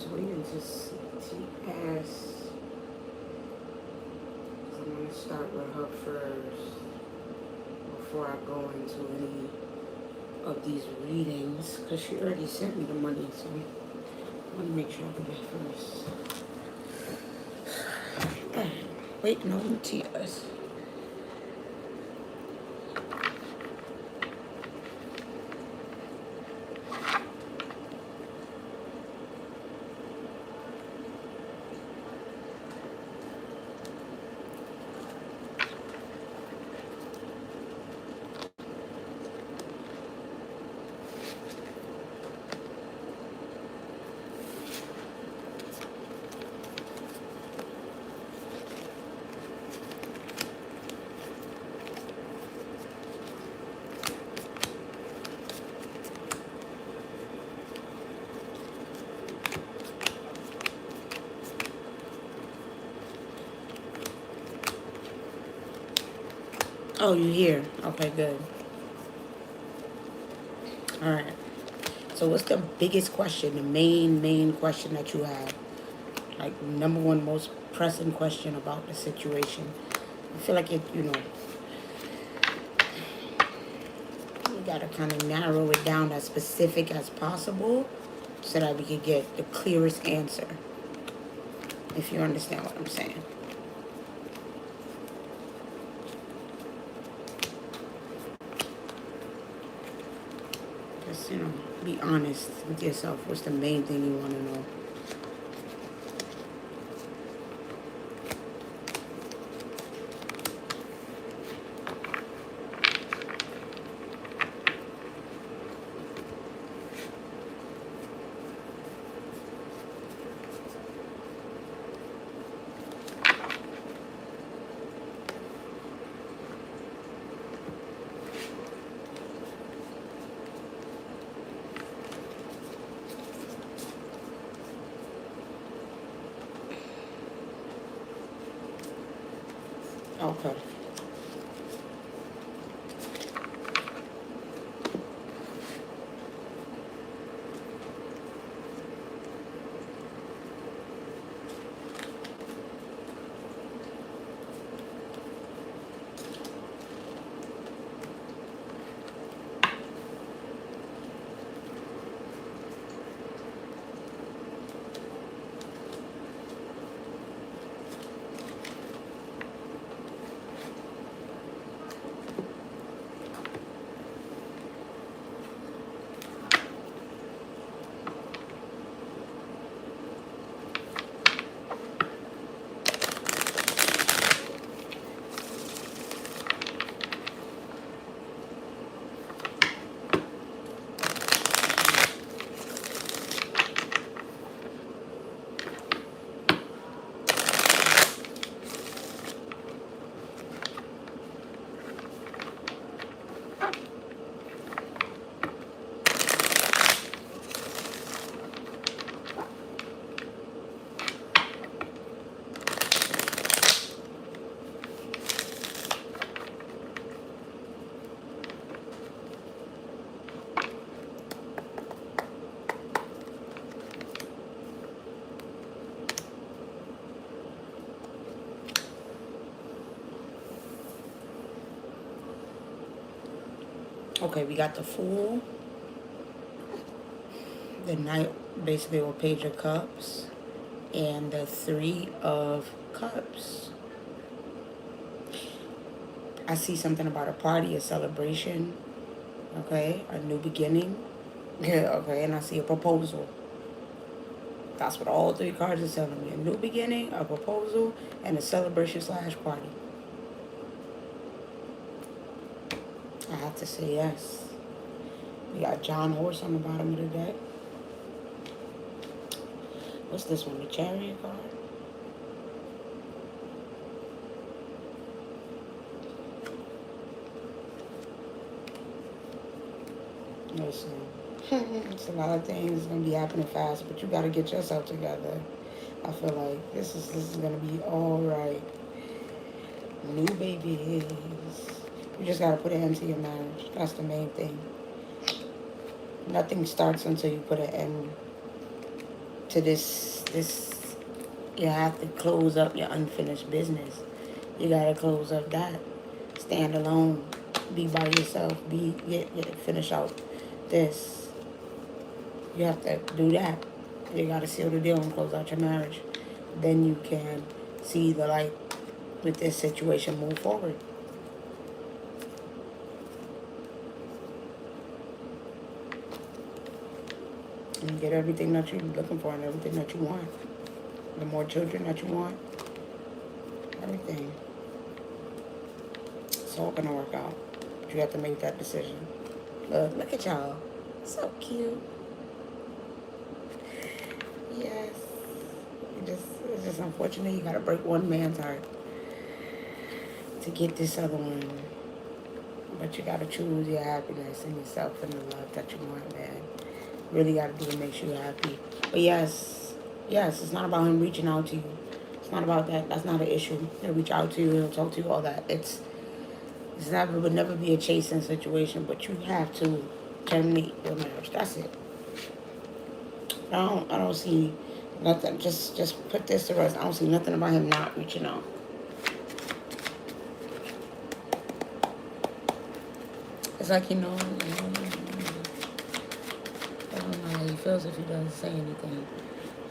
just waiting to see pass. I'm going to start with her first before I go into any of these readings, because she already sent me the money, so I want to make sure I do that first. Wait, no tears. Oh, you here? Okay, good. All right. So what's the biggest question, the main question that you have? Like, number one most pressing question about the situation? I feel like you gotta kind of narrow it down as specific as possible so that we can get the clearest answer, if you understand what I'm saying. Just, be honest with yourself. What's the main thing you want to know? Okay. Okay, we got the Fool, the Knight, basically, or Page of Cups, and the Three of Cups. I see something about a party, a celebration, okay, a new beginning. Yeah, okay, and I see a proposal. That's what all three cards are telling me. A new beginning, a proposal, and a celebration slash party. I have to say yes. We got John Horse on the bottom of the deck. What's this one? The Chariot card? Listen, it's a lot of things going to be happening fast, but you got to get yourself together. I feel like this is going to be all right. New babies. You just got to put an end to your marriage. That's the main thing. Nothing starts until you put an end to this. You have to close up your unfinished business. You gotta close up that. Stand alone. Be by yourself. Finish out this. You have to do that. You gotta seal the deal and close out your marriage. Then you can see the light with this situation, move forward. And get everything that you're looking for and everything that you want. The more children that you want. Everything. It's all gonna work out. But you have to make that decision. Look at y'all. So cute. Yes. It's just unfortunate you gotta break one man's heart to get this other one. But you gotta choose your happiness and yourself and the love that you want, man. Really gotta do to make sure you're happy. But yes, it's not about him reaching out to you. It's not about that. That's not an issue. He'll reach out to you, he'll talk to you, all that. It would never be a chasing situation, but you have to terminate your marriage. That's it. I don't see nothing. Just put this to rest. I don't see nothing about him not reaching out. It's like, I don't know how he feels if he doesn't say anything.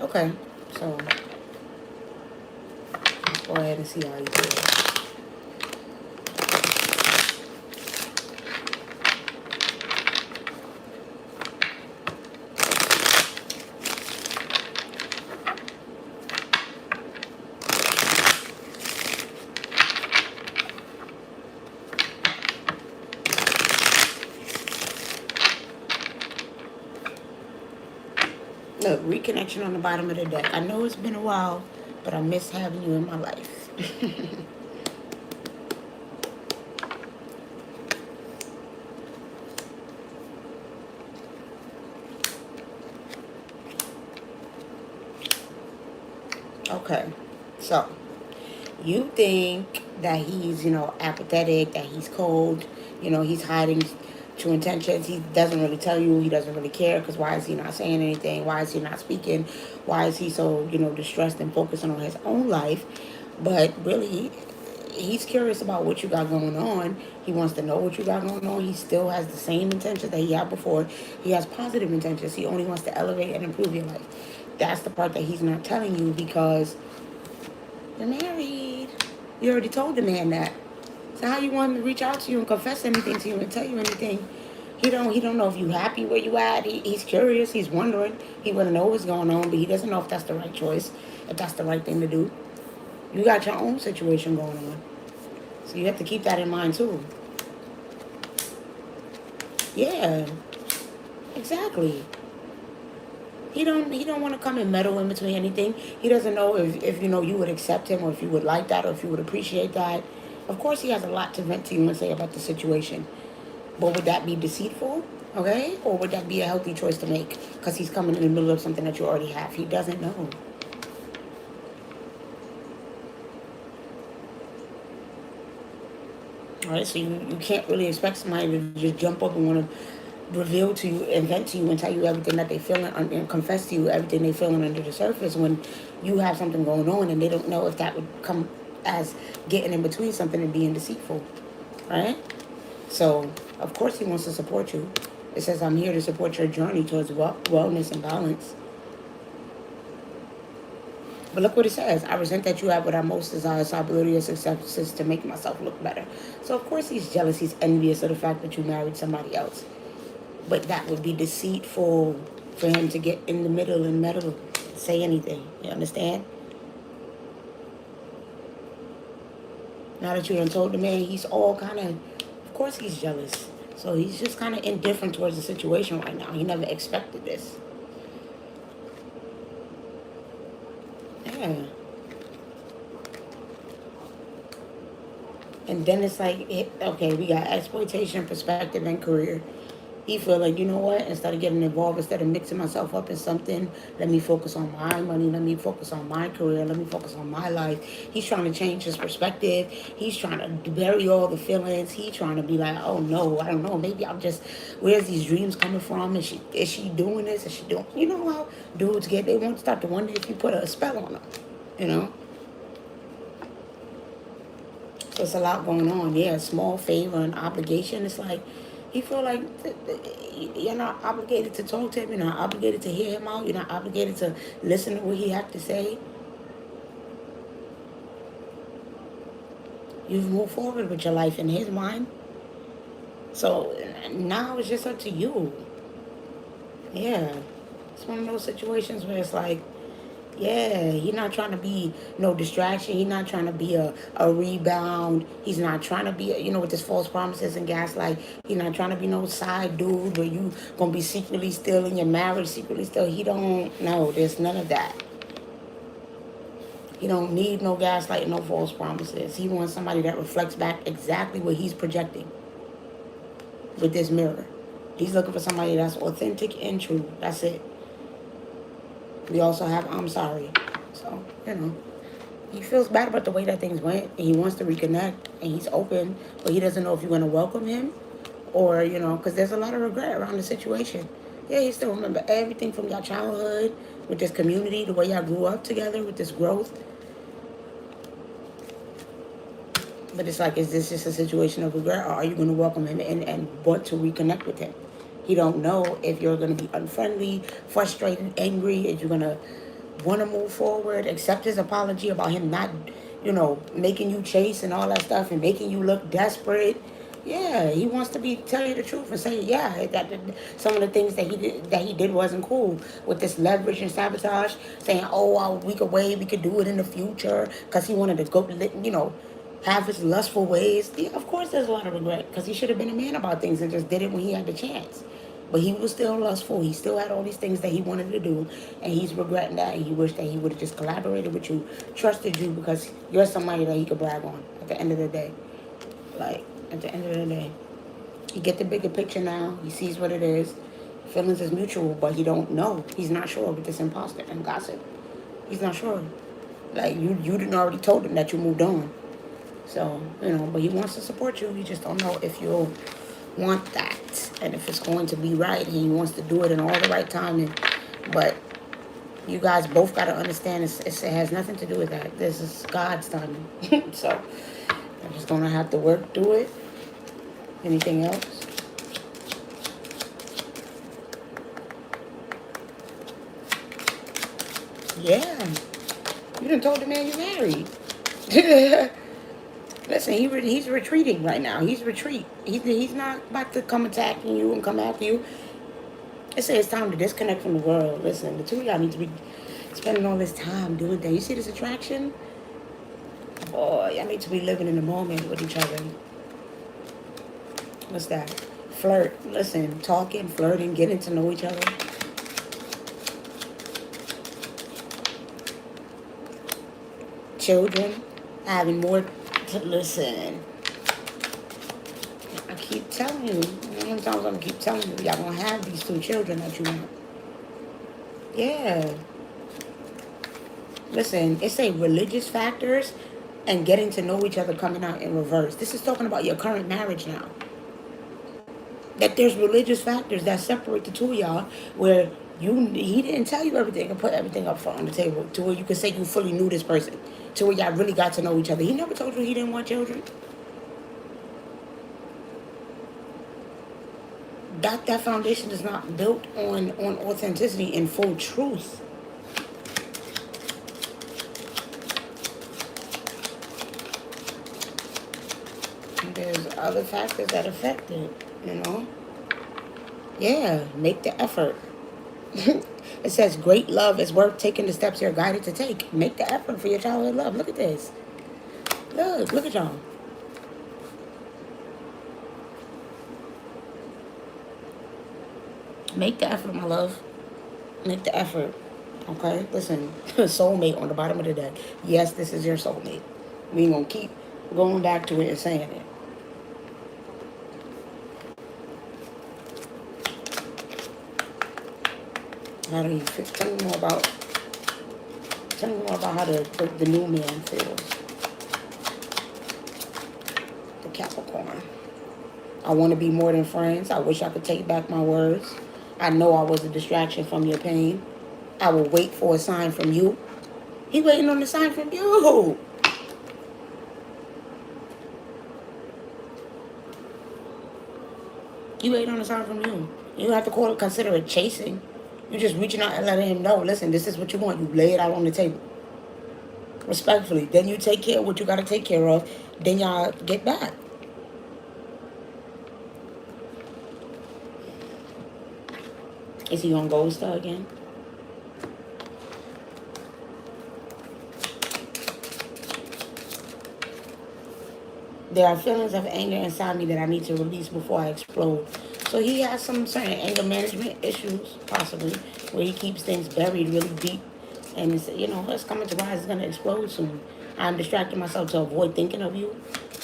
Okay, so let's go ahead and see how he feels. Look, reconnection on the bottom of the deck. I know it's been a while, but I miss having you in my life. Okay, so you think that he's, apathetic, that he's cold, he's hiding true intentions. He doesn't really tell you. He doesn't really care, because why is he not saying anything? Why is he not speaking? Why is he so, distressed and focusing on his own life? But really, he's curious about what you got going on. He wants to know what you got going on. He still has the same intentions that he had before. He has positive intentions. He only wants to elevate and improve your life. That's the part that he's not telling you, because you're married. You already told the man that. So how you want him to reach out to you and confess anything to you and tell you anything? He don't know if you happy where you at. He's curious. He's wondering. He want to know what's going on, but he doesn't know if that's the right choice, if that's the right thing to do. You got your own situation going on. So you have to keep that in mind too. Yeah, exactly. He don't want to come and meddle in between anything. He doesn't know if you would accept him, or if you would like that, or if you would appreciate that. Of course, he has a lot to vent to you and say about the situation. But would that be deceitful? Okay? Or would that be a healthy choice to make? Because he's coming in the middle of something that you already have. He doesn't know. All right? So you can't really expect somebody to just jump up and want to reveal to you and vent to you and tell you everything that they feeling and confess to you everything they feeling under the surface, when you have something going on and they don't know if that would come as getting in between something and being deceitful, right? So of course he wants to support you. It says, I'm here to support your journey towards wellness and balance. But look what it says. I resent that you have what I most desire, so ability or success is to make myself look better. So of course he's jealous. He's envious of the fact that you married somebody else. But that would be deceitful for him to get in the middle and meddle, say anything. You understand? Now that you done told the man, he's all kind of course he's jealous. So he's just kind of indifferent towards the situation right now. He never expected this. Yeah. And then it's like, okay, we got exploitation, perspective, and career. He feel like, you know what, instead of getting involved, instead of mixing myself up in something, let me focus on my money, let me focus on my career, let me focus on my life. He's trying to change his perspective. He's trying to bury all the feelings. He's trying to be like, oh no, I don't know, maybe I'm just, where's these dreams coming from? Is she doing this? Is she doing, you know how dudes get, they won't start to wonder if you put a spell on them, you know? So it's a lot going on. Yeah, small favor and obligation. It's like he feel like you're not obligated to talk to him. You're not obligated to hear him out. You're not obligated to listen to what he have to say. You've moved forward with your life in his mind. So now it's just up to you. Yeah, it's one of those situations where it's like, yeah, he's not trying to be no distraction. He's not trying to be a rebound. He's not trying to be, with this false promises and gaslight. He's not trying to be no side dude where you going to be secretly still in your marriage, secretly still. He don't, no, there's none of that. He don't need no gaslight, no false promises. He wants somebody that reflects back exactly what he's projecting with this mirror. He's looking for somebody that's authentic and true. That's it. We also have I'm sorry. So, he feels bad about the way that things went. And he wants to reconnect. And he's open. But he doesn't know if you're going to welcome him. Or, because there's a lot of regret around the situation. Yeah, he still remember everything from your childhood. With this community. The way y'all grew up together. With this growth. But it's like, is this just a situation of regret? Or are you going to welcome him and want to reconnect with him? He don't know if you're going to be unfriendly, frustrated, angry, if you're going to want to move forward, accept his apology about him not, making you chase and all that stuff and making you look desperate. Yeah, he wants to tell you the truth and say, yeah, that some of the things that he did wasn't cool with this leverage and sabotage, saying, oh, we could wait, we could do it in the future, because he wanted to go, have his lustful ways. Yeah, of course there's a lot of regret, because he should have been a man about things and just did it when he had the chance. But he was still lustful. He still had all these things that he wanted to do. And he's regretting that. And he wished that he would have just collaborated with you, trusted you, because you're somebody that he could brag on at the end of the day. Like, at the end of the day. He get the bigger picture now. He sees what it is. Feelings is mutual, but he don't know. He's not sure with this imposter and gossip. He's not sure. Like, you didn't already told him that you moved on. So, but he wants to support you. He just don't know if you'll want that. And if it's going to be right, he wants to do it in all the right timing. But you guys both got to understand it has nothing to do with that. This is God's timing. So I'm just going to have to work through it. Anything else? Yeah. You done told the man you're married. Listen, he's retreating right now. He's retreat. He's not about to come attacking you and come after you. It says it's time to disconnect from the world. Listen, the two of y'all need to be spending all this time doing things. You see this attraction? Boy, y'all need to be living in the moment with each other. What's that? Flirt. Listen, talking, flirting, getting to know each other. Children, having more. Listen, I keep telling you. Sometimes I'm gonna keep telling you, y'all gonna have these two children that you want. Yeah. Listen, it say religious factors and getting to know each other coming out in reverse. This is talking about your current marriage now. That there's religious factors that separate the two of y'all, where he didn't tell you everything and put everything up front on the table to where you could say you fully knew this person, to where y'all really got to know each other. He never told you he didn't want children. That foundation is not built on authenticity and full truth. And there's other factors that affect it, Yeah, make the effort. It says great love is worth taking the steps you're guided to take. Make the effort for your childhood love. Look at this. Look at y'all. Make the effort, my love. Make the effort. Okay? Listen, soulmate on the bottom of the deck. Yes, this is your soulmate. We ain't gonna keep going back to it and saying it. How do you feel? Tell me more about how the new man feels. The Capricorn. I want to be more than friends. I wish I could take back my words. I know I was a distraction from your pain. I will wait for a sign from you. He waiting on the sign from you. You waiting on a sign from you. You don't have to call it, consider it chasing. You're just reaching out and letting him know, listen, this is what you want. You lay it out on the table. Respectfully. Then you take care of what you got to take care of. Then y'all get back. Is he on Gold Star again? There are feelings of anger inside me that I need to release before I explode. So he has some certain anger management issues, possibly, where he keeps things buried really deep. And it's, it's coming to rise, it's gonna explode soon. I'm distracting myself to avoid thinking of you.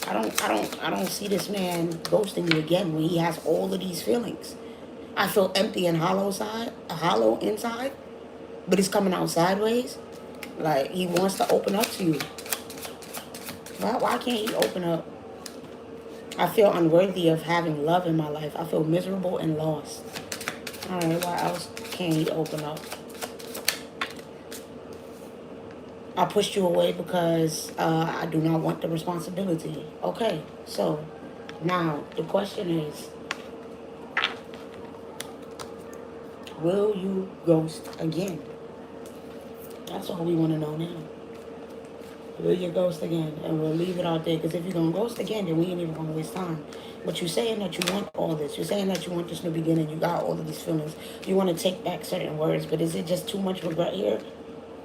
I don't see this man ghosting you again when he has all of these feelings. I feel empty and hollow inside, but he's coming out sideways. Like he wants to open up to you. Why can't he open up? I feel unworthy of having love in my life. I feel miserable and lost. All right, why else can't he open up? I pushed you away because I do not want the responsibility. Okay, so now the question is, will you ghost again? That's all we want to know now. Will you ghost again? And we'll leave it out there, because if you're going to ghost again, then we ain't even going to waste time. But you're saying that you want all this. You're saying that you want this new beginning. You got all of these feelings. You want to take back certain words. But is it just too much regret here?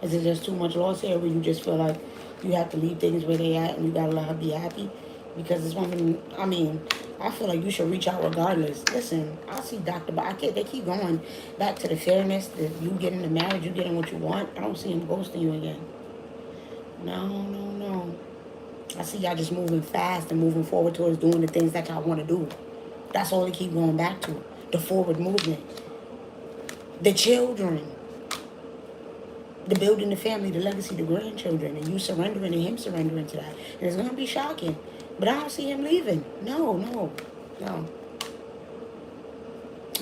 Is it just too much loss here where you just feel like you have to leave things where they at and you got to let her be happy? Because this woman, I feel like you should reach out regardless. Listen, I see Dr. But they keep going back to the fairness, that you getting the marriage, you getting what you want. I don't see him ghosting you again. No. I see y'all just moving fast and moving forward towards doing the things that y'all want to do. That's all they keep going back to. The forward movement. The children. The building the family, the legacy, the grandchildren. And you surrendering and him surrendering to that. And it's going to be shocking. But I don't see him leaving. No.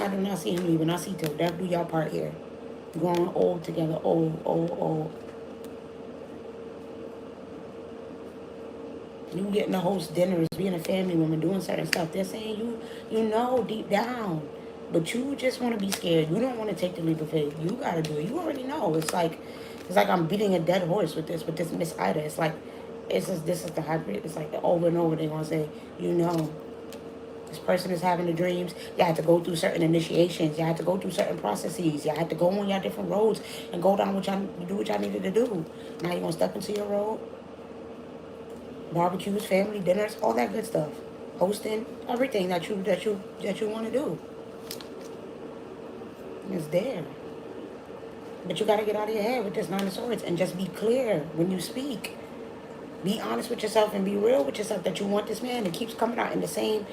I do not see him leaving. I see till death do y'all part here. Growing old together. Old. You getting to host dinners, being a family woman, doing certain stuff. They're saying you know deep down, but you just want to be scared. You don't want to take the leap of faith. You gotta do it. You already know. It's like I'm beating a dead horse with this Miss Ida. It's like this is the hybrid. It's like over and over they're gonna say, this person is having the dreams. You have to go through certain initiations. You have to go through certain processes. You have to go on your different roads and go down do what y'all needed to do. Now you're gonna step into your road. Barbecues, family dinners, all that good stuff. Hosting, everything that you want to do. It's there. But you got to get out of your head with this Nine of Swords and just be clear when you speak. Be honest with yourself and be real with yourself that you want this man. It keeps coming out in the same...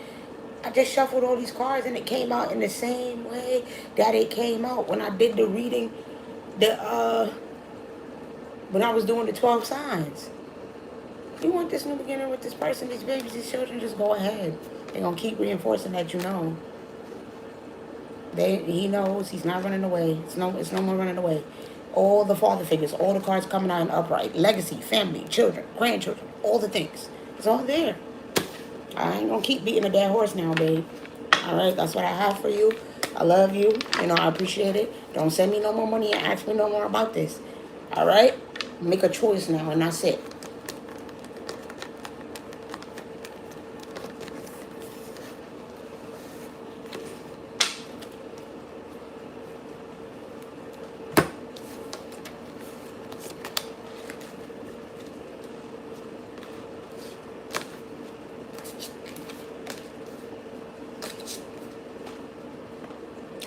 I just shuffled all these cards and it came out in the same way that it came out when I did the reading. When I was doing the 12 signs. You want this new beginning with this person, these babies, these children, just go ahead. They're going to keep reinforcing that you know. He knows he's not running away. It's no more running away. All the father figures, all the cards coming out in upright. Legacy, family, children, grandchildren, all the things. It's all there. I ain't going to keep beating a dead horse now, babe. All right, that's what I have for you. I love you. I appreciate it. Don't send me no more money and ask me no more about this. All right? Make a choice now, and that's it.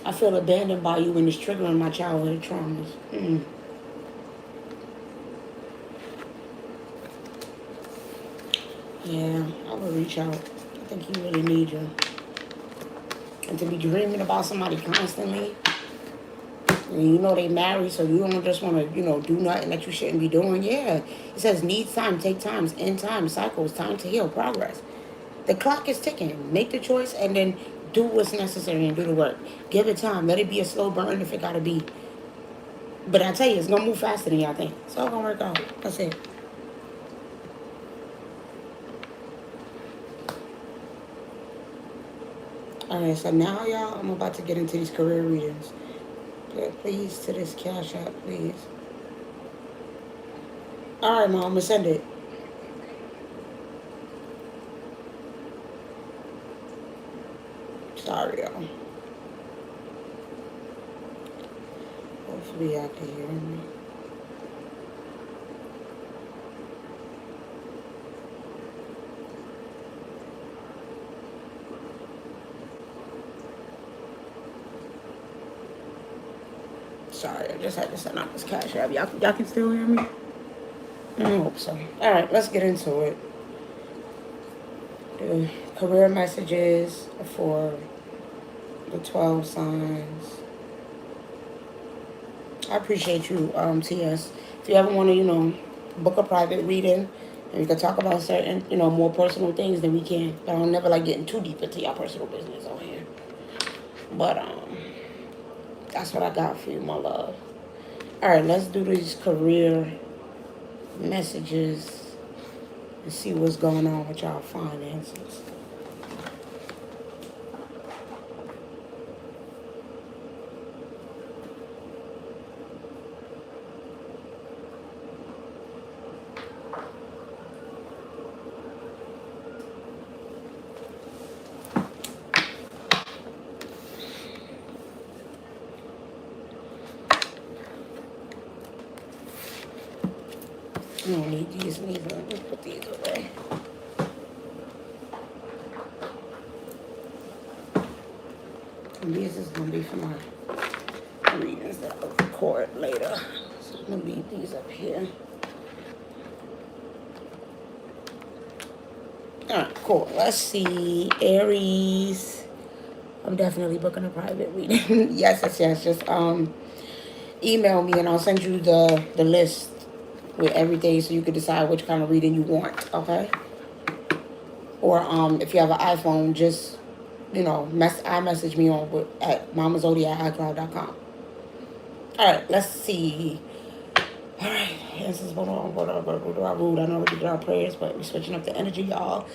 I feel abandoned by you and it's triggering my childhood traumas. Yeah, I will reach out. I think he really needs you. And to be dreaming about somebody constantly, And you know they married, so you don't just want to, do nothing that you shouldn't be doing. Yeah. It says needs time, take times, end time, cycles, time to heal, progress. The clock is ticking. Make the choice and then do what's necessary and do the work. Give it time. Let it be a slow burn if it gotta be. But I tell you, it's gonna move faster than y'all think. It's all gonna work out. That's it. Alright, so now y'all, I'm about to get into these career readings. Please to this cash app, please. Alright, Mom, I'm gonna send it. Sorry, y'all. Hopefully y'all can hear me. Sorry, I just had to send out this cash app. Y'all can still hear me? I hope so. Alright, let's get into it. The career messages for the 12 signs. I appreciate you, TS. If you ever want to, book a private reading and we can talk about certain, more personal things, then we can. But I don't never like getting too deep into your personal business on here. But that's what I got for you, my love. All right, let's do these career messages and see what's going on with y'all finances. I don't need these neither. Let me put these away. And these is going to be for my readings that I'll record later. So I'm going to leave these up here. Alright, cool. Let's see. Aries. I'm definitely booking a private reading. yes. Just email me and I'll send you the list with everything so you can decide which kind of reading you want, okay? Or if you have an iPhone, just, iMessage me on at mamazodiac@icloud.com. Alright, let's see. Alright, this is what I ruled. I know we did our prayers, but we're switching up the energy, y'all.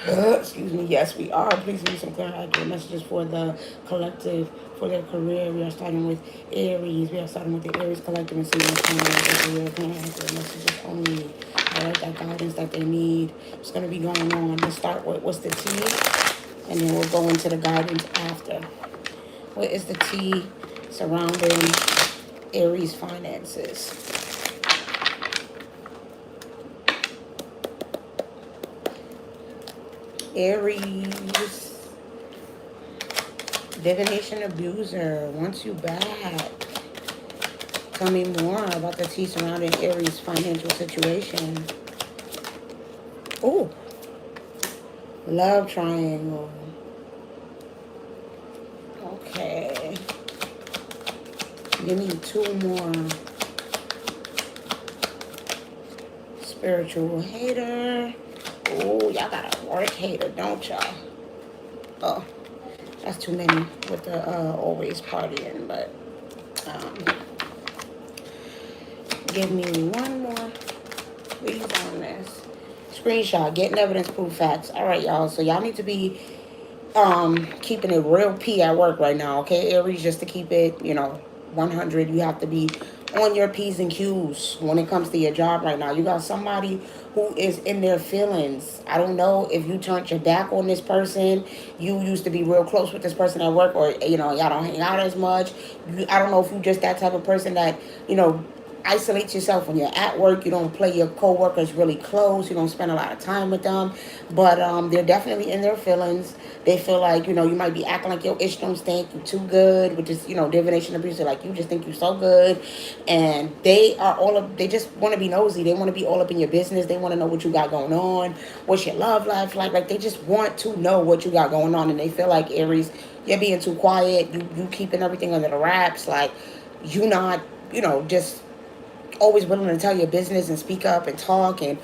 Excuse me. Yes, we are. Please leave some clear, accurate messages for the collective, for their career. We are starting with Aries. We are starting with the Aries collective and seeing what's going on with their career. Clear, accurate messages only. All right, that guidance that they need. It's going to be going on. Let's start with what's the T, and then we'll go into the guidance after. What is the T surrounding Aries finances? Aries, divination abuser wants you back. Tell me more about the T surrounding Aries' financial situation. Oh, love triangle. Okay. Give me two more. Spiritual hater. Oh, y'all got a work hater, don't y'all? Oh, that's too many with the always partying, but give me one more, please, on this. Screenshot, getting evidence, proof, facts. All right, y'all. So y'all need to be keeping it real P at work right now, okay? Aries, just to keep it, 100. You have to be on your P's and Q's when it comes to your job right now. You got somebody who is in their feelings. I don't know if you turned your back on this person. You used to be real close with this person at work, or, y'all don't hang out as much. I don't know if you just that type of person that, isolate yourself when you're at work. You don't play your coworkers really close. You don't spend a lot of time with them. But they're definitely in their feelings. They feel like, you might be acting like your ish don't stink. You too good, which is, divination abuse. Like, you just think you're so good. And they just want to be nosy. They want to be all up in your business. They want to know what you got going on. What's your love life like? Like, they just want to know what you got going on. And they feel like, Aries, you're being too quiet. You keeping everything under the wraps. Like, you not, just always willing to tell your business and speak up and talk and,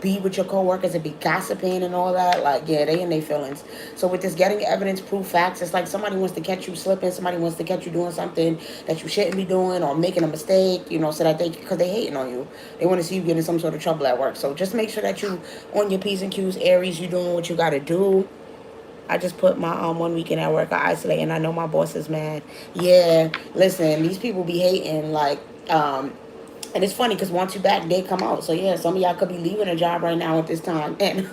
be with your coworkers and be gossiping and all that. Like, yeah, they in their feelings. So with this getting evidence, proof, facts, it's like somebody wants to catch you slipping. Somebody wants to catch you doing something that you shouldn't be doing or making a mistake, so that because they hating on you. They want to see you get in some sort of trouble at work. So just make sure that you on your P's and Q's, Aries, you doing what you got to do. I just put my 1 weekend at work. I isolate, and I know my boss is mad. Yeah, listen, these people be hating like and it's funny because once you back, they come out. So yeah, some of y'all could be leaving a job right now at this time, and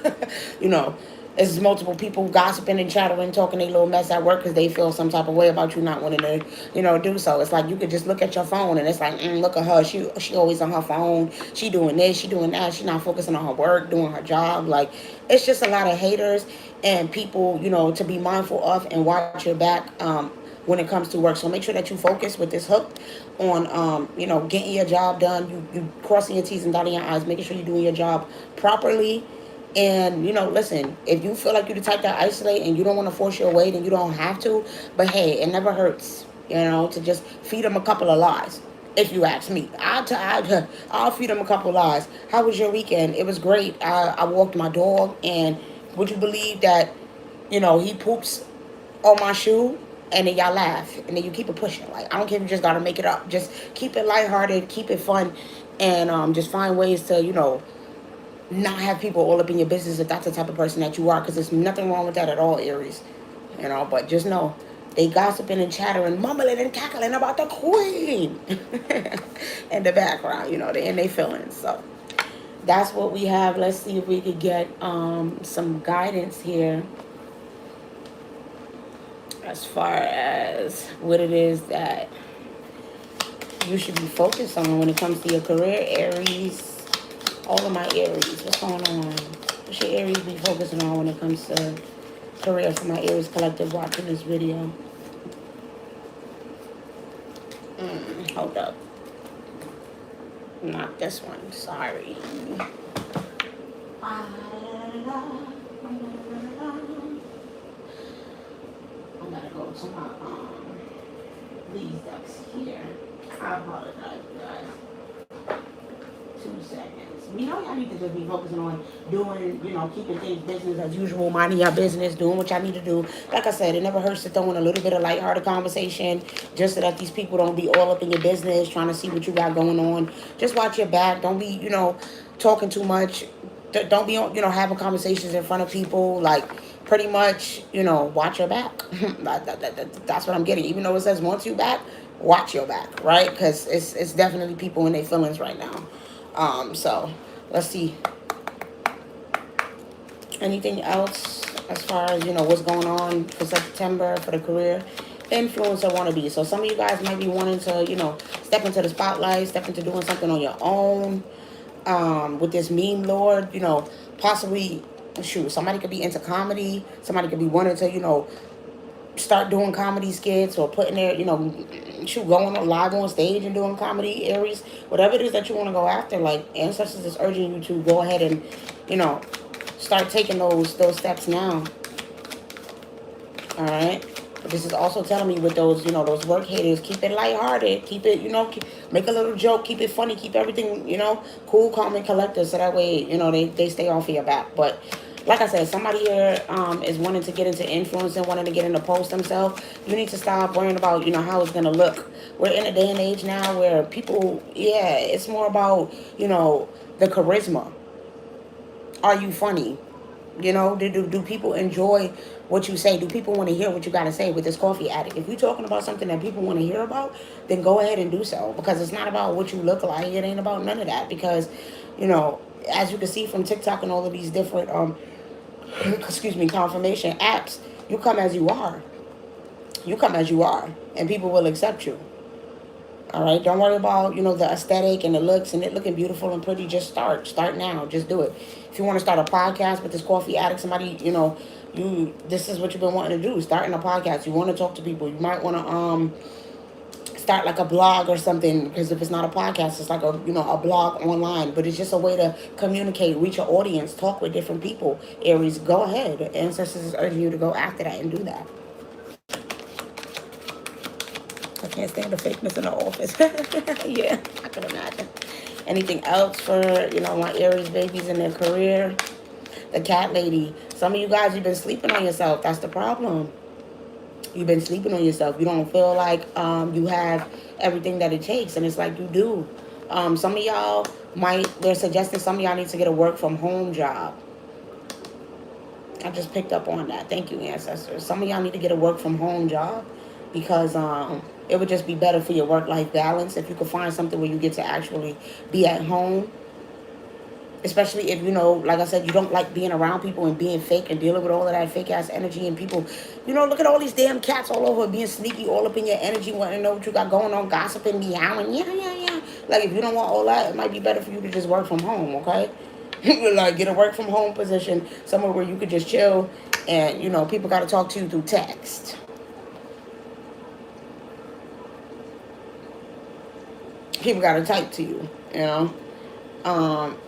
you know, there's multiple people gossiping and chattering, talking a little mess at work because they feel some type of way about you not wanting to, do so. It's like you could just look at your phone and it's like, look at her. She always on her phone. She doing this. She doing that. She not focusing on her work, doing her job. Like it's just a lot of haters and people, to be mindful of and watch your back. When it comes to work. So make sure that you focus with this hook on, getting your job done. You crossing your T's and dotting your I's, making sure you're doing your job properly. And, listen, if you feel like you're the type that isolate and you don't want to force your way, then you don't have to. But hey, it never hurts, to just feed them a couple of lies. If you ask me, I'll feed them a couple of lies. How was your weekend? It was great. I walked my dog, and would you believe that, he poops on my shoe? And then y'all laugh, and then you keep it pushing. Like, I don't care if you just gotta make it up. Just keep it lighthearted, keep it fun, and just find ways to, not have people all up in your business if that's the type of person that you are, because there's nothing wrong with that at all, Aries. But just know, they gossiping and chattering, mumbling and cackling about the queen in the background. They in their feelings. So that's what we have. Let's see if we could get some guidance here as far as what it is that you should be focused on when it comes to your career, Aries. All of my Aries, what's going on? What should Aries be focusing on when it comes to career for my Aries collective watching this video? Hold up. Not this one, sorry. I gotta go to my these ducks here. I apologize, guys. 2 seconds. Y'all need to just be focusing on doing, keeping things business as usual, minding your business, doing what y'all need to do. Like I said, it never hurts to throw in a little bit of lighthearted conversation just so that these people don't be all up in your business, trying to see what you got going on. Just watch your back. Don't be, talking too much. Don't be, having conversations in front of people. Like, pretty much, watch your back. That's what I'm getting. Even though it says want you back, watch your back, right? Because it's definitely people in their feelings right now. So let's see. Anything else as far as, what's going on for September for the career? Influencer wannabe. So some of you guys might be wanting to, step into the spotlight, step into doing something on your own. With this meme lord, possibly, somebody could be into comedy. Somebody could be wanting to, start doing comedy skits or putting their, going on live on stage and doing comedy, Aries. Whatever it is that you want to go after, like, ancestors is urging you to go ahead and, start taking those steps now. All right. But this is also telling me with those, those work haters, keep it lighthearted. Keep it, make a little joke. Keep it funny. Keep everything, cool, calm, and collected. So that way, they stay off of your back. But like I said, somebody here is wanting to get into influencing, wanting to get into post themselves. You need to stop worrying about, how it's going to look. We're in a day and age now where people, it's more about, the charisma. Are you funny? Do people enjoy what you say? Do people want to hear what you got to say with this coffee addict? If you're talking about something that people want to hear about, then go ahead and do so. Because it's not about what you look like. It ain't about none of that. Because, as you can see from TikTok and all of these different, confirmation apps, you come as you are. You come as you are. And people will accept you. All right, don't worry about, the aesthetic and the looks and it looking beautiful and pretty. Just start now. Just do it. If you want to start a podcast with this coffee addict, somebody, this is what you've been wanting to do. Starting a podcast. You want to talk to people. You might want to start like a blog or something, because if it's not a podcast, it's like a, a blog online. But it's just a way to communicate, reach your audience, talk with different people. Aries, go ahead. Ancestors is urging you to go after that and do that. Can't stand the fakeness in the office. Yeah, I can imagine. Anything else for, my Aries babies in their career? The cat lady. Some of you guys, you've been sleeping on yourself. That's the problem. You've been sleeping on yourself. You don't feel like you have everything that it takes, and it's like you do. Some of y'all they're suggesting some of y'all need to get a work from home job. I just picked up on that. Thank you, ancestors. Some of y'all need to get a work from home job because it would just be better for your work-life balance if you could find something where you get to actually be at home. Especially if, like I said, you don't like being around people and being fake and dealing with all of that fake-ass energy and people, look at all these damn cats all over being sneaky, all up in your energy, wanting to know what you got going on, gossiping, meowing, yeah. Like, if you don't want all that, it might be better for you to just work from home, okay? Like, get a work from home position somewhere where you could just chill and, people got to talk to you through text. People got to type to you,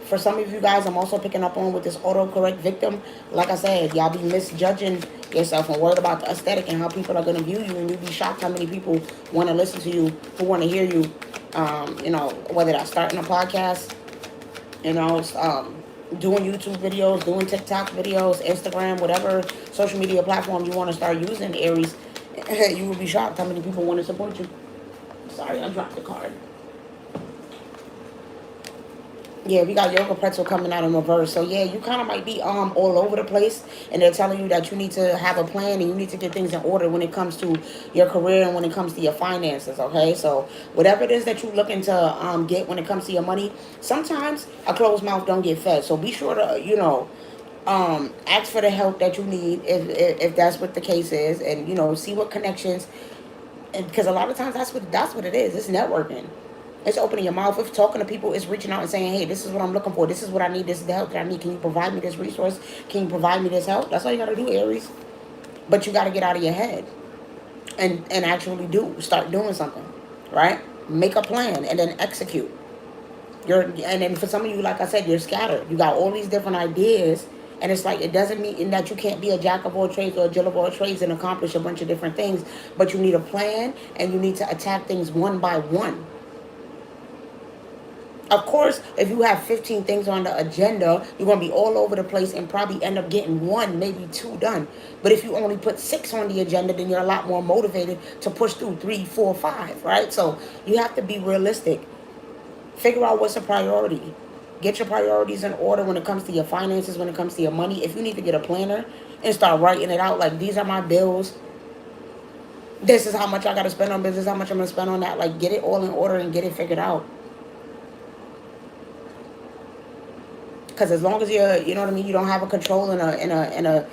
For some of you guys, I'm also picking up on with this autocorrect victim. Like I said, y'all be misjudging yourself and worried about the aesthetic and how people are going to view you. And you'll be shocked how many people want to listen to you, who want to hear you. Whether that's starting a podcast, doing YouTube videos, doing TikTok videos, Instagram, whatever social media platform you want to start using, Aries. You will be shocked how many people want to support you. Sorry, I dropped the card. Yeah, we got Yoga Pretzel coming out in reverse. So, yeah, you kind of might be all over the place. And they're telling you that you need to have a plan and you need to get things in order when it comes to your career and when it comes to your finances, okay? So, whatever it is that you're looking to get when it comes to your money, sometimes a closed mouth don't get fed. So, be sure to, ask for the help that you need if that's what the case is. And, see what connections. Because a lot of times that's what it is. It's networking. It's opening your mouth. It's talking to people. It's reaching out and saying, hey, this is what I'm looking for. This is what I need. This is the help that I need. Can you provide me this resource? Can you provide me this help? That's all you got to do, Aries. But you got to get out of your head and actually start doing something, right? Make a plan and then execute. And then for some of you, like I said, you're scattered. You got all these different ideas. And it's like, it doesn't mean that you can't be a jack of all trades or a jill of all trades and accomplish a bunch of different things. But you need a plan and you need to attack things one by one. Of course, if you have 15 things on the agenda, you're going to be all over the place and probably end up getting 1, maybe 2 done. But if you only put 6 on the agenda, then you're a lot more motivated to push through 3, 4, 5, right? So you have to be realistic. Figure out what's a priority. Get your priorities in order when it comes to your finances, when it comes to your money. If you need to get a planner and start writing it out, like, these are my bills. This is how much I got to spend on business, how much I'm going to spend on that. Like, get it all in order and get it figured out. Because as long as you know what I mean, you don't have a control and a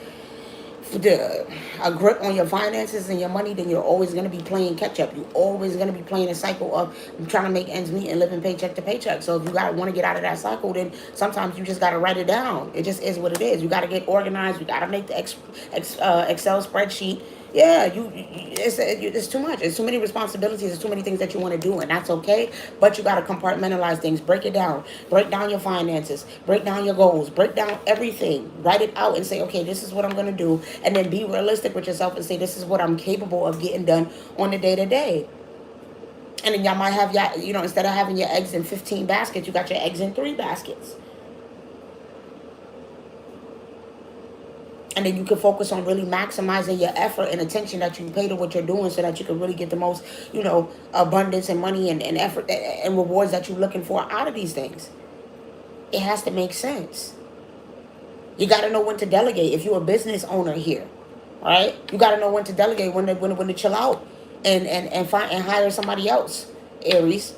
grip on your finances and your money, then you're always going to be playing catch up. You're always going to be playing a cycle of trying to make ends meet and living paycheck to paycheck. So if you want to get out of that cycle, then sometimes you just got to write it down. It just is what it is. You got to get organized. You got to make the Excel spreadsheet. Yeah, it's too much. It's too many responsibilities. It's too many things that you want to do, and that's okay. But you got to compartmentalize things. Break it down. Break down your finances. Break down your goals. Break down everything. Write it out and say, okay, this is what I'm going to do. And then be realistic with yourself and say, this is what I'm capable of getting done on the day-to-day. And then y'all might have, instead of having your eggs in 15 baskets, you got your eggs in 3 baskets. And then you can focus on really maximizing your effort and attention that you pay to what you're doing so that you can really get the most, abundance and money and effort and rewards that you're looking for out of these things. It has to make sense. You got to know when to delegate if you're a business owner here, right? You got to know when to delegate, when to chill out and find and hire somebody else, Aries.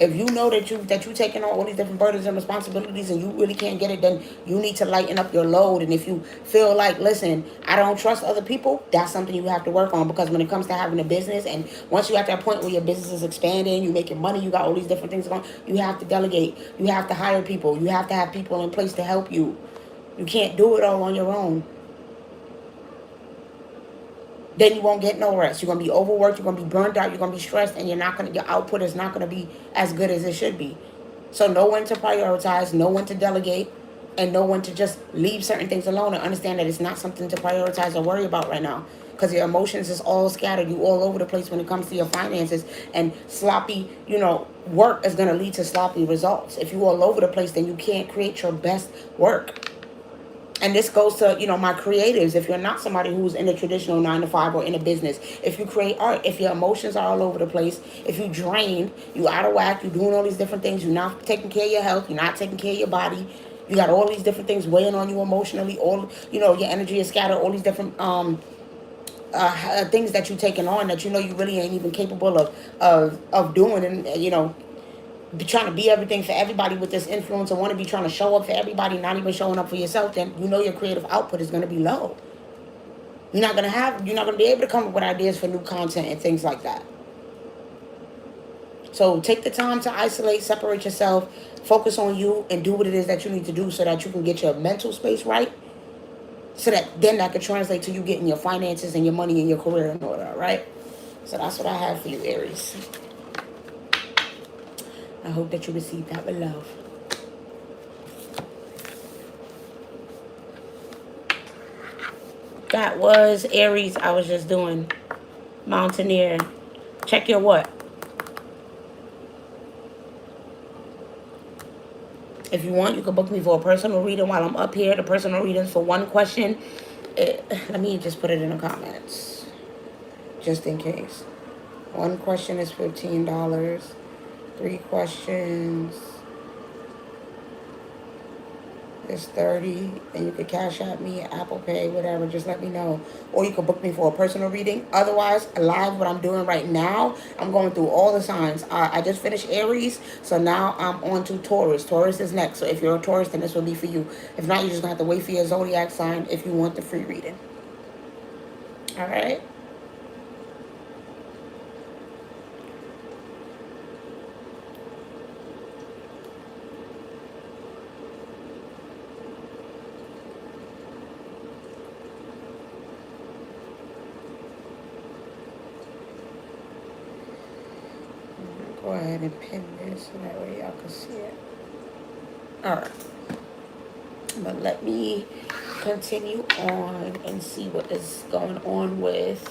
If you know that you're taking on all these different burdens and responsibilities and you really can't get it, then you need to lighten up your load. And if you feel like, listen, I don't trust other people, that's something you have to work on. Because when it comes to having a business, and once you're at that point where your business is expanding, you're making money, you got all these different things going, you have to delegate. You have to hire people. You have to have people in place to help you. You can't do it all on your own. Then you won't get no rest. You're going to be overworked. You're going to be burned out. You're going to be stressed. And your output is not going to be as good as it should be. So know when to prioritize, know when to delegate, and know when to just leave certain things alone and understand that it's not something to prioritize or worry about right now. because your emotions is all scattered. You all over the place when it comes to your finances, and sloppy, work is going to lead to sloppy results. If you all over the place, then you can't create your best work. And this goes to, my creatives. If you're not somebody who's in a traditional 9 to 5 or in a business, if you create art, if your emotions are all over the place, if you drained, you out of whack, you doing all these different things, you're not taking care of your health, you're not taking care of your body, you got all these different things weighing on you emotionally, all, your energy is scattered, all these different things that you're taking on that you really ain't even capable of doing, and be trying to be everything for everybody with this influence, and want to be trying to show up for everybody, not even showing up for yourself, then your creative output is going to be low. You're not going to be able to come up with ideas for new content and things like that. So take the time to isolate, separate yourself, focus on you, and do what it is that you need to do so that you can get your mental space right, so that then that could translate to you getting your finances and your money and your career in order, right? So that's what I have for you, Aries. I hope that you receive that with love. That was Aries. I was just doing Mountaineer. Check your what? If you want, you can book me for a personal reading while I'm up here. The personal readings for one question. Let me just put it in the comments, just in case. One question is $15. 3 questions is $30, and you could cash out me, Apple Pay, whatever. Just let me know, or you can book me for a personal reading. Otherwise, live, what I'm doing right now, I'm going through all the signs. I just finished Aries, so now I'm on to Taurus. Taurus is next. So if you're a Taurus, then this will be for you. If not, you're just gonna have to wait for your zodiac sign if you want the free reading. All right. Go ahead and pin this so that way y'all can see it. Alright. But let me continue on and see what is going on with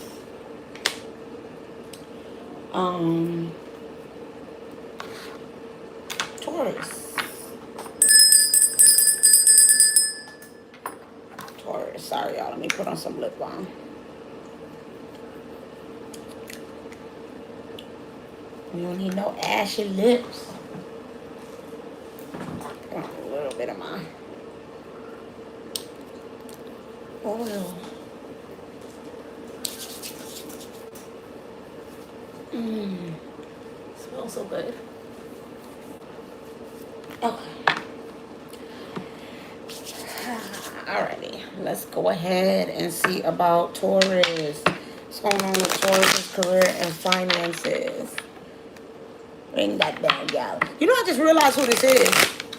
Taurus. Taurus. Sorry y'all, let me put on some lip balm. You don't need no ashy lips. Put on a little bit of my oil. Smells so good. Okay. Alrighty. Let's go ahead and see about Taurus. What's going on with Taurus's career and finances? Ring that bell, y'all. I just realized who this is.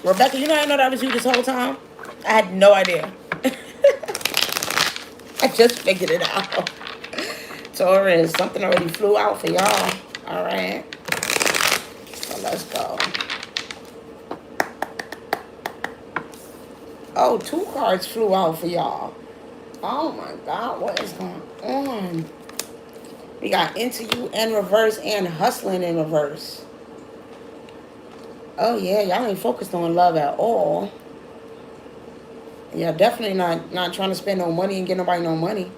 Rebecca, I didn't know that was you this whole time. I had no idea. I just figured it out. Taurus, something already flew out for y'all. All right. So let's go. Oh, 2 cards flew out for y'all. Oh my God, what is going on? We got Into You in reverse and Hustling in reverse. Oh yeah, y'all ain't focused on love at all. Yeah, definitely not trying to spend no money and get nobody no money.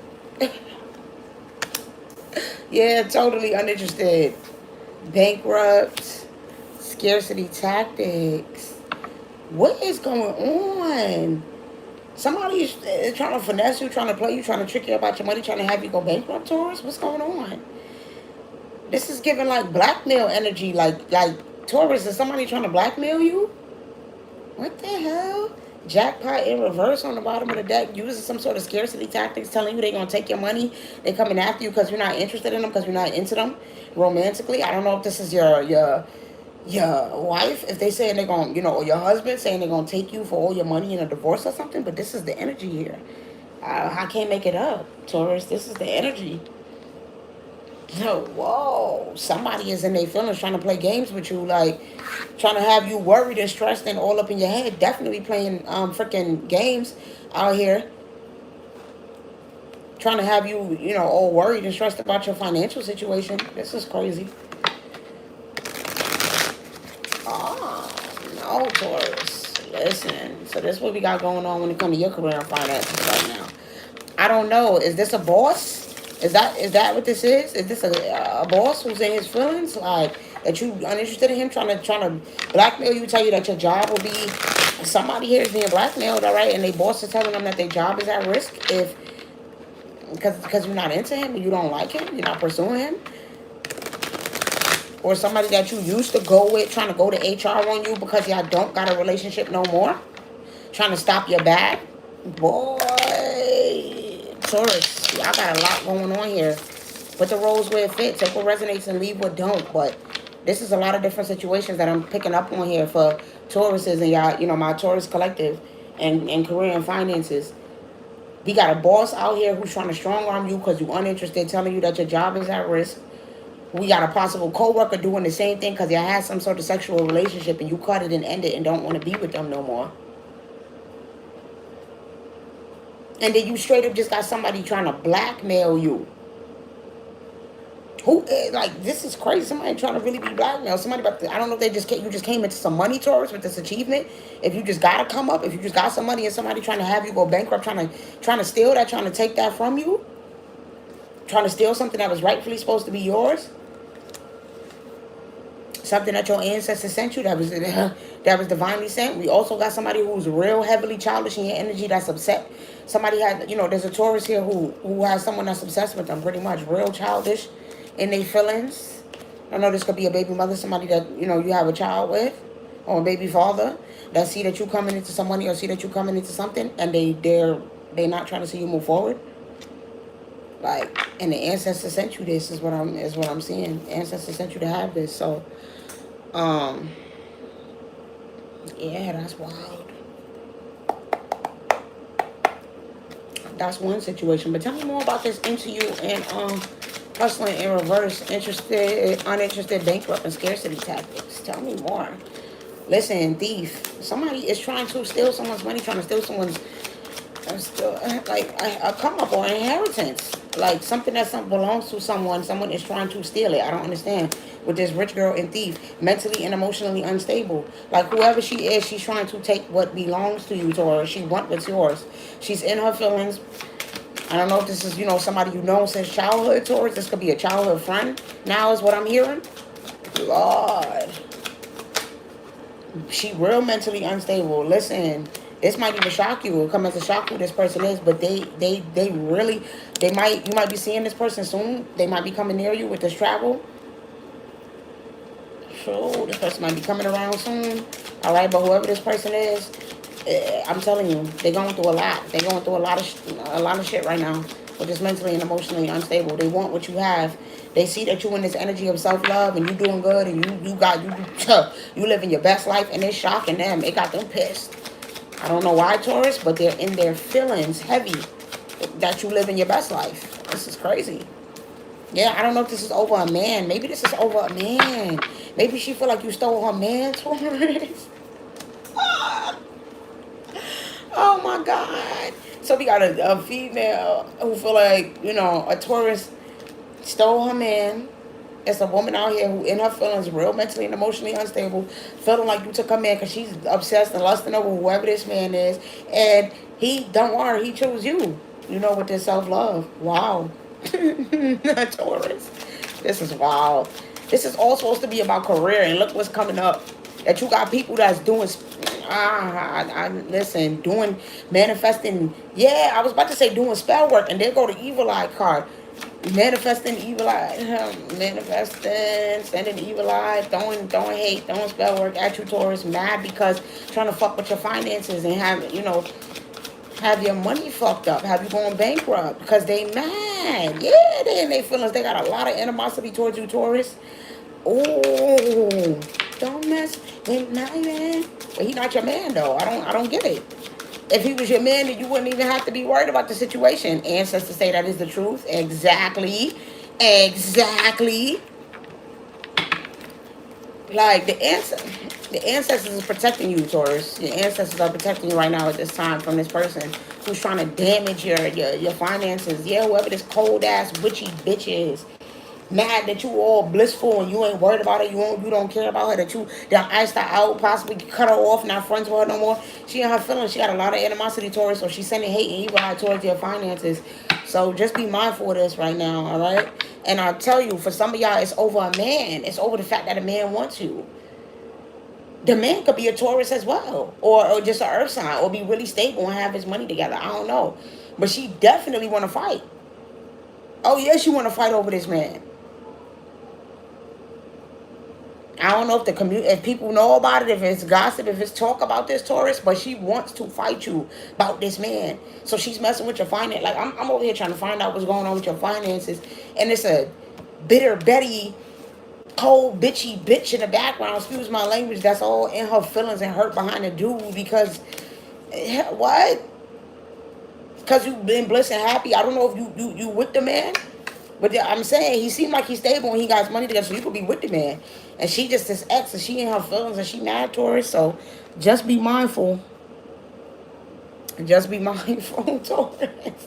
Yeah, totally uninterested. Bankrupt. Scarcity tactics. What is going on? Somebody is trying to finesse you, trying to play you, trying to trick you about your money, trying to have you go bankrupt, Taurus? What's going on? This is giving like blackmail energy. Like Taurus, is somebody trying to blackmail you? What the hell? Jackpot in reverse on the bottom of the deck, using some sort of scarcity tactics, telling you they're going to take your money. They're coming after you because you're not interested in them, because you're not into them romantically. I don't know if this is your wife, if they saying they're going to, or your husband saying they're going to take you for all your money in a divorce or something, but this is the energy here. I can't make it up, Taurus. This is the energy. So, whoa, somebody is in their feelings trying to play games with you, like trying to have you worried and stressed and all up in your head. Definitely playing freaking games out here. trying to have you, all worried and stressed about your financial situation. This is crazy. Oh, no, Taurus. Listen. So this is what we got going on when it comes to your career and finances right now. I don't know. Is this a boss? Is that what this is? Is this a boss who's in his feelings, like that you uninterested in him, trying to blackmail you, tell you that your job will be somebody here is being blackmailed, all right, and they boss is telling them that their job is at risk if because you're not into him and you don't like him, you're not pursuing him, or somebody that you used to go with trying to go to HR on you because y'all don't got a relationship no more, trying to stop your bag. Boy, Taurus, y'all got a lot going on here. Put the roles where it fits. Take what resonates and leave what don't. But this is a lot of different situations that I'm picking up on here for Tauruses and y'all, my Taurus collective and career and finances. We got a boss out here who's trying to strong arm you because you're uninterested, telling you that your job is at risk. We got a possible co-worker doing the same thing because you had some sort of sexual relationship and you cut it and ended and don't want to be with them no more. And then you straight up just got somebody trying to blackmail you. Who, like, this is crazy. Somebody trying to really be blackmailed. Somebody about to, I don't know if you just came into some money, Taurus, with this achievement. If you just got to come up, if you just got some money and somebody trying to have you go bankrupt, trying to steal that, trying to take that from you, trying to steal something that was rightfully supposed to be yours. Something that your ancestors sent you that was divinely sent. We also got somebody who's real heavily childish in your energy that's upset. Somebody had, there's a Taurus here who has someone that's obsessed with them, pretty much real childish in their feelings. I know this could be a baby mother, somebody that, you have a child with, or a baby father that see that you coming into some money or see that you coming into something and they're not trying to see you move forward. Like, and the ancestors sent you this is what I'm seeing. Ancestors sent you to have this. So yeah, that's wild. That's one situation. But tell me more about this into you and hustling in reverse, uninterested, bankrupt, and scarcity tactics. Tell me more. Listen, thief. Somebody is trying to steal someone's money, trying to steal someone's like a come up or inheritance. Like something that belongs to someone. Someone is trying to steal it. I don't understand. With this rich girl and thief, mentally and emotionally unstable. Like whoever she is, she's trying to take what belongs to you, Taurus. She wants what's yours. She's in her feelings. I don't know if this is, somebody since childhood, Taurus. This could be a childhood friend. Now is what I'm hearing. Lord. She real mentally unstable. Listen, this might even shock you. It'll come as a shock who this person is, but you might be seeing this person soon. They might be coming near you with this travel. So this person might be coming around soon. All right, but whoever this person is, I'm telling you, they're going through a lot. They're going through a lot of shit right now. But just mentally and emotionally unstable. They want what you have. They see that you in this energy of self-love and you doing good and you living your best life, and it's shocking them. It got them pissed. I don't know why, Taurus, but they're in their feelings heavy that you live in your best life. This is crazy. Yeah, I don't know if this is over a man. Maybe this is over a man. Maybe she feel like you stole her man, Taurus. Oh my God. So we got a female who feel like, a Taurus stole her man. It's a woman out here who in her feelings, real mentally and emotionally unstable, feeling like you took her man because she's obsessed and lusting over whoever this man is. And don't worry, he chose you, with this self-love. Wow. Taurus. This is wild. This is all supposed to be about career, and look what's coming up. That you got people that's doing, doing, manifesting. Yeah, I was about to say doing spell work, and there go the evil eye card. Manifesting evil eye, manifesting, sending evil eye, throwing hate, throwing spell work at you, Taurus. Mad because trying to fuck with your finances and have your money fucked up, have you going bankrupt because they mad. Yeah, they in their feelings. They got a lot of animosity towards you, Taurus. Oh, don't mess with my man. But he not your man though. I don't get it. If he was your man, then you wouldn't even have to be worried about the situation. Ancestors say that is the truth. Exactly. Like the answer. The ancestors is protecting you, Taurus. Your ancestors are protecting you right now at this time from this person who's trying to damage your finances. Yeah, whoever this cold ass witchy bitch is. Mad that you all blissful and you ain't worried about her, you don't care about her, that you that iced her out, possibly cut her off, not friends with her no more. She in her feelings, she got a lot of animosity towards, so she's sending hate and evil out towards your finances. So just be mindful of this right now, all right? And I'll tell you, for some of y'all, it's over a man. It's over the fact that a man wants you. The man could be a Taurus as well, or just an earth sign, or be really stable and have his money together. I don't know. But she definitely want to fight. Oh, yes, you want to fight over this man. I don't know if if people know about it, if it's gossip, if it's talk about this Taurus, but she wants to fight you about this man. So she's messing with your finance. Like, I'm over here trying to find out what's going on with your finances. And it's a bitter Betty, cold bitchy bitch in the background, excuse my language, that's all in her feelings and hurt behind the dude because, what? Because you've been blessed and happy. I don't know if you with the man. But I'm saying he seemed like he's stable and he got his money together, so you could be with the man. And she just this ex, and she in her feelings, and she mad Taurus. So just be mindful. Just be mindful, Taurus.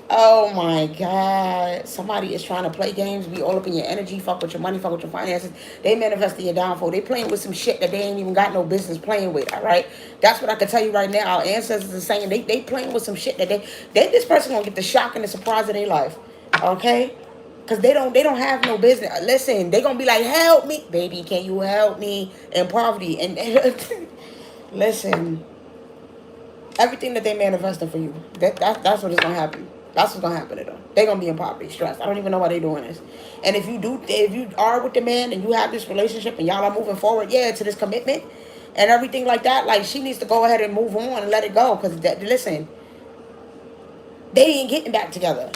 Oh my God. Somebody is trying to play games, be all up in your energy, fuck with your money, fuck with your finances. They manifesting your downfall. They playing with some shit that they ain't even got no business playing with, all right? That's what I can tell you right now. Our ancestors are saying they playing with some shit that they this person gonna get the shock and the surprise of their life. Okay? Because they don't have no business. Listen, they gonna be like, help me. Baby, can you help me in poverty? And listen, everything that they manifesting for you, that's what is gonna happen. That's what's gonna happen to them. They're gonna be in poverty, stressed. I don't even know why they're doing this. And if you are with the man and you have this relationship and y'all are moving forward, yeah, to this commitment and everything like that, like she needs to go ahead and move on and let it go. Because listen, they ain't getting back together.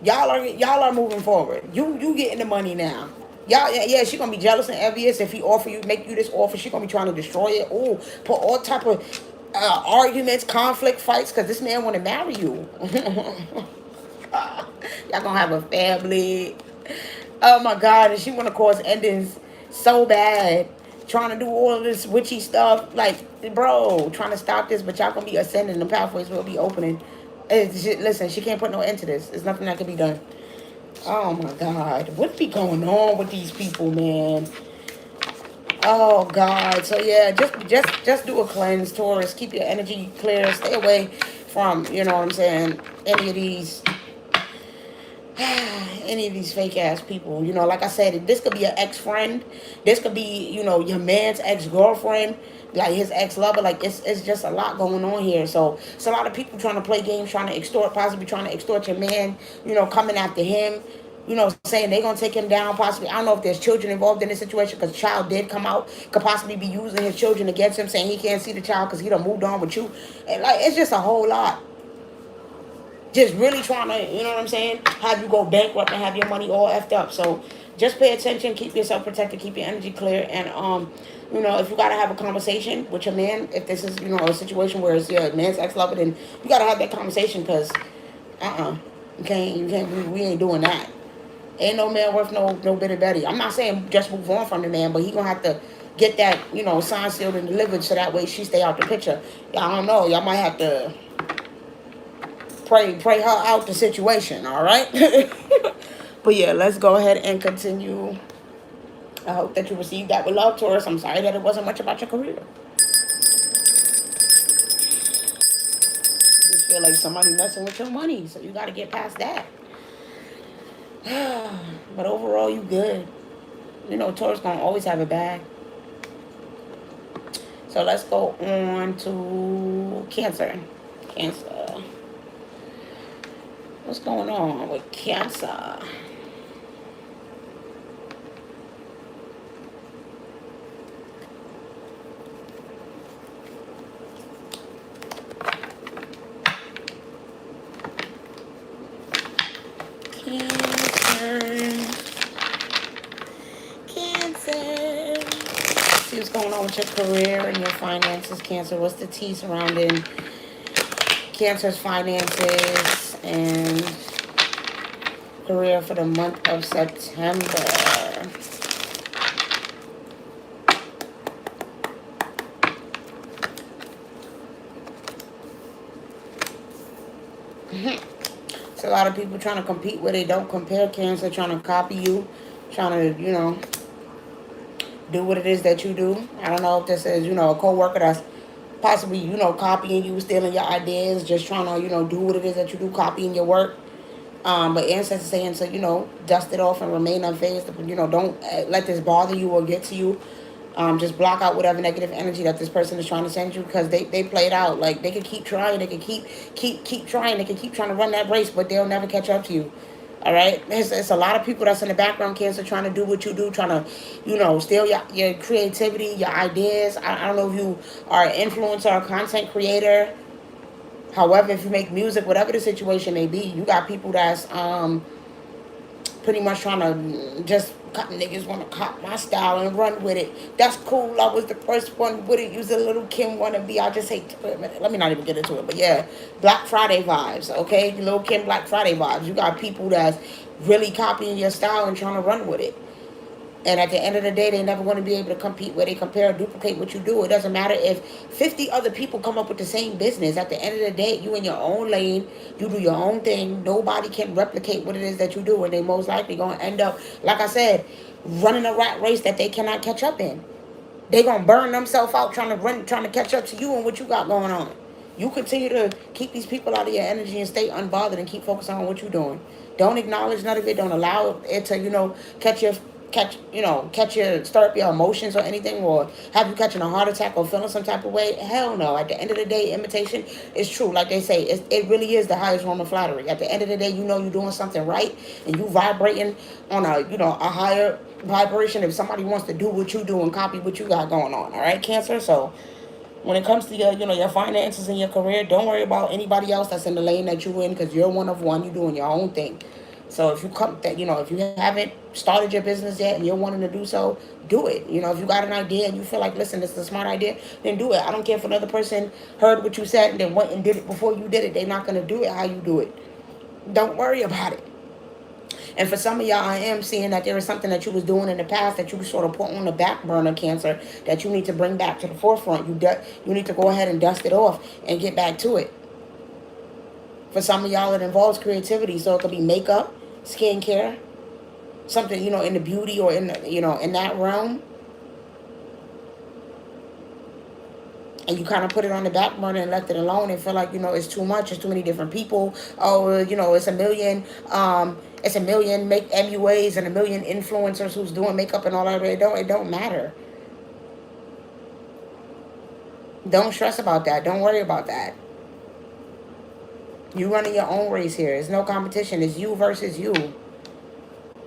Y'all are moving forward. You getting the money now. Y'all, yeah, she gonna be jealous and envious if he make you this offer. She gonna be trying to destroy it. Oh, put all type of arguments, conflict, fights, because this man want to marry you. Y'all gonna have a family. Oh my God, and she want to cause endings so bad. Trying to do all of this witchy stuff. Like, bro, trying to stop this, but y'all gonna be ascending. The pathways will be opening. Listen, she can't put no end to this. There's nothing that can be done. Oh my God. What be going on with these people, man? Oh God. So yeah, just do a cleanse, Taurus. Keep your energy clear. Stay away from, you know what I'm saying, any of these fake ass people. You know, like I said, this could be an ex-friend. This could be, you know, your man's ex-girlfriend, like his ex-lover. Like it's just a lot going on here. So it's a lot of people trying to play games, trying to extort, possibly trying to extort your man, you know, coming after him, you know, saying they're going to take him down, possibly. I don't know if there's children involved in this situation, because child did come out, could possibly be using his children against him, saying he can't see the child because he done moved on with you. And like, it's just a whole lot. Just really trying to, you know what I'm saying, have you go bankrupt and have your money all effed up. So just pay attention, keep yourself protected, keep your energy clear. And, you know, if you got to have a conversation with your man, if this is, you know, a situation where it's your man's ex-lover, then you got to have that conversation, because, you can't, we ain't doing that. Ain't no man worth no bitty Betty. I'm not saying just move on from the man, but he gonna have to get that, you know, signed, sealed, and delivered, so that way she stay out the picture. Y'all don't know. Y'all might have to pray her out the situation, all right? But yeah, let's go ahead and continue. I hope that you received that with love, Taurus. I'm sorry that it wasn't much about your career. Just feel like somebody messing with your money, so you got to get past that. But overall, you good. You know, Taurus gonna always have a bag. So let's go on to Cancer. Cancer. What's going on with Cancer? Cancer. See what's going on with your career and your finances, Cancer. What's the tea surrounding Cancer's finances and career for the month of September? It's a lot of people trying to compete where they don't compare, Cancer, trying to copy you, trying to, do what it is that you do. I don't know if this is, a coworker that's possibly, copying you, stealing your ideas, just trying to, do what it is that you do, copying your work. But ancestors saying to, dust it off and remain unfazed. Don't let this bother you or get to you. Just block out whatever negative energy that this person is trying to send you, because they play it out. Like, they can keep trying, they can keep trying, they can keep trying to run that race, but they'll never catch up to you. All right, it's a lot of people that's in the background, Cancer, trying to do what you do, trying to, steal your creativity, your ideas. I don't know if you are an influencer or content creator. However, if you make music, whatever the situation may be, you got people that's pretty much trying to just niggas want to cop my style and run with it. That's cool. I was the first one with it. Use a little Kim wannabe. I just hate. Let me not even get into it. But yeah, Black Friday vibes. Okay, Lil Kim Black Friday vibes. You got people that's really copying your style and trying to run with it. And at the end of the day, they're never going to be able to compete where they compare or duplicate what you do. It doesn't matter if 50 other people come up with the same business. At the end of the day, you in your own lane, you do your own thing. Nobody can replicate what it is that you do. And they most likely going to end up, like I said, running a rat race that they cannot catch up in. They're going to burn themselves out trying to catch up to you and what you got going on. You continue to keep these people out of your energy and stay unbothered and keep focusing on what you're doing. Don't acknowledge none of it. Don't allow it to, stir up your emotions or anything, or have you catching a heart attack or feeling some type of way. Hell no. At the end of the day, imitation is true. Like they say, it really is the highest form of flattery. At the end of the day, you're doing something right, and you vibrating on a higher vibration if somebody wants to do what you do and copy what you got going on. All right, Cancer. So when it comes to your finances and your career, don't worry about anybody else that's in the lane that you in, because you're one of one. You're doing your own thing. So if if you haven't started your business yet and you're wanting to do so, do it. If you got an idea and you feel like, listen, this is a smart idea, then do it. I don't care if another person heard what you said and then went and did it before you did it. They're not going to do it how you do it. Don't worry about it. And for some of y'all, I am seeing that there is something that you was doing in the past that you sort of put on the back burner, Cancer, that you need to bring back to the forefront. You need to go ahead and dust it off and get back to it. For some of y'all, it involves creativity. So it could be makeup, skincare, something, in the beauty or in in that realm. And you kind of put it on the back burner and left it alone and feel like, it's too much. It's too many different people. Oh, it's a million. It's a million make MUAs and a million influencers who's doing makeup and all that. It don't matter. Don't stress about that. Don't worry about that. You running your own race here. It's no competition. It's you versus you.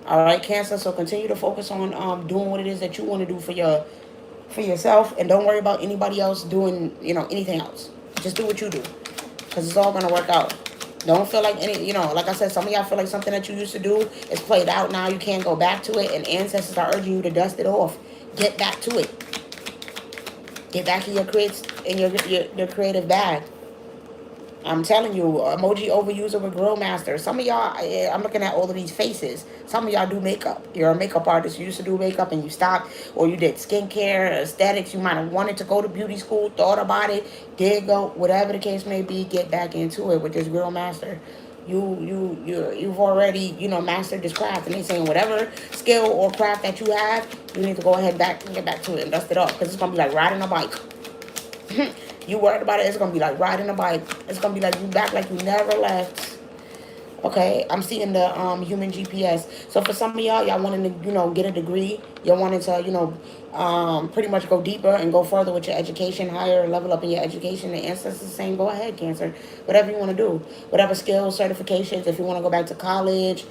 All right, Cancer. So continue to focus on doing what it is that you want to do for yourself, and don't worry about anybody else doing anything else. Just do what you do, because it's all gonna work out. Don't feel like like I said, some of y'all feel like something that you used to do is played out now. You can't go back to it, and ancestors are urging you to dust it off. Get back to it. Get back in your creative bag. I'm telling you, emoji overuser with Grill Master. Some of y'all, I'm looking at all of these faces. Some of y'all do makeup. You're a makeup artist. You used to do makeup and you stopped. Or you did skincare, aesthetics. You might have wanted to go to beauty school, thought about it, did go. Whatever the case may be, get back into it with this Grill Master. You've already, mastered this craft. And they're saying whatever skill or craft that you have, you need to go ahead and get back to it and dust it off. Because it's going to be like riding a bike. You worried about it, it's going to be like riding a bike. It's going to be like you back like you never left. Okay, I'm seeing the human GPS. So for some of y'all wanting to, get a degree. Y'all wanting to, pretty much go deeper and go further with your education, higher level up in your education. The ancestors are saying, go ahead, Cancer. Whatever you want to do. Whatever skills, certifications, if you want to go back to college.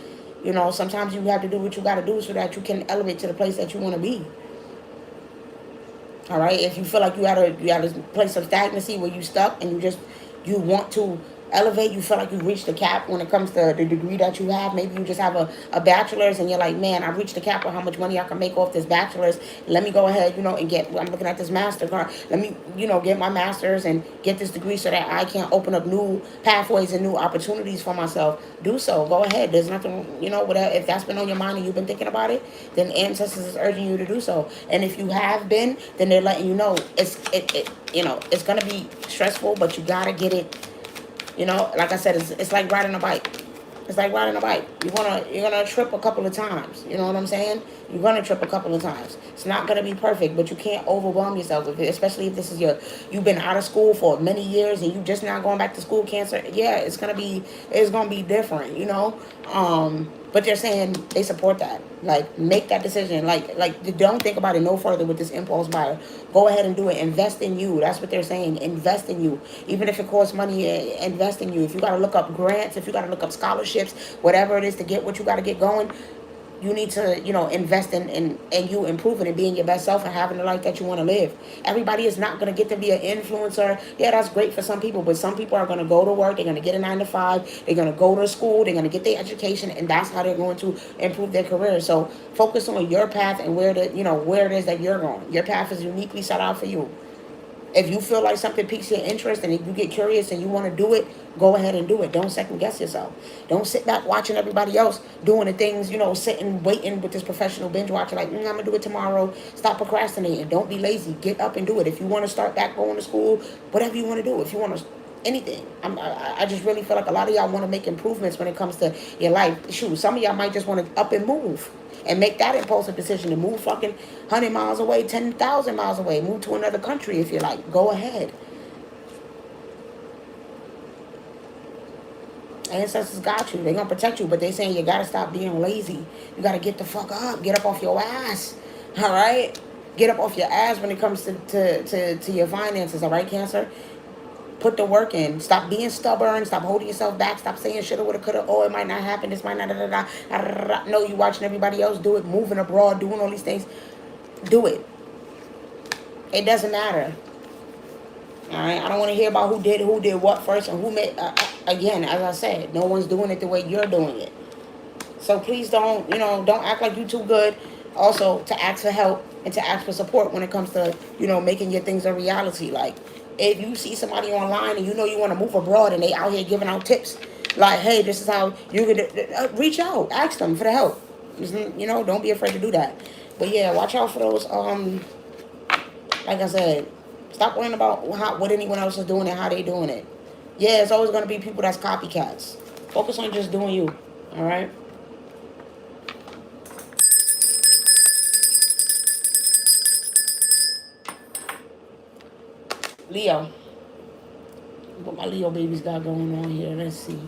Sometimes you have to do what you got to do so that you can elevate to the place that you want to be. All right, if you feel like you had a place of stagnancy where you stuck and you want to elevate, you feel like you've reached the cap when it comes to the degree that you have. Maybe you just have a bachelor's and you're like, man, I've reached the cap of how much money I can make off this bachelor's. Let me go ahead, and I'm looking at this master card. Let me, get my master's and get this degree so that I can open up new pathways and new opportunities for myself. Do so. Go ahead. There's nothing, whatever. If that's been on your mind and you've been thinking about it, then ancestors is urging you to do so. And if you have been, then they're letting you know it's going to be stressful, but you got to get it You know, like I said, it's like riding a bike. It's like riding a bike. You're gonna trip a couple of times. You know what I'm saying? You're gonna trip a couple of times. It's not gonna be perfect, but you can't overwhelm yourself with it, especially if this is you've been out of school for many years and you just now going back to school. Cancer, yeah, it's gonna be different. You know, but they're saying they support that. Like, make that decision. Like don't think about it no further with this impulse buyer. Go ahead and do it. Invest in you. That's what they're saying. Invest in you. Even if it costs money, invest in you. If you got to look up grants, if you got to look up scholarships, whatever it is to get what you got to get going, you need to, invest in you improving and being your best self and having the life that you want to live. Everybody is not going to get to be an influencer. Yeah, that's great for some people, but some people are going to go to work. They're going to get a 9 to 5. They're going to go to school. They're going to get their education, and that's how they're going to improve their career. So focus on your path and where it is that you're going. Your path is uniquely set out for you. If you feel like something piques your interest and if you get curious and you want to do it, go ahead and do it. Don't second guess yourself. Don't sit back watching everybody else doing the things, sitting, waiting with this professional binge watching like, I'm going to do it tomorrow. Stop procrastinating. Don't be lazy. Get up and do it. If you want to start back going to school, whatever you want to do. If you want to anything. I just really feel like a lot of y'all want to make improvements when it comes to your life. Shoot, some of y'all might just want to up and move and make that impulsive decision to move fucking 100 miles away, 10,000 miles away, move to another country if you like. Go ahead. Ancestors got you. They're going to protect you, but they saying you got to stop being lazy. You got to get the fuck up. Get up off your ass. All right? Get up off your ass when it comes to your finances. All right, Cancer? Put the work in. Stop being stubborn. Stop holding yourself back. Stop saying shoulda, woulda, coulda. Oh, it might not happen. This might not. Da, da, da, da, da, da. No, you watching everybody else do it, moving abroad, doing all these things. Do it. It doesn't matter. All right. I don't want to hear about who did what first and who made. Again, as I said, no one's doing it the way you're doing it. So please don't act like you're too good. Also, to ask for help and to ask for support when it comes to making your things a reality. Like, if you see somebody online and you want to move abroad and they out here giving out tips, like, hey, this is how you could reach out, ask them for the help. Don't be afraid to do that. But yeah, watch out for those. Like I said, stop worrying about what anyone else is doing and how they doing it. Yeah, it's always going to be people that's copycats. Focus on just doing you. All right. Leo. What my Leo babies got going on here? Let's see.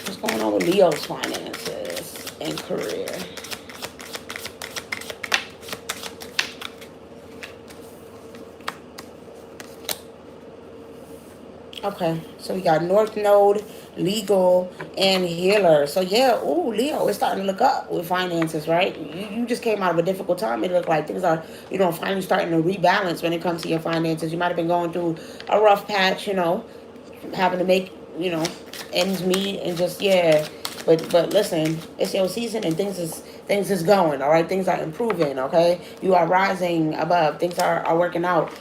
What's going on with Leo's finances and career? Okay, so we got North Node, Legal, and Healer. So yeah, ooh, Leo, it's starting to look up with finances, right? You just came out of a difficult time. It looked like things are, finally starting to rebalance when it comes to your finances. You might have been going through a rough patch, having to make, ends meet and just, yeah. But listen, it's your season and things is going, all right? Things are improving, okay? You are rising above. Things are working out.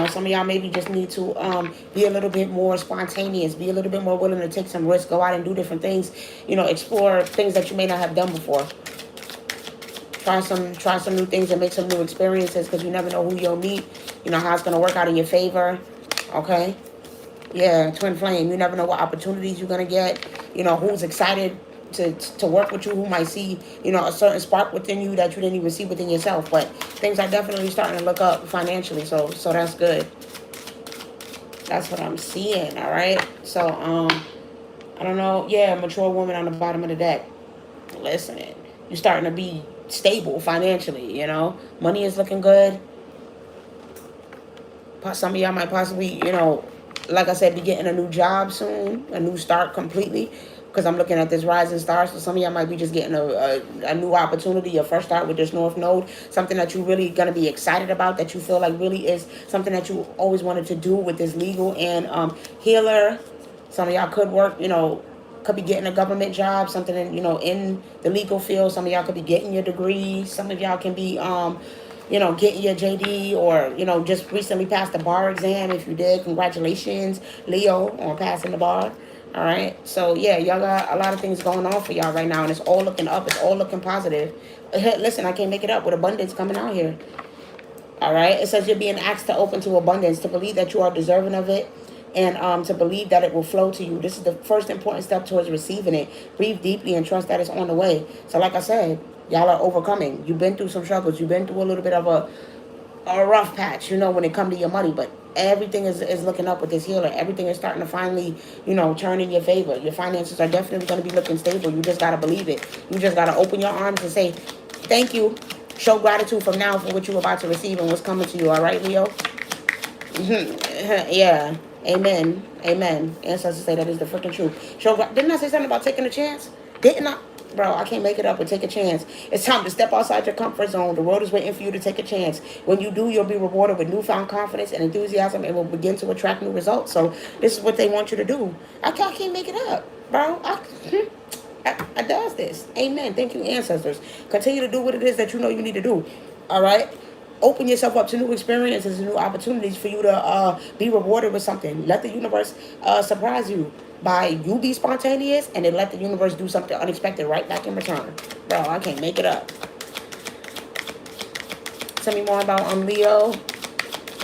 Some of y'all maybe just need to be a little bit more spontaneous, be a little bit more willing to take some risks, go out and do different things, explore things that you may not have done before. Try some new things and make some new experiences because you never know who you'll meet, how it's going to work out in your favor, okay? Yeah, twin flame, you never know what opportunities you're going to get, who's excited to work with you, who might see, a certain spark within you that you didn't even see within yourself. But things are definitely starting to look up financially, so that's good. That's what I'm seeing, all right? So, I don't know. Yeah, mature woman on the bottom of the deck. Listen, you're starting to be stable financially, Money is looking good. Some of y'all might possibly, like I said, be getting a new job soon, a new start completely. Because I'm looking at this rising star, so some of y'all might be just getting a new opportunity, a fresh start with this North Node, something that you're really going to be excited about, that you feel like really is something that you always wanted to do with this Legal and Healer. Some of y'all could work, could be getting a government job, something in, in the legal field. Some of y'all could be getting your degree. Some of y'all can be, getting your JD or, just recently passed the bar exam. If you did, congratulations, Leo, on passing the bar. All right, so yeah, y'all got a lot of things going on for y'all right now, and it's all looking up. It's all looking positive. Listen, I can't make it up with abundance coming out here. All right. It says you're being asked to open to abundance, to believe that you are deserving of it, and to believe that it will flow to you. This is the first important step towards receiving it. Breathe deeply and trust that it's on the way. So, like I said, y'all are overcoming. You've been through some struggles. You've been through a little bit of a rough patch, when it comes to your money, but everything is looking up with this healer. Everything is starting to finally, turn in your favor. Your finances are definitely going to be looking stable. You just got to believe it. You just got to open your arms and say, thank you. Show gratitude from now for what you're about to receive and what's coming to you. All right, Leo? Yeah. Amen. Amen. Ancestors say that is the freaking truth. Didn't I say something about taking a chance? Didn't I? Bro, I can't make it up, but take a chance. It's time to step outside your comfort zone. The world is waiting for you to take a chance. When you do, you'll be rewarded with newfound confidence and enthusiasm and will begin to attract new results. So this is what they want you to do. I can't make it up, bro. I does this. Amen. Thank you, ancestors. Continue to do what it is that you know you need to do. All right? Open yourself up to new experiences and new opportunities for you to be rewarded with something. Let the universe surprise you by you be spontaneous, and then let the universe do something unexpected right back in return. Bro, I can't make it up. Tell me more about Leo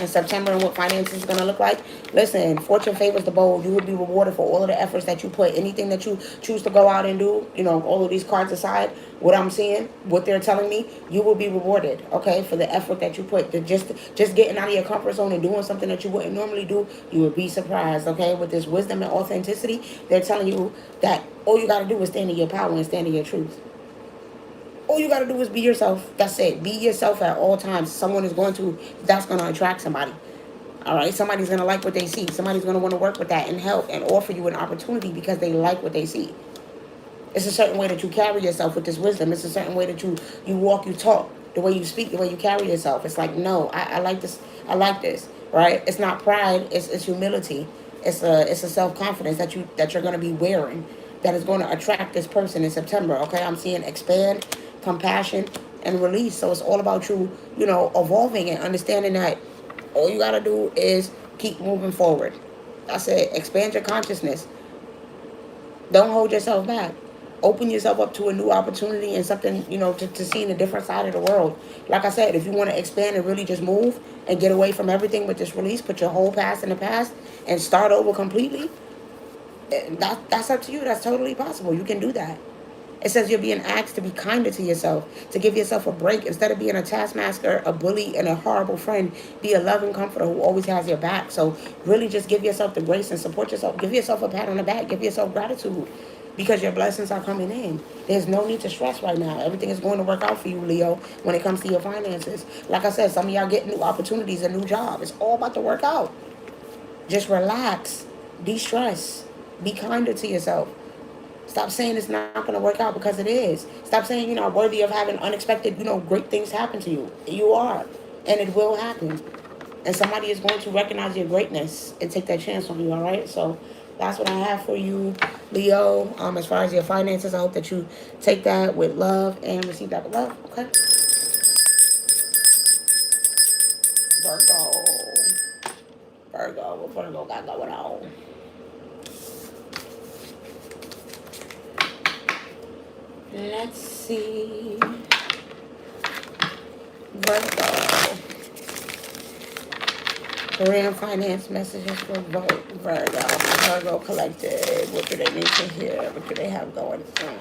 in September and what finances is going to look like. Listen, fortune favors the bold. You will be rewarded for all of the efforts that you put. Anything that you choose to go out and do, all of these cards aside, what I'm seeing, what they're telling me, you will be rewarded, okay, for the effort that you put. Just getting out of your comfort zone and doing something that you wouldn't normally do, you would be surprised, okay? With this wisdom and authenticity, they're telling you that all you got to do is stand in your power and stand in your truth. All you got to do is be yourself. That's it. Be yourself at all times. That's going to attract somebody. All right. Somebody's going to like what they see. Somebody's going to want to work with that and help and offer you an opportunity because they like what they see. It's a certain way that you carry yourself with this wisdom. It's a certain way that you walk, you talk, the way you speak, the way you carry yourself. It's like, no, I like this. I like this. Right. It's not pride. It's humility. It's a self-confidence that you're going to be wearing that is going to attract this person in September. Okay. I'm seeing expand, compassion, and release. So it's all about you, evolving and understanding that all you got to do is keep moving forward. I said, expand your consciousness. Don't hold yourself back. Open yourself up to a new opportunity and something, to see in a different side of the world. Like I said, if you want to expand and really just move and get away from everything with this release, put your whole past in the past and start over completely, that's up to you. That's totally possible. You can do that. It says you're being asked to be kinder to yourself, to give yourself a break. Instead of being a taskmaster, a bully, and a horrible friend, be a loving comforter who always has your back. So really just give yourself the grace and support yourself. Give yourself a pat on the back. Give yourself gratitude because your blessings are coming in. There's no need to stress right now. Everything is going to work out for you, Leo, when it comes to your finances. Like I said, some of y'all getting new opportunities, a new job. It's all about to work out. Just relax. De-stress. Be kinder to yourself. Stop saying it's not going to work out because it is. Stop saying you're not worthy of having unexpected, great things happen to you. You are. And it will happen. And somebody is going to recognize your greatness and take that chance on you, all right? So that's what I have for you, Leo. As far as your finances, I hope that you take that with love and receive that with love, okay? Virgo. What Virgo got going on? Let's see. Virgo. Career and finance messages for Virgo. Virgo Collective. What do they need to hear? What do they have going on?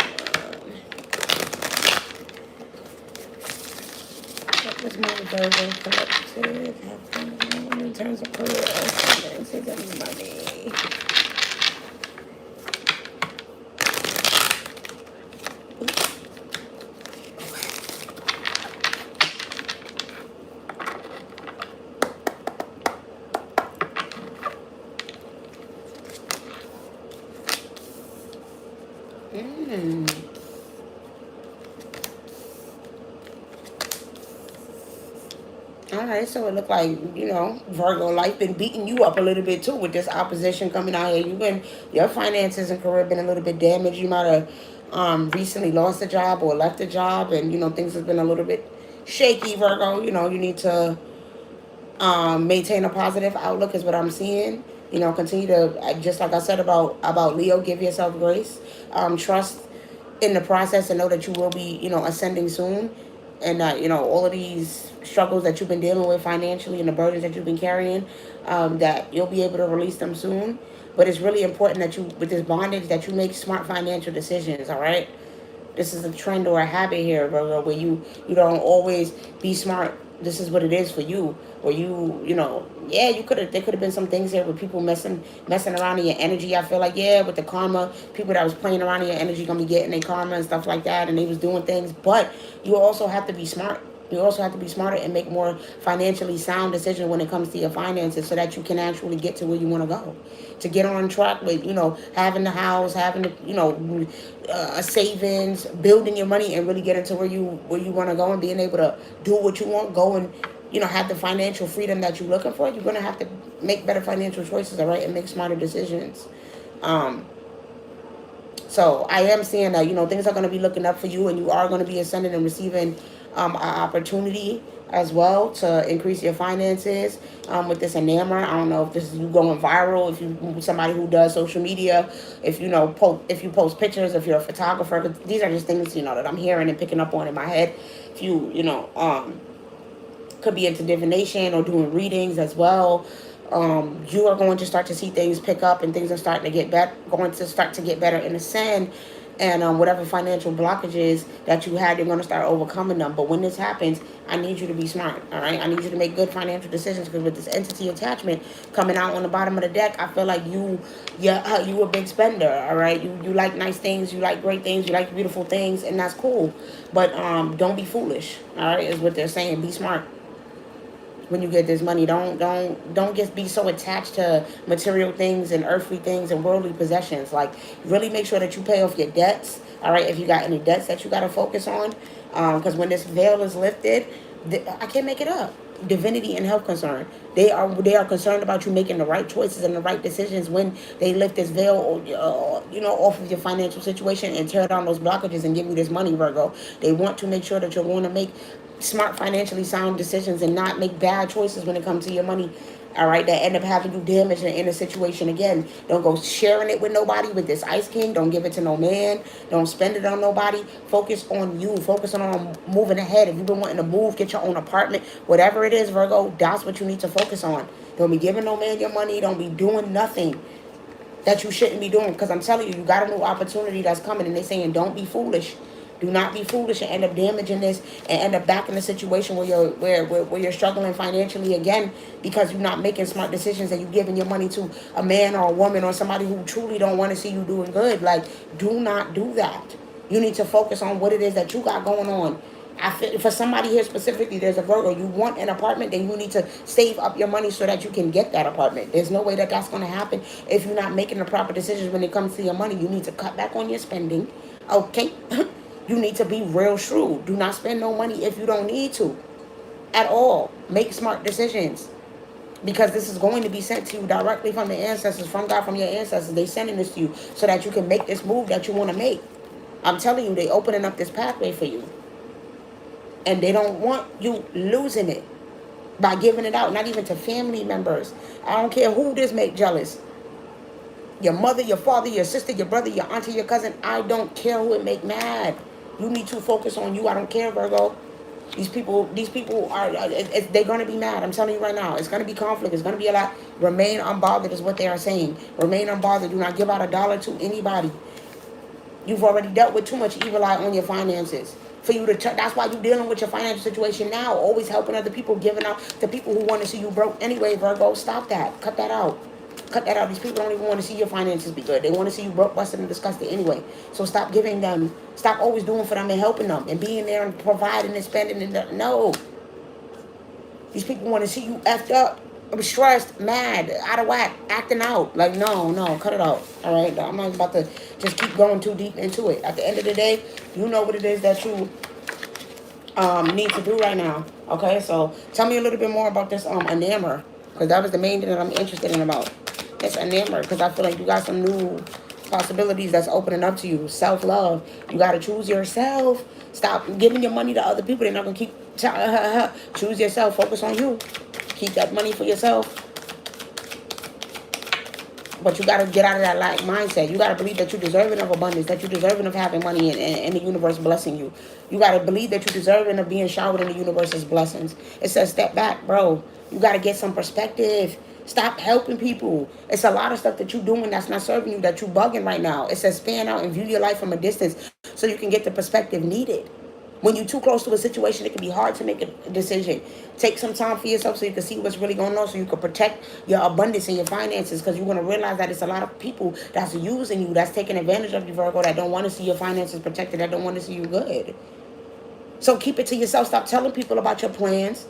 What was my Virgo Collective have in terms of career and finances and money? All right, so it looked like, Virgo life been beating you up a little bit too with this opposition coming out here. Your finances and career been a little bit damaged. You might have recently lost a job or left a job, and things have been a little bit shaky, Virgo. You need to maintain a positive outlook is what I'm seeing. Continue to, just like I said about Leo, give yourself grace. Trust in the process and know that you will be, ascending soon. and that, you know, all of these struggles that you've been dealing with financially and the burdens that you've been carrying, that you'll be able to release them soon. But it's really important that you, with this bondage, that you make smart financial decisions, all right? This is a trend or a habit here, Virgo, where you don't always be smart. This is what it is for you. Or you know, yeah, you could have. There could have been some things here with people messing around in your energy. I feel like, yeah, with the karma, people that was playing around in your energy gonna be getting their karma and stuff like that, and they was doing things. But you also have to be smart. You also have to be smarter and make more financially sound decisions when it comes to your finances, so that you can actually get to where you want to go, to get on track with, you know, having the house, having the, you know, a savings, building your money, and really get into where you want to go, and being able to do what you want, go and, you know, have the financial freedom that you're looking for. You're gonna have to make better financial choices, all right, and make smarter decisions. So I am seeing that, you know, things are going to be looking up for you, and you are going to be ascending and receiving an opportunity as well to increase your finances with this enamor. I don't know if this is you going viral, if you somebody who does social media, if you know if you post pictures, if you're a photographer. 'Cause these are just things, you know, that I'm hearing and picking up on in my head. If you know could be into divination or doing readings as well. You are going to start to see things pick up, and things are starting to get better, going to start to get better in the sin. And whatever financial blockages that you had, you're going to start overcoming them. But when this happens, I need you to be smart, all right? I need you to make good financial decisions, because with this entity attachment coming out on the bottom of the deck, I feel like you a big spender, all right? You like nice things, you like great things, you like beautiful things, and that's cool. But don't be foolish, all right, is what they're saying. Be smart when you get this money. Don't just be so attached to material things and earthly things and worldly possessions. Like, really make sure that you pay off your debts, all right? If you got any debts that you got to focus on, because when this veil is lifted, I can't make it up. Divinity and health concern, they are concerned about you making the right choices and the right decisions when they lift this veil, you know, off of your financial situation and tear down those blockages and give you this money, Virgo. They want to make sure that you're going to make smart, financially sound decisions and not make bad choices when it comes to your money, all right, that end up having you damaged in a situation again. Don't go sharing it with nobody with this Ice King. Don't give it to no man. Don't spend it on nobody. Focus on you. Focus on moving ahead. If you've been wanting to move, get your own apartment, whatever it is, Virgo, that's what you need to focus on. Don't be giving no man your money. Don't be doing nothing that you shouldn't be doing, because I'm telling you, you got a new opportunity that's coming, and they're saying don't be foolish. Do not be foolish and end up damaging this and end up back in a situation where you're struggling financially again, because you're not making smart decisions and you're giving your money to a man or a woman or somebody who truly don't want to see you doing good. Like, do not do that. You need to focus on what it is that you got going on. I feel for somebody here specifically, there's a Virgo. You want an apartment, then you need to save up your money so that you can get that apartment. There's no way that that's going to happen if you're not making the proper decisions when it comes to your money. You need to cut back on your spending, okay? You need to be real shrewd. Do not spend no money if you don't need to at all. Make smart decisions, because this is going to be sent to you directly from the ancestors, from God, from your ancestors. They sending this to you so that you can make this move that you want to make. I'm telling you, they opening up this pathway for you. And they don't want you losing it by giving it out, not even to family members. I don't care who this make jealous. Your mother, your father, your sister, your brother, your auntie, your cousin. I don't care who it make mad. You need to focus on you. I don't care, Virgo. These people are, they're going to be mad. I'm telling you right now. It's going to be conflict. It's going to be a lot. Remain unbothered is what they are saying. Remain unbothered. Do not give out $1 to anybody. You've already dealt with too much evil eye on your finances. For you to, that's why you're dealing with your financial situation now. Always helping other people, giving out to people who want to see you broke. Anyway, Virgo, stop that. Cut that out. Cut that out. These people don't even want to see your finances be good. They want to see you broke, busted, and disgusted anyway. So stop giving them. Stop always doing for them and helping them and being there and providing and spending. And no. These people want to see you effed up, stressed, mad, out of whack, acting out. Like, no, cut it out. All right? I'm not about to just keep going too deep into it. At the end of the day, you know what it is that you need to do right now. Okay? So tell me a little bit more about this enamor, because that was the main thing that I'm interested in about. It's enamor, because I feel like you got some new possibilities that's opening up to you. Self-love. You got to choose yourself. Stop giving your money to other people. They're not going to keep... Choose yourself. Focus on you. Keep that money for yourself. But you got to get out of that lack mindset. You got to believe that you're deserving of abundance, that you're deserving of having money and the universe blessing you. You got to believe that you're deserving of being showered in the universe's blessings. It says step back, bro. You got to get some perspective. Stop helping people. It's a lot of stuff that you're doing that's not serving you, that you're bugging right now. It says span out and view your life from a distance so you can get the perspective needed. When you're too close to a situation, it can be hard to make a decision. Take some time for yourself so you can see what's really going on, so you can protect your abundance and your finances, because you're going to realize that it's a lot of people that's using you, that's taking advantage of you, Virgo, that don't want to see your finances protected, that don't want to see you good. So keep it to yourself. Stop telling people about your plans.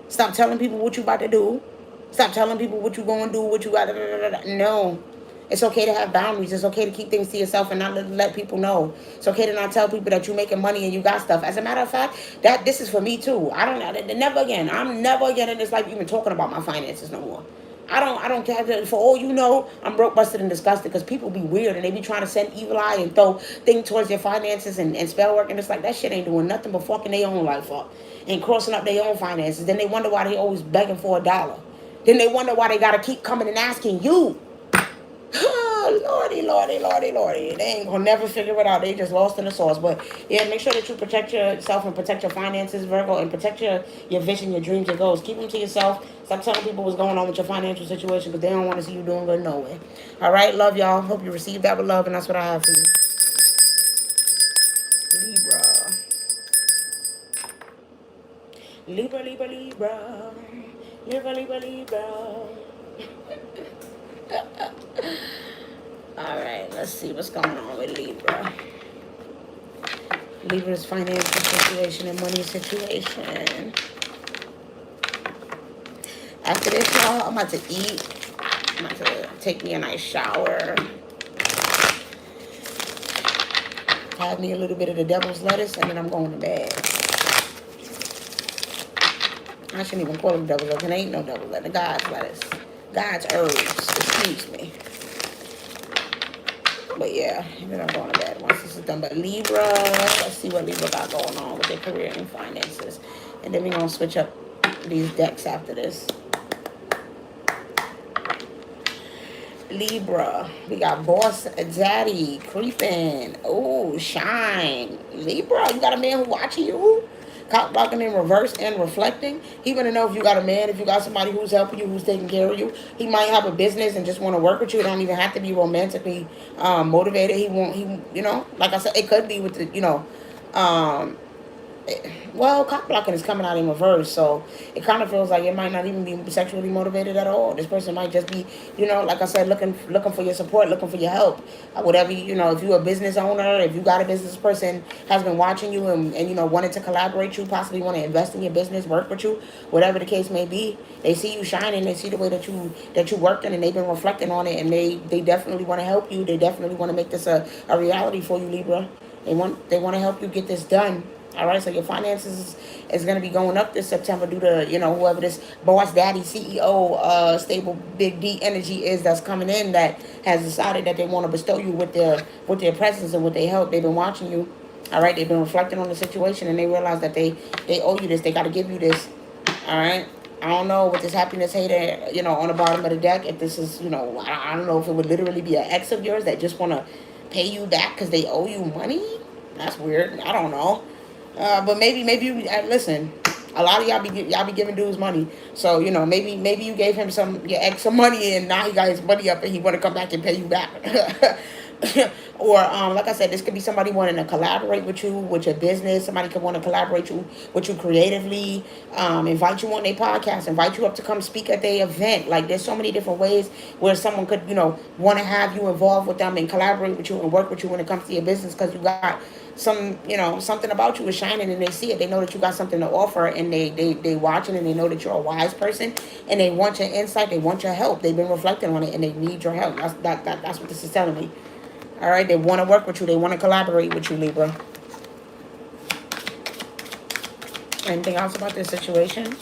Stop telling people what you about to do. Stop telling people what you going to do, what you got to do. No. It's okay to have boundaries. It's okay to keep things to yourself and not let people know. It's okay to not tell people that you're making money and you got stuff. As a matter of fact, that this is for me too. Never again. I'm never again in this life even talking about my finances no more. I don't care. For all you know, I'm broke, busted, and disgusted, because people be weird and they be trying to send evil eye and throw things towards their finances and spell work, and it's like that shit ain't doing nothing but fucking their own life up and crossing up their own finances. Then they wonder why they always begging for $1. Then they wonder why they gotta keep coming and asking you. Oh, Lordy, Lordy, Lordy, Lordy. They ain't gonna never figure it out. They just lost in the sauce. But yeah, make sure that you protect yourself and protect your finances, Virgo, and protect your vision, your dreams, your goals. Keep them to yourself. Stop telling people what's going on with your financial situation, because they don't want to see you doing good nowhere. All right, love y'all. Hope you receive that with love, and that's what I have for you. Libra. Libra, Libra, Libra. Libra, Libra, Libra. All right, let's see what's going on with Libra. Libra's financial situation and money situation. After this, y'all, I'm about to eat. I'm about to take me a nice shower. Have me a little bit of the devil's lettuce, and then I'm going to bed. I shouldn't even call it devil's lettuce. There ain't no devil's lettuce. God's lettuce. God's herbs. Excuse me. But yeah, and then I'm going to bed once this is done. But Libra, let's see what Libra got going on with their career and finances. And then we're going to switch up these decks after this. Libra, we got Boss Daddy creeping. Oh, shine. Libra, you got a man who watching you, cop blocking in reverse and reflecting. He want to know if you got a man, if you got somebody who's helping you, who's taking care of you. He might have a business and just want to work with you. It don't even have to be romantically motivated. You know, like I said, it could be with the, well, cock blocking is coming out in reverse, so it kind of feels like it might not even be sexually motivated at all. This person might just be, like I said, looking for your support, looking for your help. Whatever, if you're a business owner, if you got a business person has been watching you and wanted to collaborate you, possibly want to invest in your business, work with you, whatever the case may be, they see you shining, they see the way that you working, and they've been reflecting on it, and they definitely want to help you. They definitely want to make this a reality for you, Libra. They want to help you get this done. All right, so your finances is going to be going up this September due to, whoever this boss daddy, CEO, stable big D energy is that's coming in, that has decided that they want to bestow you with their presence and with their help. They've been watching you. All right, they've been reflecting on the situation, and they realize that they owe you this. They got to give you this. All right. I don't know with this happiness hater, on the bottom of the deck, if this is, I don't know if it would literally be an ex of yours that just want to pay you back because they owe you money. That's weird. I don't know. But maybe you listen. A lot of y'all be giving dudes money, so maybe you gave him your ex some money, and now he got his money up and he want to come back and pay you back. Or like I said, this could be somebody wanting to collaborate with you with your business. Somebody could want to collaborate with you creatively, invite you on their podcast, invite you up to come speak at their event. Like, there's so many different ways where someone could want to have you involved with them and collaborate with you and work with you when it comes to your business, because you got something about you is shining, and they see it. They know that you got something to offer, and they watching, and they know that you're a wise person, and they want your insight, they want your help. They've been reflecting on it, and they need your help. That's what this is telling me. All right, they want to work with you, they want to collaborate with you, Libra. Anything else about this situation?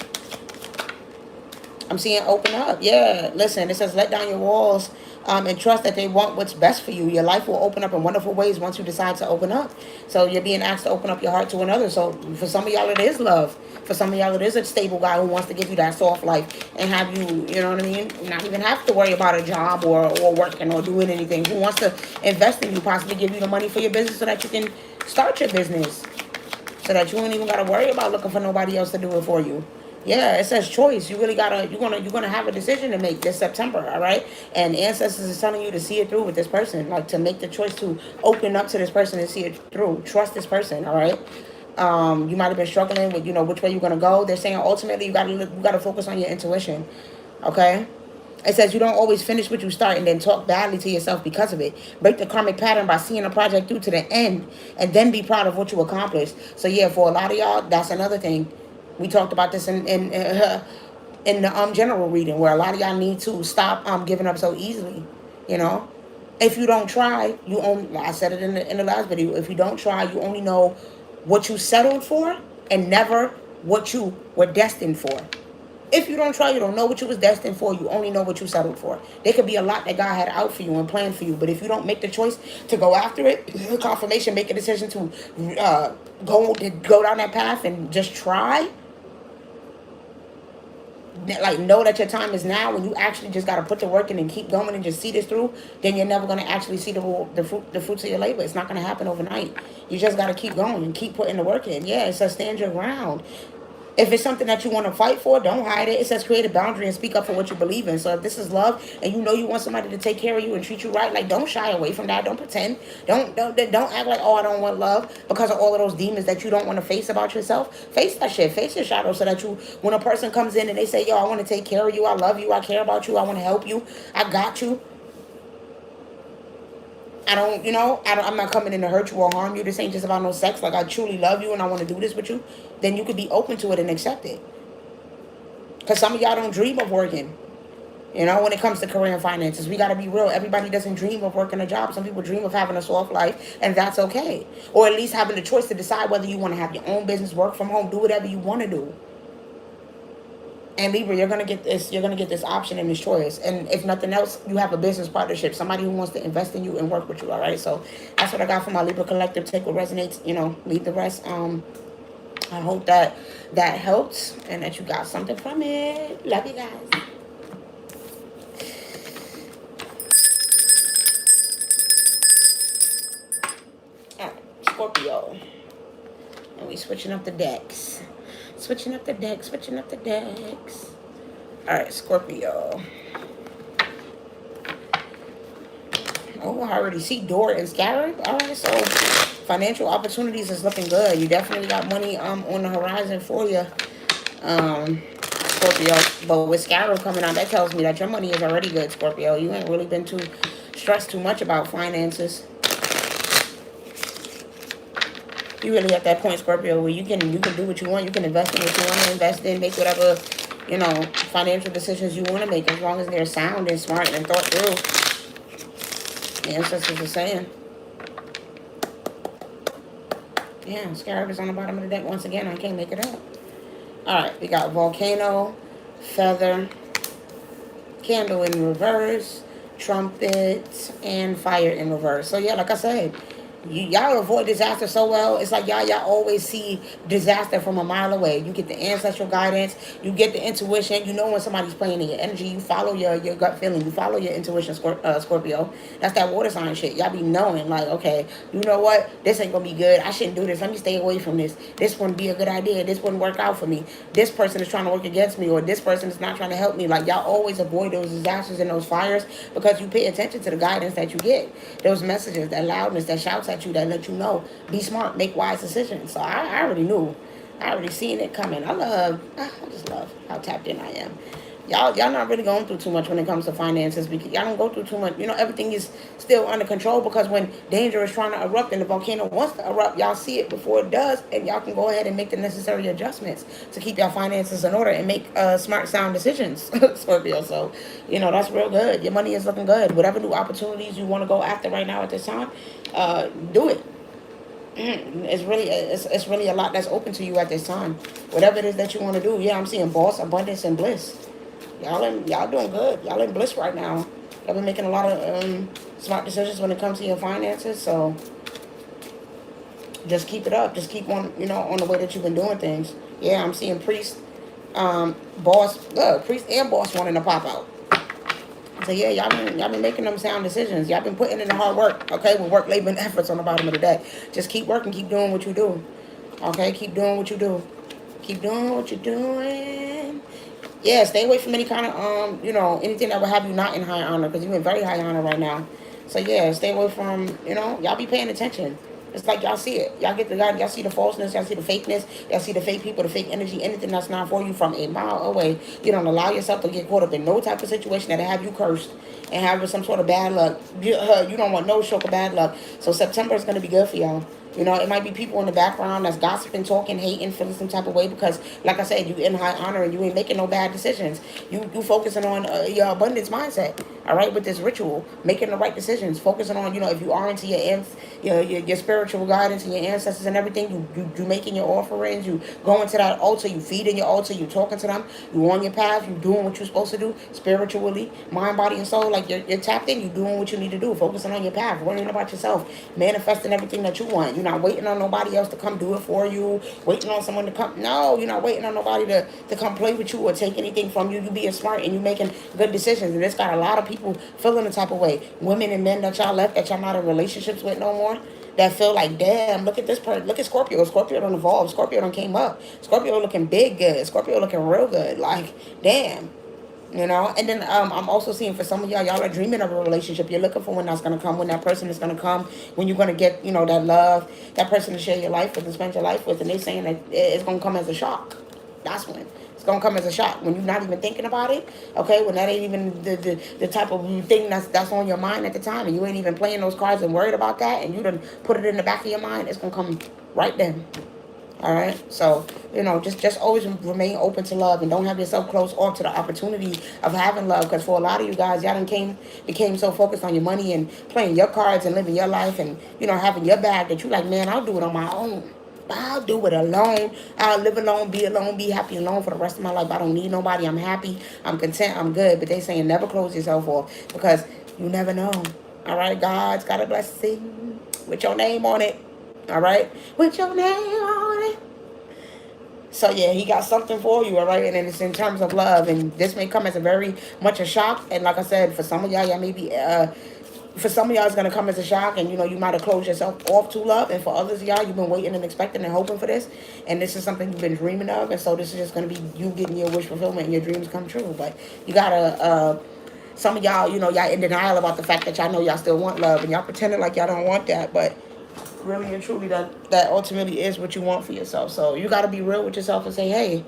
I'm seeing open up. Yeah, listen, it says let down your walls and trust that they want what's best for you. Your life will open up in wonderful ways once you decide to open up. So you're being asked to open up your heart to another. So for some of y'all, it is love. For some of y'all, it is a stable guy who wants to give you that soft life and have you, you know what I mean, not even have to worry about a job or working or doing anything. Who wants to invest in you, possibly give you the money for your business so that you can start your business. So that you don't even gotta worry about looking for nobody else to do it for you. Yeah, it says choice. You really gotta you're gonna have a decision to make this September, all right? And ancestors is telling you to see it through with this person, like to make the choice to open up to this person and see it through. Trust this person, all right? You might have been struggling with which way you're gonna go. They're saying ultimately you gotta focus on your intuition, okay? It says you don't always finish what you start and then talk badly to yourself because of it. Break the karmic pattern by seeing a project through to the end and then be proud of what you accomplished. So yeah, for a lot of y'all, that's another thing. We talked about this in the general reading where a lot of y'all need to stop giving up so easily. You know, if you don't try, you only. I said it in the last video. If you don't try, you only know what you settled for and never what you were destined for. If you don't try, you don't know what you was destined for. You only know what you settled for. There could be a lot that God had out for you and planned for you. But if you don't make the choice to go after it, confirmation, make a decision to go down that path and just try, like know that your time is now when you actually just got to put the work in and keep going and just see this through, then you're never going to actually see the fruits of your labor. It's not going to happen overnight. You just got to keep going and keep putting the work in. Yeah, it says stand your ground. If it's something that you want to fight for, don't hide it. It says create a boundary and speak up for what you believe in. So if this is love and you know you want somebody to take care of you and treat you right, like don't shy away from that. Don't pretend. Don't act like, oh, I don't want love because of all of those demons that you don't want to face about yourself. Face that shit. Face your shadow so that when a person comes in and they say, yo, I want to take care of you. I love you. I care about you. I want to help you. I got you. I'm not coming in to hurt you or harm you. This ain't just about no sex. Like, I truly love you and I want to do this with you. Then you could be open to it and accept it. Because some of y'all don't dream of working. When it comes to career and finances, we got to be real. Everybody doesn't dream of working a job. Some people dream of having a soft life, and that's okay. Or at least having the choice to decide whether you want to have your own business, work from home, do whatever you want to do. And Libra, you're gonna get this. You're gonna get this option and this choice. And if nothing else, you have a business partnership, somebody who wants to invest in you and work with you. All right. So that's what I got for my Libra collective. Take what resonates. Leave the rest. I hope that helps and that you got something from it. Love you guys. All right, Scorpio. And we switching up the decks. Switching up the decks. All right, Scorpio. Oh, I already see door and scarab. All right, so financial opportunities is looking good. You definitely got money on the horizon for you, Scorpio. But with scarab coming out, that tells me that your money is already good, Scorpio. You ain't really been too stressed too much about finances. You really at that point, Scorpio, where you can do what you want. You can invest in what you want to invest in, make whatever, financial decisions you want to make, as long as they're sound and smart and thought through. The ancestors are saying. Yeah, scarab is on the bottom of the deck once again. I can't make it up. All right, we got volcano, feather, candle in reverse, trumpet, and fire in reverse. So yeah, like I said, y'all avoid disaster so well. It's like y'all always see disaster from a mile away. You get the ancestral guidance. You get the intuition. You know when somebody's playing in your energy. You follow your gut feeling. You follow your intuition, Scorpio. That's that water sign shit. Y'all be knowing, like, okay, you know what? This ain't going to be good. I shouldn't do this. Let me stay away from this. This wouldn't be a good idea. This wouldn't work out for me. This person is trying to work against me, or this person is not trying to help me. Like, y'all always avoid those disasters and those fires because you pay attention to the guidance that you get. Those messages, that loudness, that shouts at you, that let you know, be smart, make wise decisions. So I already knew. I already seen it coming. I just love how tapped in I am. Y'all not really going through too much when it comes to finances, because y'all don't go through too much. Everything is still under control, because when danger is trying to erupt and the volcano wants to erupt, y'all see it before it does, and y'all can go ahead and make the necessary adjustments to keep y'all finances in order and make smart, sound decisions, Scorpio. So, that's real good. Your money is looking good. Whatever new opportunities you want to go after right now at this time, do it. It's really a lot that's open to you at this time. Whatever it is that you want to do. Yeah, I'm seeing boss, abundance, and bliss. Y'all doing good. Y'all in bliss right now. Y'all been making a lot of smart decisions when it comes to your finances. So just keep it up. Just keep on, on the way that you've been doing things. Yeah, I'm seeing priest, priest and boss wanting to pop out. So yeah, y'all been making them sound decisions. Y'all been putting in the hard work. Okay, with work, labor, and efforts on the bottom of the day. Just keep working. Keep doing what you do. Okay, keep doing what you do. Keep doing what you're doing. Yeah, stay away from any kind of anything that would have you not in high honor, because you're in very high honor right now. So yeah, stay away from y'all be paying attention. It's like y'all see it. Y'all see the falseness, y'all see the fakeness, y'all see the fake people, the fake energy, anything that's not for you from a mile away. You don't allow yourself to get caught up in no type of situation that'll have you cursed and have some sort of bad luck. You don't want no stroke of bad luck. So September is gonna be good for y'all. It might be people in the background that's gossiping, talking, hating, feeling some type of way because, like I said, you in high honor and you ain't making no bad decisions. You focusing on your abundance mindset, all right, with this ritual, making the right decisions, focusing on, if you are into your spiritual guidance and your ancestors and everything, you making your offerings, you going to that altar, you feeding your altar, you talking to them, you on your path, you doing what you're supposed to do spiritually, mind, body, and soul, like you're tapped in, you doing what you need to do, focusing on your path, worrying about yourself, manifesting everything that you want. You're not waiting on nobody else to come do it for you, waiting on someone to come. No, you're not waiting on nobody to come play with you or take anything from you. You being smart and you making good decisions. And it's got a lot of people feeling the type of way. Women and men that y'all left, that y'all not in relationships with no more, that feel like, damn, look at this person. Look at Scorpio. Scorpio don't evolve. Scorpio don't came up. Scorpio looking big good. Scorpio looking real good. Like, damn. And then I'm also seeing for some of y'all are dreaming of a relationship. You're looking for when that's going to come, when that person is going to come, when you're going to get, that love, that person to share your life with and spend your life with. And they're saying that it's going to come as a shock. That's when. It's going to come as a shock. When you're not even thinking about it, okay, when that ain't even the type of thing that's on your mind at the time, and you ain't even playing those cards and worried about that, and you done put it in the back of your mind, it's going to come right then. All right, so just always remain open to love and don't have yourself closed off to the opportunity of having love. Because for a lot of you guys, y'all became so focused on your money and playing your cards and living your life and having your bag that you like, man, I'll do it on my own. I'll do it alone. I'll live alone, be happy alone for the rest of my life. I don't need nobody. I'm happy. I'm content. I'm good. But they saying never close yourself off because you never know. All right, God's got a blessing with your name on it. All right, with your name on it. So yeah, he got something for you, all right, and it's in terms of love, and this may come as a very much a shock. And like I said, for some of y'all maybe for some of y'all it's gonna come as a shock, and you might have closed yourself off to love, and for others of y'all you've been waiting and expecting and hoping for this, and this is something you've been dreaming of, and so this is just gonna be you getting your wish fulfillment and your dreams come true. But you gotta some of y'all, y'all in denial about the fact that y'all know y'all still want love, and y'all pretending like y'all don't want that, but really and truly that ultimately is what you want for yourself. So you got to be real with yourself and say, hey,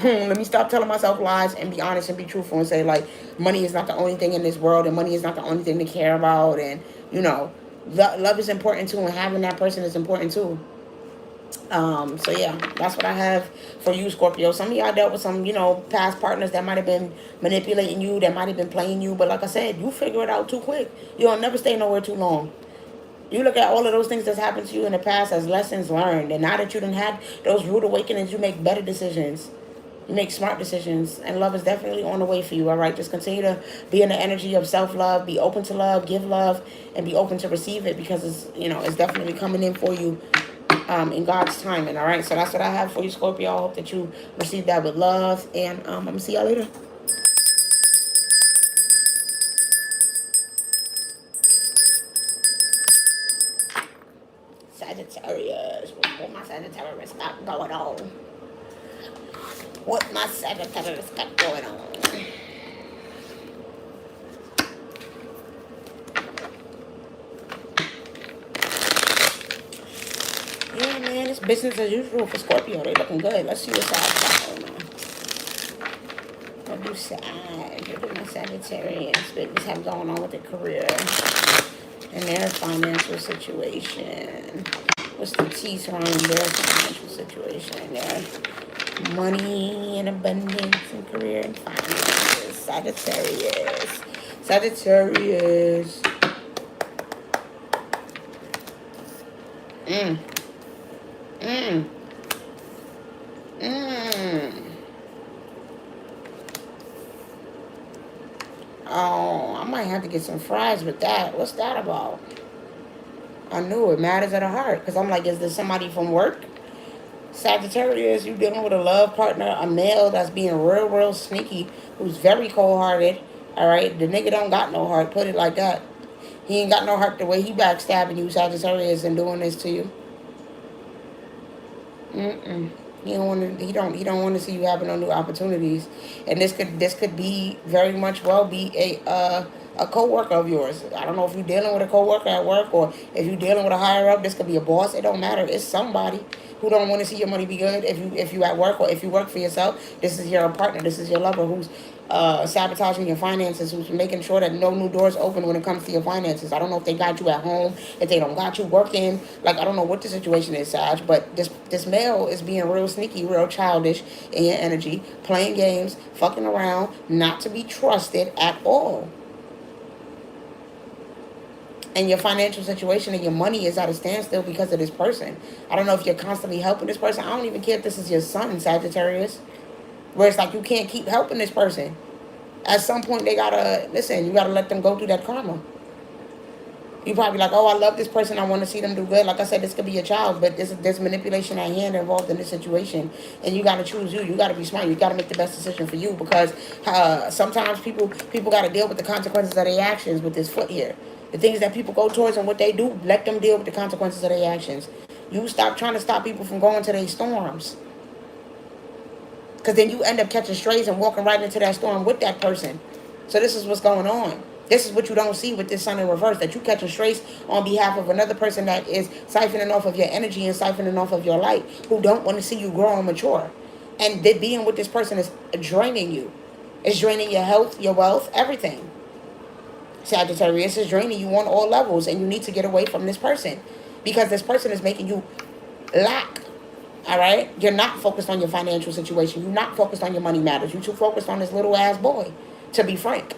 let me stop telling myself lies and be honest and be truthful and say, like, money is not the only thing in this world and money is not the only thing to care about, and love is important too, and having that person is important too. So yeah, that's what I have for you, Scorpio. Some of y'all dealt with some, past partners that might have been manipulating you, that might have been playing you, but like I said, you figure it out too quick. You'll never stay nowhere too long. You look at all of those things that's happened to you in the past as lessons learned. And now that you done had those rude awakenings, you make better decisions. You make smart decisions. And love is definitely on the way for you, all right? Just continue to be in the energy of self-love. Be open to love, give love, and be open to receive it because it's definitely coming in for you in God's timing, all right? So that's what I have for you, Scorpio. I hope that you receive that with love. And I'm going to see y'all later. Sagittarius. What my Sagittarius got going on? What my Sagittarius got going on? Yeah, man, it's business as usual for Scorpio. They looking good. Let's see what's out going on. What do Sag? What do my Sagittarius business have going on with their career and their financial situation? What's the T surrounding their financial situation? Their money and abundance and career and finances. Sagittarius. Sagittarius. Mm. Mm. Mm. Oh, I might have to get some fries with that. What's that about? I knew it. Matters of the heart. Because I'm like, is this somebody from work? Sagittarius, you dealing with a love partner, a male that's being real, real sneaky, who's very cold-hearted. All right? The nigga don't got no heart. Put it like that. He ain't got no heart the way he backstabbing you, Sagittarius, and doing this to you. Mm-mm. He don't want to. He don't want to see you having no new opportunities. And this could be very much well be a co-worker of yours. I don't know if you're dealing with a co-worker at work or if you're dealing with a higher up. This could be a boss. It don't matter. It's somebody who don't want to see your money be good. If you at work or if you work for yourself, this is your partner. This is your lover who's sabotaging your finances, who's making sure that no new doors open when it comes to your finances. I don't know if they got you at home, if they don't got you working. Like, I don't know what the situation is, Sag, but this male is being real sneaky, real childish in your energy, playing games, fucking around, not to be trusted at all. And your financial situation and your money is at a standstill because of this person. I don't know if you're constantly helping this person. I don't even care if this is your son, Sagittarius, where it's like you can't keep helping this person. At some point, they gotta, listen, you gotta let them go through that karma. You probably like, oh, I love this person. I want to see them do good. Like I said, this could be your child, but there's manipulation at hand involved in this situation. And you got to choose you. You got to be smart. You got to make the best decision for you because sometimes people got to deal with the consequences of their actions with this foot here. The things that people go towards and what they do, let them deal with the consequences of their actions. You stop trying to stop people from going to their storms. Because then you end up catching strays and walking right into that storm with that person. So this is what's going on. This is what you don't see with this sun in reverse, that you catching strays on behalf of another person that is siphoning off of your energy and siphoning off of your light, who don't want to see you grow and mature. And being with this person is draining you. It's draining your health, your wealth, everything. Sagittarius is draining you on all levels, and you need to get away from this person because this person is making you lack. All right? You're not focused on your financial situation. You're not focused on your money matters. You're too focused on this little ass boy, to be frank,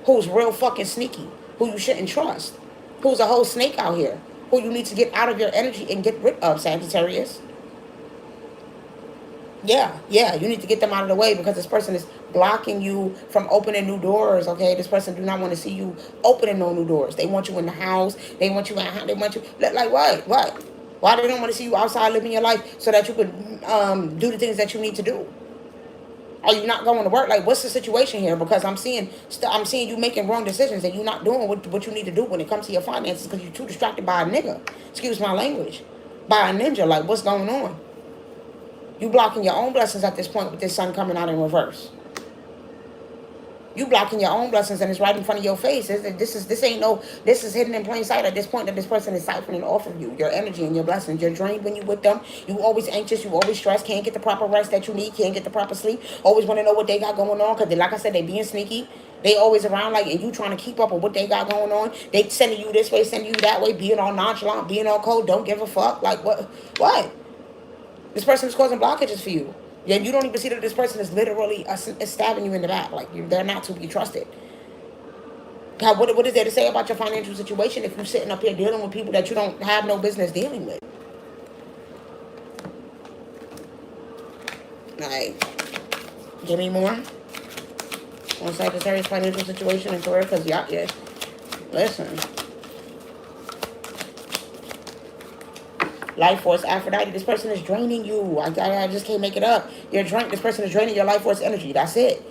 who's real fucking sneaky, who you shouldn't trust, who's a whole snake out here, who you need to get out of your energy and get rid of, Sagittarius. Yeah, you need to get them out of the way because this person is blocking you from opening new doors, okay? This person do not want to see you opening no new doors. They want you in the house. They want you at home. They want you, like, what? Why they don't want to see you outside living your life so that you could do the things that you need to do? Are you not going to work? Like, what's the situation here? Because I'm seeing you making wrong decisions and you're not doing what you need to do when it comes to your finances because you're too distracted by a nigga. Excuse my language. By a ninja. Like, what's going on? You blocking your own blessings at this point with this sun coming out in reverse. You blocking your own blessings and it's right in front of your face. This is hidden in plain sight at this point that this person is siphoning off of you, your energy and your blessings. You're drained when you with them. You always anxious. You always stressed. Can't get the proper rest that you need. Can't get the proper sleep. Always want to know what they got going on because, like I said, they being sneaky. They always around like, and you trying to keep up with what they got going on. They sending you this way, sending you that way, being all nonchalant, being all cold. Don't give a fuck. Like what? This person is causing blockages for you. And you don't even see that this person is literally stabbing you in the back. Like, they're not to be trusted. God, what is there to say about your financial situation if you're sitting up here dealing with people that you don't have no business dealing with? Like, give me more on Sagittarius' financial situation and career, because y'all, yeah, listen. Life force, Aphrodite, this person is draining you. I just can't make it up. You're drained. This person is draining your life force energy. That's it.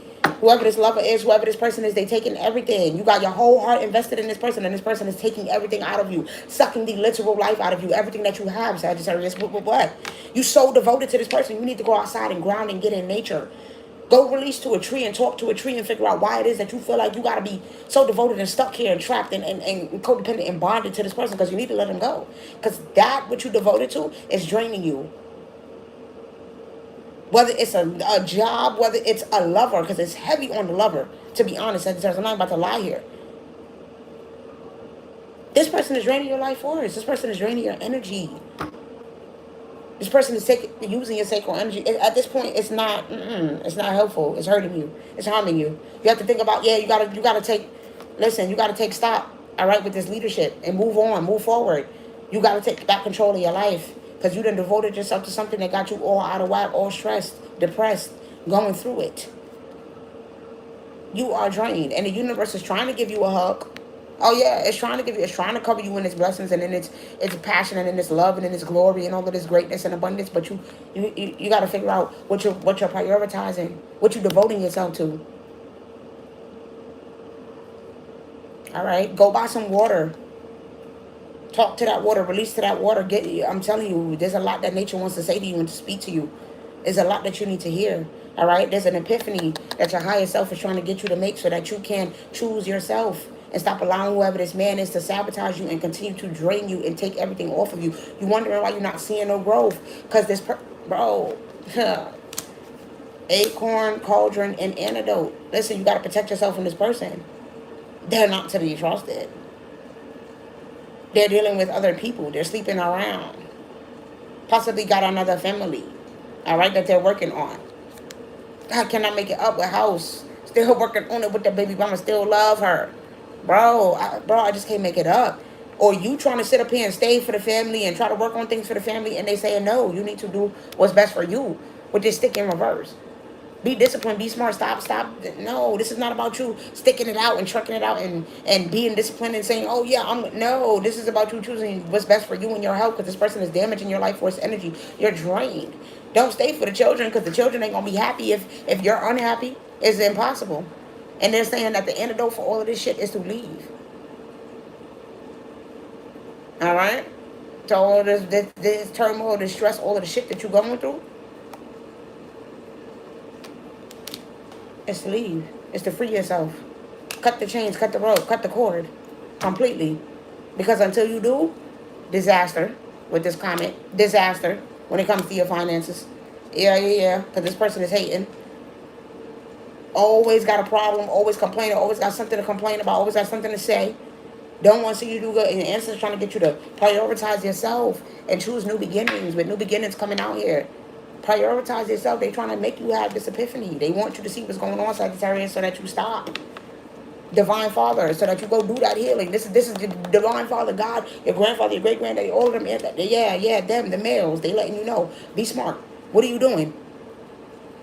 Whoever this lover is, whoever this person is, they taking everything. You got your whole heart invested in this person, and this person is taking everything out of you, sucking the literal life out of you, everything that you have, Sagittarius. What? You so devoted to this person, you need to go outside and ground and get in nature. Go release to a tree and talk to a tree and figure out why it is that you feel like you got to be so devoted and stuck here and trapped and codependent and bonded to this person, because you need to let them go. Because that, what you devoted to, is draining you. Whether it's a job, whether it's a lover, because it's heavy on the lover, to be honest. I'm not about to lie here. This person is draining your life force. This person is draining your energy. This person is using your sacral energy. At this point, it's not helpful. It's hurting you. It's harming you. You have to think about, you gotta take stock, all right, with this leadership and move on, move forward. You gotta take back control of your life because you done devoted yourself to something that got you all out of whack, all stressed, depressed, going through it. You are drained. And the universe is trying to give you a hug. Oh yeah, it's trying to give you, it's trying to cover you in its blessings and in its passion and in its love and in its glory and all of this greatness and abundance. But you got to figure out what you're prioritizing, what you're devoting yourself to. All right, go buy some water. Talk to that water, release to that water. I'm telling you, there's a lot that nature wants to say to you and to speak to you. There's a lot that you need to hear. All right, there's an epiphany that your higher self is trying to get you to make so that you can choose yourself and stop allowing whoever this man is to sabotage you and continue to drain you and take everything off of you. You wondering why you're not seeing no growth? Because bro, acorn, cauldron, and antidote. Listen, you got to protect yourself from this person. They're not to be trusted. They're dealing with other people. They're sleeping around. Possibly got another family. All right, that they're working on. I cannot make it up with house. Still working on it with the baby mama. Still love her. Bro, I just can't make it up. Or you trying to sit up here and stay for the family and try to work on things for the family and they say, no, you need to do what's best for you. With this stick in reverse. Be disciplined, be smart, stop. No, this is not about you sticking it out and trucking it out and being disciplined and saying, oh yeah, no, this is about you choosing what's best for you and your health because this person is damaging your life force energy. You're drained. Don't stay for the children because the children ain't going to be happy if you're unhappy. It's impossible. And they're saying that the antidote for all of this shit is to leave. All right? So all this turmoil, this stress, all of the shit that you're going through, it's to leave. It's to free yourself. Cut the chains, cut the rope, cut the cord completely. Because until you do, disaster with this comment. Disaster when it comes to your finances. Yeah. Because this person is hating. Always got a problem, always complaining, always got something to complain about, always got something to say. Don't want to see you do good. And the answer is trying to get you to prioritize yourself and choose new beginnings. With new beginnings coming out here. Prioritize yourself. They're trying to make you have this epiphany. They want you to see what's going on, Sagittarius, so that you stop. Divine Father, so that you go do that healing. This is the Divine Father, God, your grandfather, your great granddaddy, all of them. Yeah, them, the males. They letting you know. Be smart. What are you doing?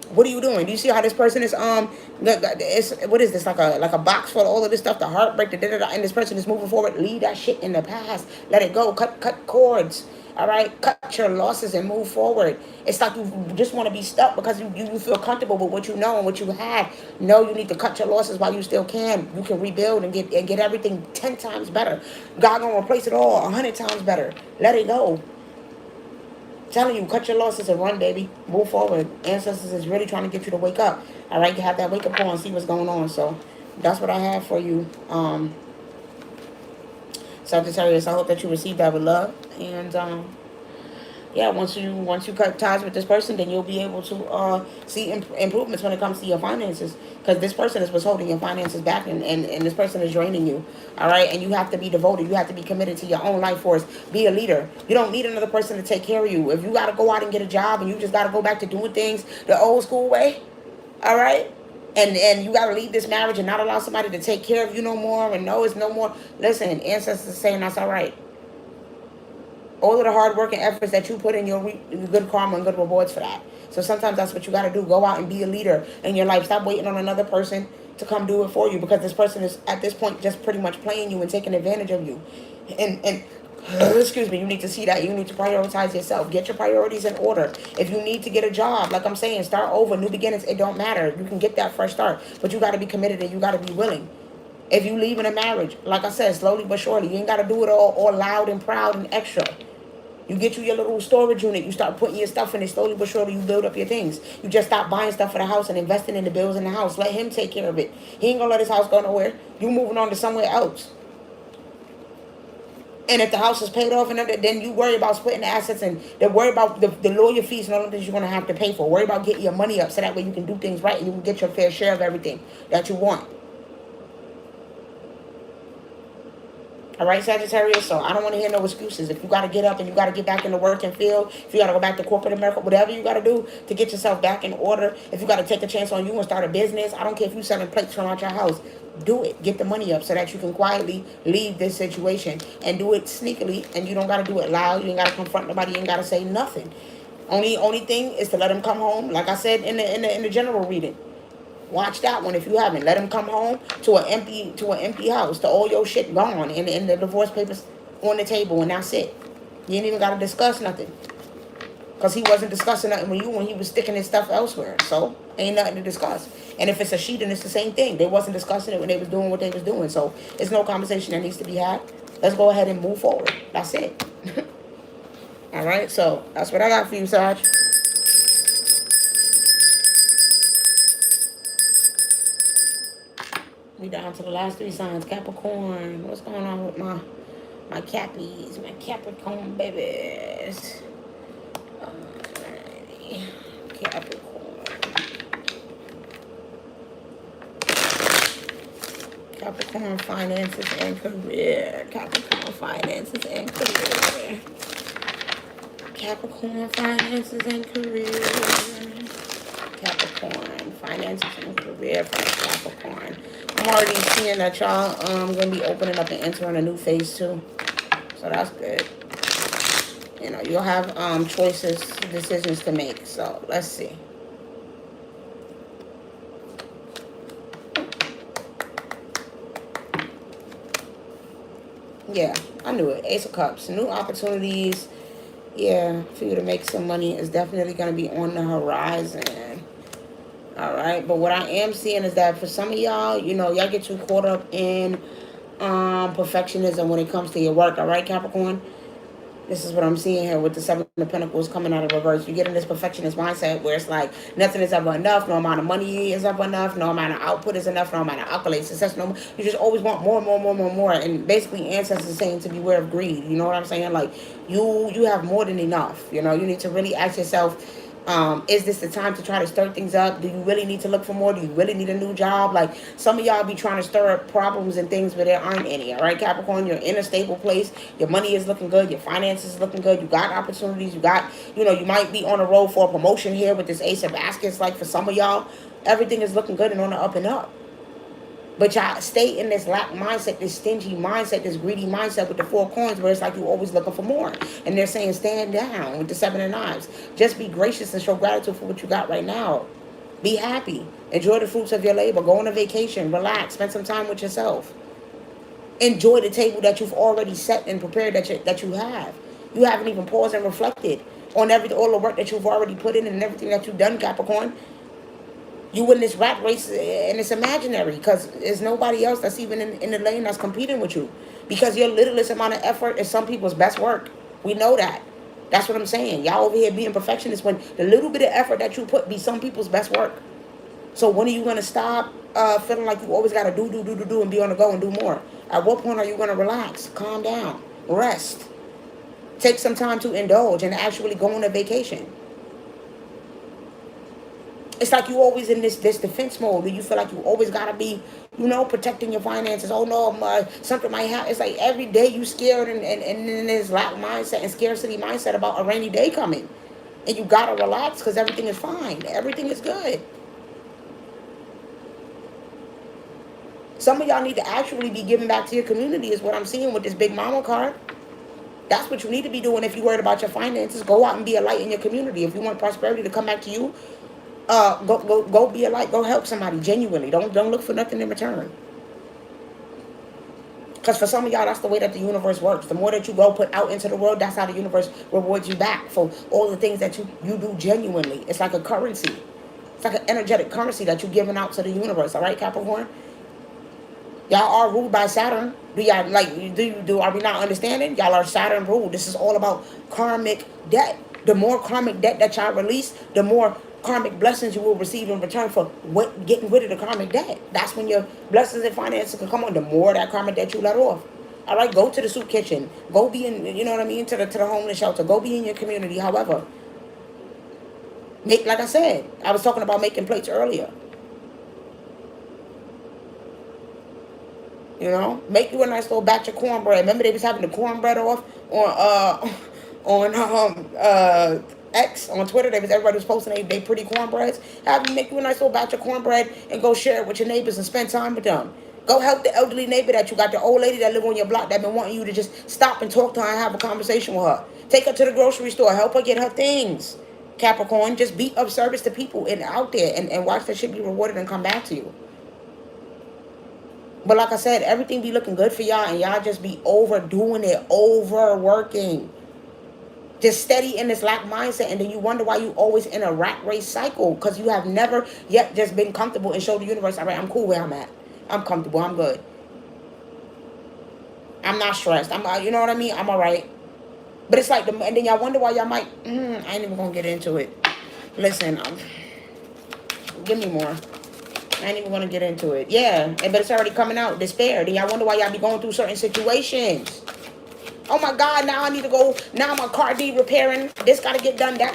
What are you doing? Do you see how this person is what is this, like a box full of all of this stuff, the heartbreak, and this person is moving forward. Leave that shit in the past. Let it go. Cut cords. All right, cut your losses and move forward. It's like you just want to be stuck because you feel comfortable with what you know and what you had. No, you need to cut your losses while you still can. You can rebuild and get everything 10 times better. God gonna replace it all 100 times better. Let it go. Telling you, cut your losses and run, baby. Move forward. Ancestors is really trying to get you to wake up. All right, you have that wake up call and see what's going on. So that's what I have for you, Sagittarius. I hope that you receive that with love. And yeah, once you cut ties with this person, then you'll be able to see improvements when it comes to your finances. Because this person is what's holding your finances back, and this person is draining you. All right, and you have to be devoted. You have to be committed to your own life force. Be a leader. You don't need another person to take care of you. If you got to go out and get a job and you just got to go back to doing things the old school way, all right, and you got to leave this marriage and not allow somebody to take care of you no more, and no, it's no more. Listen, ancestors are saying that's all right. All of the hard work and efforts that you put in, you'll reap good karma and good rewards for that. So sometimes that's what you got to do. Go out and be a leader in your life. Stop waiting on another person to come do it for you, because this person is at this point just pretty much playing you and taking advantage of you. And excuse me, you need to see that. You need to prioritize yourself. Get your priorities in order. If you need to get a job, like I'm saying, start over, new beginnings, it don't matter. You can get that fresh start, but you got to be committed and you got to be willing. If you leave in a marriage, like I said, slowly but surely, you ain't got to do it all loud and proud and extra. You get you your little storage unit. You start putting your stuff in it. Slowly but surely, you build up your things. You just stop buying stuff for the house and investing in the bills in the house. Let him take care of it. He ain't going to let his house go nowhere. You moving on to somewhere else. And if the house is paid off, and then you worry about splitting the assets, and then worry about the lawyer fees and all of this you're going to have to pay for. Worry about getting your money up so that way you can do things right and you can get your fair share of everything that you want. All right, Sagittarius, so I don't want to hear no excuses. If you got to get up and you got to get back into work and field, if you got to go back to corporate America, whatever you got to do to get yourself back in order, if you got to take a chance on you and start a business, I don't care if you're selling plates from out your house, do it. Get the money up so that you can quietly leave this situation, and do it sneakily, and you don't got to do it loud. You ain't got to confront nobody. You ain't got to say nothing. Only thing is to let them come home, like I said in the general reading. Watch that one if you haven't. Let him come home to an empty house, to all your shit gone, and the divorce papers on the table, and that's it. You ain't even got to discuss nothing. Because he wasn't discussing nothing with you when he was sticking his stuff elsewhere. So, ain't nothing to discuss. And if it's a she, then it's the same thing. They wasn't discussing it when they was doing what they was doing. So, it's no conversation that needs to be had. Let's go ahead and move forward. That's it. All right? So, that's what I got for you, Saj. We down to the last 3 signs. Capricorn. What's going on with my Cappies? My Capricorn babies. Alrighty. Capricorn. Capricorn finances and career. Capricorn finances and career. Capricorn finances and career. Capricorn finances and career for Capricorn. I'm already seeing that y'all gonna be opening up and entering a new phase too. So that's good. You know, you'll have choices, decisions to make. So let's see. Yeah, I knew it. Ace of Cups. New opportunities. Yeah, for you to make some money is definitely going to be on the horizon. All right. But what I am seeing is that for some of y'all, you know, y'all get too caught up in perfectionism when it comes to your work. All right, Capricorn? This is what I'm seeing here with the 7 of Pentacles coming out of reverse. You get in this perfectionist mindset where it's like nothing is ever enough. No amount of money is ever enough. No amount of output is enough. No amount of accolades, success. No, you just always want more, more, more, more, more. And basically, ancestors saying to beware of greed. You know what I'm saying? Like you have more than enough. You know, you need to really ask yourself. Is this the time to try to stir things up? Do you really need to look for more? Do you really need a new job? Like some of y'all be trying to stir up problems and things where there aren't any. All right, Capricorn, you're in a stable place. Your money is looking good. Your finances is looking good. You got opportunities. You got, you know, you might be on a road for a promotion here with this Ace of Baskets. Like for some of y'all, everything is looking good and on the up and up. But y'all stay in this lack mindset, this stingy mindset, this greedy mindset with the 4 coins where it's like you're always looking for more. And they're saying stand down with the 7 of Knives. Just be gracious and show gratitude for what you got right now. Be happy. Enjoy the fruits of your labor. Go on a vacation. Relax. Spend some time with yourself. Enjoy the table that you've already set and prepared that you have. You haven't even paused and reflected on all the work that you've already put in and everything that you've done, Capricorn. You win this rat race and it's imaginary because there's nobody else that's even in the lane that's competing with you. Because your littlest amount of effort is some people's best work. We know that. That's what I'm saying. Y'all over here being perfectionists when the little bit of effort that you put be some people's best work. So when are you going to stop feeling like you always got to do and be on the go and do more? At what point are you going to relax, calm down, rest, take some time to indulge and actually go on a vacation? It's like you always in this defense mode. You feel like you always got to be, you know, protecting your finances. Oh, no, something might happen. It's like every day you scared and in this lack mindset and scarcity mindset about a rainy day coming. And you got to relax because everything is fine. Everything is good. Some of y'all need to actually be giving back to your community is what I'm seeing with this Big Mama card. That's what you need to be doing if you're worried about your finances. Go out and be a light in your community. If you want prosperity to come back to you, go be a light. Go help somebody genuinely. Don't look for nothing in return. Because for some of y'all, that's the way that the universe works. The more that you go put out into the world, that's how the universe rewards you back for all the things that you do genuinely. It's like a currency. It's like an energetic currency that you're giving out to the universe. All right, Capricorn? Y'all are ruled by Saturn. Do y'all are we not understanding? Y'all are Saturn ruled. This is all about karmic debt. The more karmic debt that y'all release, the more karmic blessings you will receive in return for getting rid of the karmic debt. That's when your blessings and finances can come on. The more that karmic debt you let off. All right, go to the soup kitchen. Go be in, you know what I mean, to the homeless shelter. Go be in your community. However, like I said, I was talking about making plates earlier. You know, make you a nice little batch of cornbread. Remember they was having the cornbread off on X on Twitter. Everybody was posting they pretty cornbreads. Have you make you a nice little batch of cornbread and go share it with your neighbors and spend time with them. Go help the elderly neighbor that you got, the old lady that live on your block that been wanting you to just stop and talk to her and have a conversation with her. Take her to the grocery store. Help her get her things. Capricorn. Just be of service to people and out there, and watch that shit be rewarded and come back to you. But like I said, everything be looking good for y'all, and y'all just be overdoing it, overworking. Just steady in this lack mindset, and then you wonder why you always in a rat race cycle, because you have never yet just been comfortable and showed the universe, all right, I'm cool where I'm at. I'm comfortable. I'm good. I'm not stressed. You know what I mean? I'm all right. But it's like, and then y'all wonder why y'all might, I ain't even going to get into it. Listen, give me more. I ain't even going to get into it. Yeah, but it's already coming out. Despair. Then y'all wonder why y'all be going through certain situations. Oh my God, now I need to go. Now my car need repairing. This got to get done. That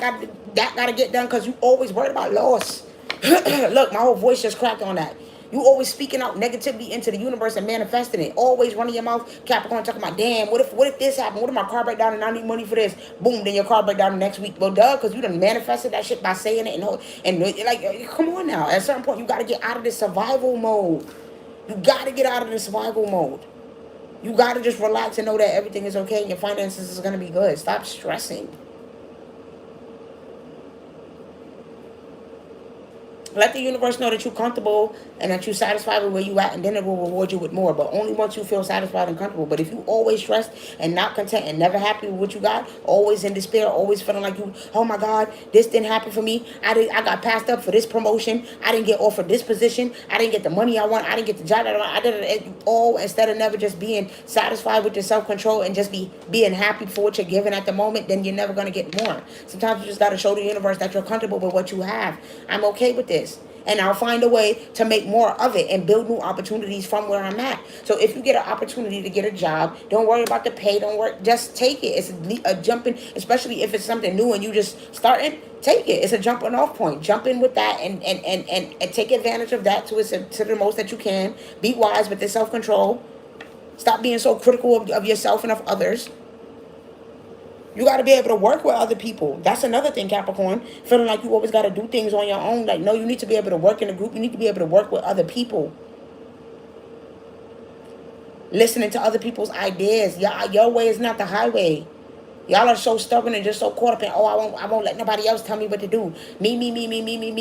got to get done, because you always worried about loss. Look, my whole voice just cracked on that. You always speaking out negativity into the universe and manifesting it. Always running your mouth, Capricorn, talking about, damn, what if this happened? What if my car break down and I need money for this? Boom, then your car break down the next week. Well, duh, because you done manifested that shit by saying it. And like, come on now. At a certain point, you got to get out of this survival mode. You got to get out of the survival mode. You got to just relax and know that everything is okay and your finances is going to be good. Stop stressing. Let the universe know that you're comfortable and that you're satisfied with where you at, and then it will reward you with more. But only once you feel satisfied and comfortable. But if you always stressed and not content and never happy with what you got, always in despair, always feeling like you, oh my God, this didn't happen for me. I got passed up for this promotion. I didn't get offered this position. I didn't get the money I want. I didn't get the job that I want. I did it all, instead of never just being satisfied with your self-control and just being happy for what you're given at the moment, then you're never going to get more. Sometimes you just got to show the universe that you're comfortable with what you have. I'm okay with this. And I'll find a way to make more of it and build new opportunities from where I'm at. So if you get an opportunity to get a job, don't worry about the pay. Don't worry. Just take it. It's a jumping, especially if it's something new and you just starting, take it. It's a jumping off point. Jump in with that and take advantage of that to the most that you can. Be wise with the self-control. Stop being so critical of yourself and of others. You got to be able to work with other people. That's another thing, Capricorn. Feeling like you always got to do things on your own. Like, no, you need to be able to work in a group. You need to be able to work with other people. Listening to other people's ideas. Your way is not the highway. Y'all are so stubborn and just so caught up in, oh, I won't let nobody else tell me what to do. Me.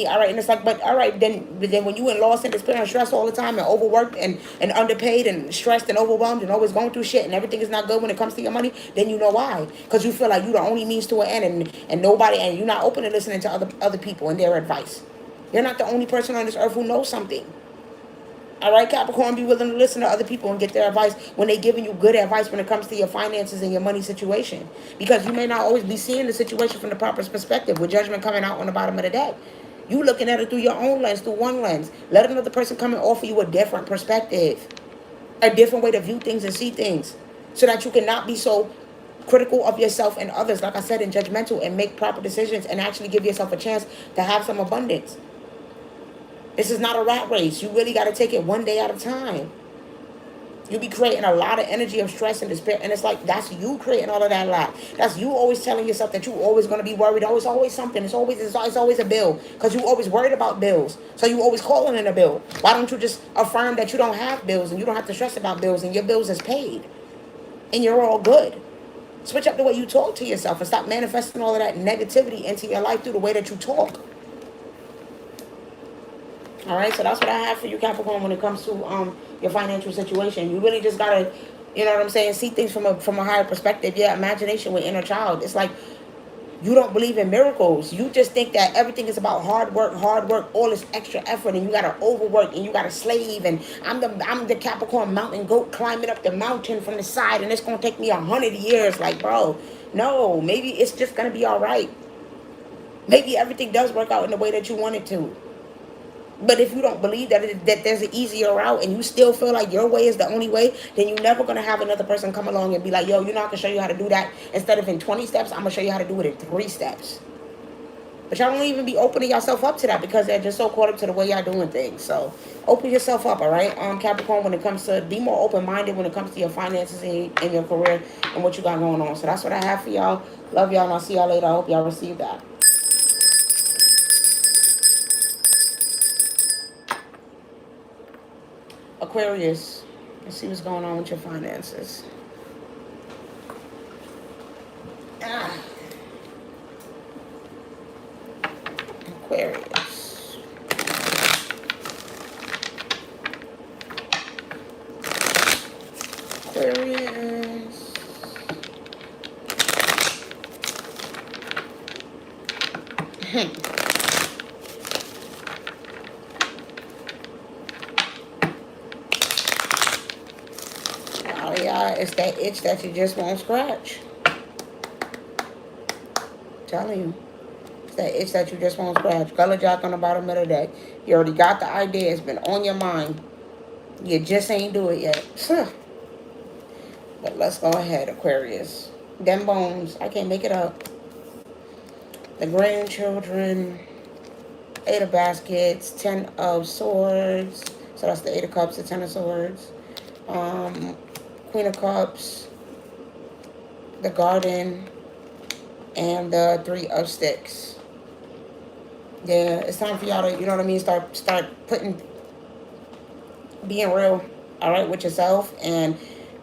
All right, and it's like, but all right, then when you in loss and despair and stress all the time and overworked and underpaid and stressed and overwhelmed and always going through shit and everything is not good when it comes to your money, then you know why. Because you feel like you're the only means to an end, and nobody, and you're not open to listening to other people and their advice. You're not the only person on this earth who knows something. All right, Capricorn, be willing to listen to other people and get their advice when they're giving you good advice when it comes to your finances and your money situation. Because you may not always be seeing the situation from the proper perspective, with judgment coming out on the bottom of the deck. You looking at it through your own lens, through one lens. Let another person come and offer you a different perspective, a different way to view things and see things, so that you cannot be so critical of yourself and others, like I said, and judgmental, and make proper decisions and actually give yourself a chance to have some abundance. This is not a rat race. You really got to take it one day at a time. You be creating a lot of energy of stress and despair. And it's like, that's you creating all of that lack. That's you always telling yourself that you're always going to be worried. Always something. It's always a bill. Because you always worried about bills. So you always calling in a bill. Why don't you just affirm that you don't have bills and you don't have to stress about bills and your bills is paid and you're all good? Switch up the way you talk to yourself and stop manifesting all of that negativity into your life through the way that you talk. All right, so that's what I have for you, Capricorn, when it comes to your financial situation. You really just gotta, you know what I'm saying, see things from a higher perspective. Yeah, imagination with inner child. It's like you don't believe in miracles. You just think that everything is about hard work, all this extra effort, and you gotta overwork and you gotta slave. And I'm the Capricorn mountain goat climbing up the mountain from the side, and it's gonna take me 100 years. Like, bro, no, maybe it's just gonna be all right. Maybe everything does work out in the way that you want it to. But if you don't believe that there's an easier route and you still feel like your way is the only way, then you're never going to have another person come along and be like, yo, you know, I can show you how to do that. Instead of in 20 steps, I'm going to show you how to do it in 3 steps. But y'all don't even be opening yourself up to that because they're just so caught up to the way y'all doing things. So open yourself up, all right? Capricorn, when it comes to, be more open-minded when it comes to your finances and your career and what you got going on. So that's what I have for y'all. Love y'all, and I'll see y'all later. I hope y'all receive that. Aquarius, let's see what's going on with your finances. Aquarius. Oh yeah, it's that itch that you just won't scratch. I'm telling you. It's that itch that you just won't scratch. Color Jack on the bottom of the deck. You already got the idea. It's been on your mind. You just ain't do it yet. But let's go ahead, Aquarius. Them bones. I can't make it up. The grandchildren. Eight of baskets. 10 of swords. So that's the 8 of cups, the 10 of swords. Queen of cups. The garden. And the 3 of sticks. Yeah, it's time for y'all to, you know what I mean, start putting, being real, all right, with yourself, and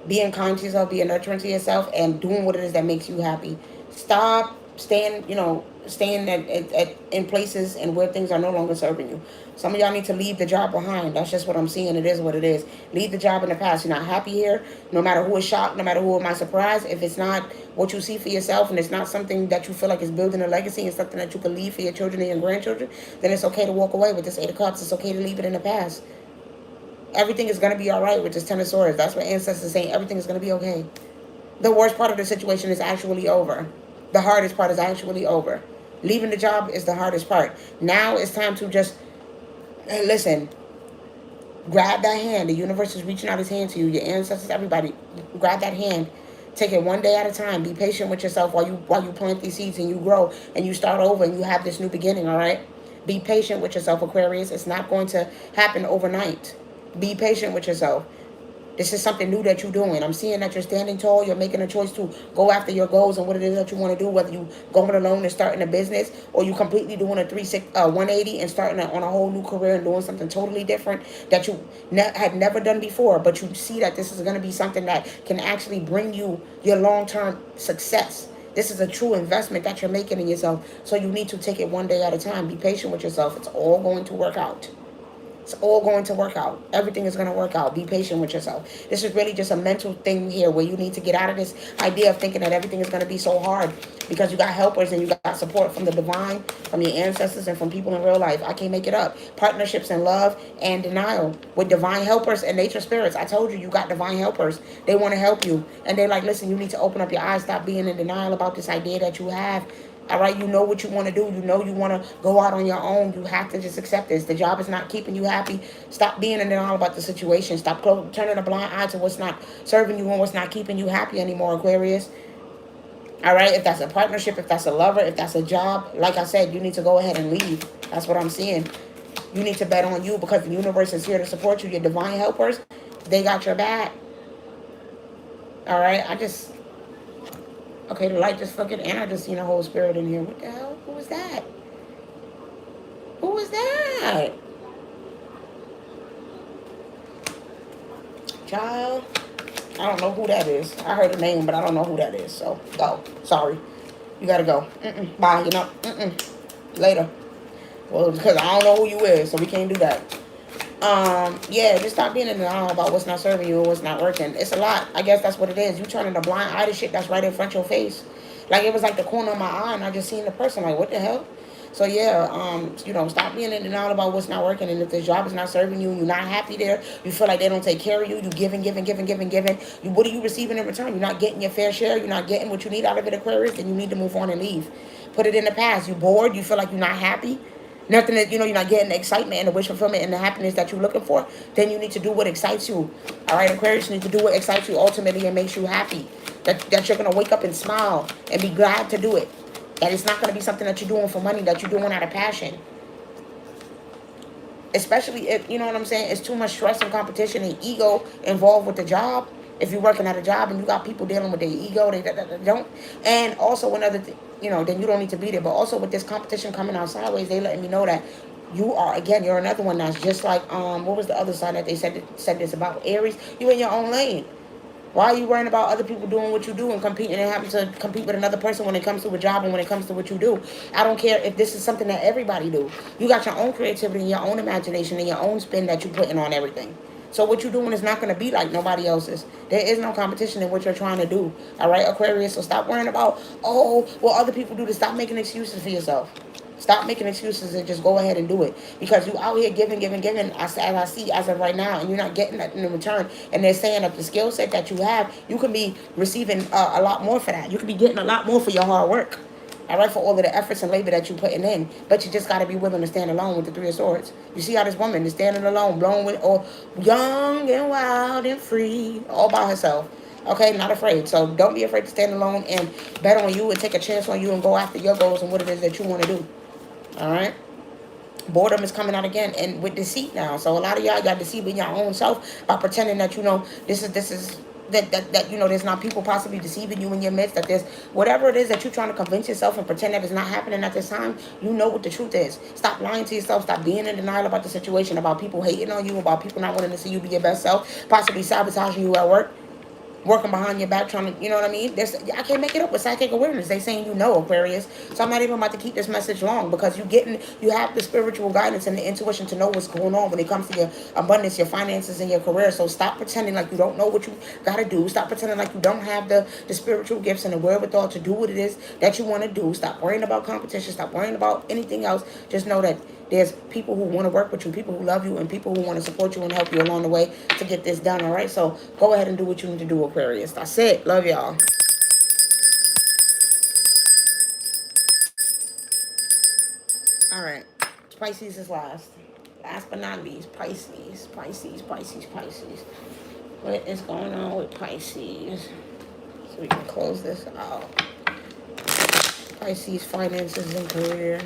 being kind to yourself, being nurturing to yourself, and doing what it is that makes you happy. Stop staying, staying in places and where things are no longer serving you. Some of y'all need to leave the job behind. That's just what I'm seeing. It is what it is. Leave the job in the past. You're not happy here. No matter who is shocked, no matter who am I surprised, if it's not what you see for yourself and it's not something that you feel like is building a legacy and something that you can leave for your children and your grandchildren, then it's okay to walk away with this 8 of cups. It's okay to leave it in the past. Everything is going to be all right with this 10 of swords. That's what ancestors saying. Everything is going to be okay. The worst part of the situation is actually over. The hardest part is actually over. Leaving the job is the hardest part. Now it's time to just, listen, grab that hand. The universe is reaching out its hand to you. Your ancestors, everybody, grab that hand. Take it one day at a time. Be patient with yourself while you plant these seeds and you grow and you start over and you have this new beginning, all right? Be patient with yourself, Aquarius. It's not going to happen overnight. Be patient with yourself. This is something new that you're doing. I'm seeing that you're standing tall. You're making a choice to go after your goals and what it is that you want to do, whether you going alone and starting a business or you completely doing a 180 and starting on a whole new career and doing something totally different that you had never done before. But you see that this is going to be something that can actually bring you your long-term success. This is a true investment that you're making in yourself. So you need to take it one day at a time. Be patient with yourself. It's all going to work out. It's all going to work out. Everything is going to work out. Be patient with yourself. This is really just a mental thing here where you need to get out of this idea of thinking that everything is going to be so hard because you got helpers and you got support from the divine, from your ancestors, and from people in real life. I can't make it up. Partnerships and love and denial with divine helpers and nature spirits. I told you, you got divine helpers. They want to help you. And they're like, listen, you need to open up your eyes. Stop being in denial about this idea that you have. All right, you know what you want to do. You know you want to go out on your own. You have to just accept this. The job is not keeping you happy. Stop being in denial about the situation. Stop turning a blind eye to what's not serving you and what's not keeping you happy anymore, Aquarius. All right, if that's a partnership, if that's a lover, if that's a job, like I said, you need to go ahead and leave. That's what I'm seeing. You need to bet on you because the universe is here to support you. Your divine helpers, they got your back. All right, okay, the light just fucking, and I just seen a whole spirit in here. What the hell? Who was that? Who was that? Child, I don't know who that is. I heard the name, but I don't know who that is. So, go. Sorry. You gotta go. Bye, Later. Well, because I don't know who you is, so we can't do that. Yeah, just stop being in denial about what's not serving you and what's not working. It's a lot. I guess that's what it is. You turning a blind eye to shit that's right in front of your face. Like, it was like the corner of my eye, and I just seen the person, like, what the hell? So, yeah, stop being in denial about what's not working. And if this job is not serving you, you're not happy there, you feel like they don't take care of you, you giving. What are you receiving in return? You're not getting your fair share. You're not getting what you need out of it, Aquarius, then you need to move on and leave. Put it in the past. You bored? You feel like you're not happy? Nothing that, you're not getting the excitement and the wish fulfillment and the happiness that you're looking for, then you need to do what excites you. All right, Aquarius, you need to do what excites you ultimately and makes you happy. That you're going to wake up and smile and be glad to do it. That it's not going to be something that you're doing for money, that you're doing out of passion. Especially if, you know what I'm saying, it's too much stress and competition and ego involved with the job. If you're working at a job and you got people dealing with their ego, they don't. And also another thing, then you don't need to be there. But also with this competition coming out sideways, they letting me know that you're another one that's just like, what was the other side that they said this about? Aries, you in your own lane. Why are you worrying about other people doing what you do and competing and having to compete with another person when it comes to a job and when it comes to what you do? I don't care if this is something that everybody do. You got your own creativity and your own imagination and your own spin that you're putting on everything. So what you're doing is not going to be like nobody else's. There is no competition in what you're trying to do. All right, Aquarius. So stop worrying about, oh, what other people do. To stop making excuses for yourself. Stop making excuses and just go ahead and do it. Because you out here giving, giving, giving, as I see as of right now, and you're not getting that in return. And they're saying that the skill set that you have, you can be receiving a lot more for that. You can be getting a lot more for your hard work. All right, for all of the efforts and labor that you're putting in. But you just got to be willing to stand alone with the Three of Swords. You see how this woman is standing alone, blown with, or young and wild and free, all by herself. Okay, not afraid. So don't be afraid to stand alone and bet on you and take a chance on you and go after your goals and what it is that you want to do. All right. Boredom is coming out again, and with deceit now. So a lot of y'all got deceiving your own self by pretending that this is that there's not people possibly deceiving you in your midst, that there's whatever it is that you're trying to convince yourself and pretend that it's not happening at this time. You know what the truth is. Stop lying to yourself. Stop being in denial about the situation, about people hating on you, about people not wanting to see you be your best self, possibly sabotaging you at work, working behind your back, trying to, you know what I mean? I can't make it up with psychic awareness. They saying Aquarius. So I'm not even about to keep this message long, because you have the spiritual guidance and the intuition to know what's going on when it comes to your abundance, your finances, and your career. So stop pretending like you don't know what you got to do. Stop pretending like you don't have the spiritual gifts and the wherewithal to do what it is that you want to do. Stop worrying about competition. Stop worrying about anything else. Just know that there's people who want to work with you, people who love you, and people who want to support you and help you along the way to get this done, all right? So go ahead and do what you need to do, Aquarius. That's it. Love y'all. All right. Pisces is last. Last but not least, Pisces. What is going on with Pisces? So we can close this out. Pisces, finances, and career.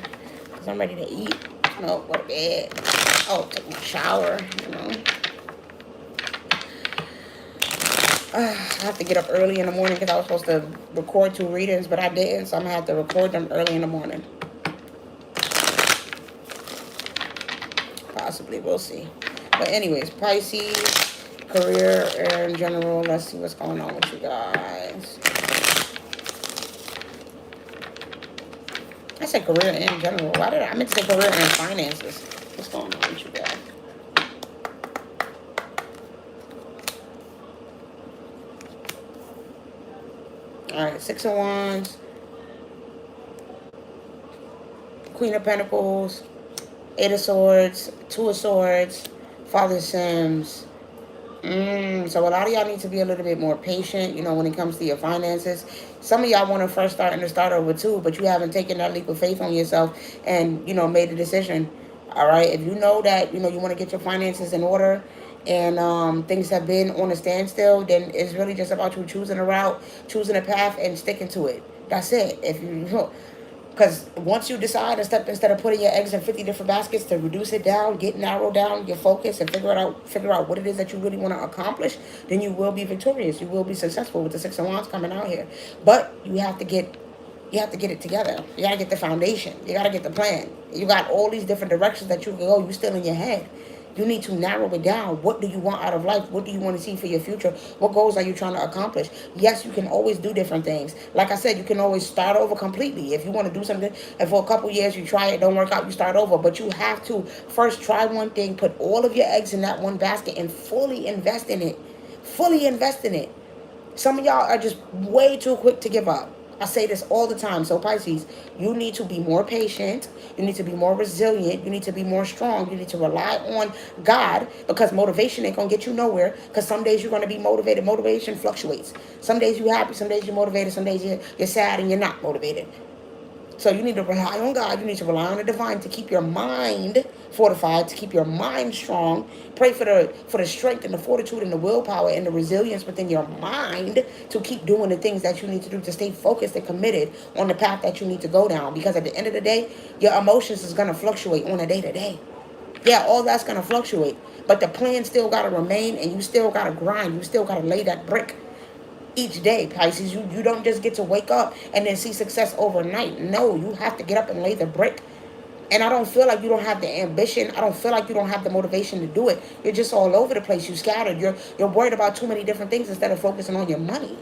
Because I'm ready to eat. No, go to bed. Oh, take my shower, I have to get up early in the morning because I was supposed to record 2 readings, but I didn't, so I'm going to have to record them early in the morning. Possibly, we'll see. But anyways, Pisces, career in general. Let's see what's going on with you guys. I said career in general. Why did I meant to say career and finances? What's going on with you guys? Alright, 6 of Wands, Queen of Pentacles, 8 of Swords, 2 of Swords, Father Sims. So a lot of y'all need to be a little bit more patient, when it comes to your finances. Some of y'all want to first start over too, but you haven't taken that leap of faith on yourself and, made a decision. All right. If you know that, you want to get your finances in order and things have been on a standstill, then it's really just about you choosing a route, choosing a path, and sticking to it. That's it. Because once you decide instead of putting your eggs in 50 different baskets, to reduce it down, narrow down your focus, and figure out what it is that you really want to accomplish, then you will be victorious. You will be successful with the 6 of Wands coming out here. But you have to get it together. You got to get the foundation. You got to get the plan. You got all these different directions that you can go. You still in your head. You need to narrow it down. What do you want out of life? What do you want to see for your future? What goals are you trying to accomplish? Yes, you can always do different things. Like I said, you can always start over completely. If you want to do something and for a couple years you try it, don't work out, you start over. But you have to first try one thing, put all of your eggs in that one basket, and fully invest in it. Fully invest in it. Some of y'all are just way too quick to give up. I say this all the time. So Pisces, you need to be more patient. You need to be more resilient. You need to be more strong. You need to rely on God, because motivation ain't going to get you nowhere, because some days you're going to be motivated. Motivation fluctuates. Some days you're happy. Some days you're motivated. Some days you're sad and you're not motivated. So you need to rely on God. You need to rely on the divine to keep your mind fortified, to keep your mind strong. Pray for the strength and the fortitude and the willpower and the resilience within your mind to keep doing the things that you need to do, to stay focused and committed on the path that you need to go down. Because at the end of the day, your emotions is going to fluctuate on a day-to-day. Yeah, all that's going to fluctuate. But the plan still got to remain, and you still got to grind. You still got to lay that brick each day, Pisces. You don't just get to wake up and then see success overnight. No, you have to get up and lay the brick. And I don't feel like you don't have the ambition. I don't feel like you don't have the motivation to do it. You're just all over the place. You're scattered. You're worried about too many different things instead of focusing on your money.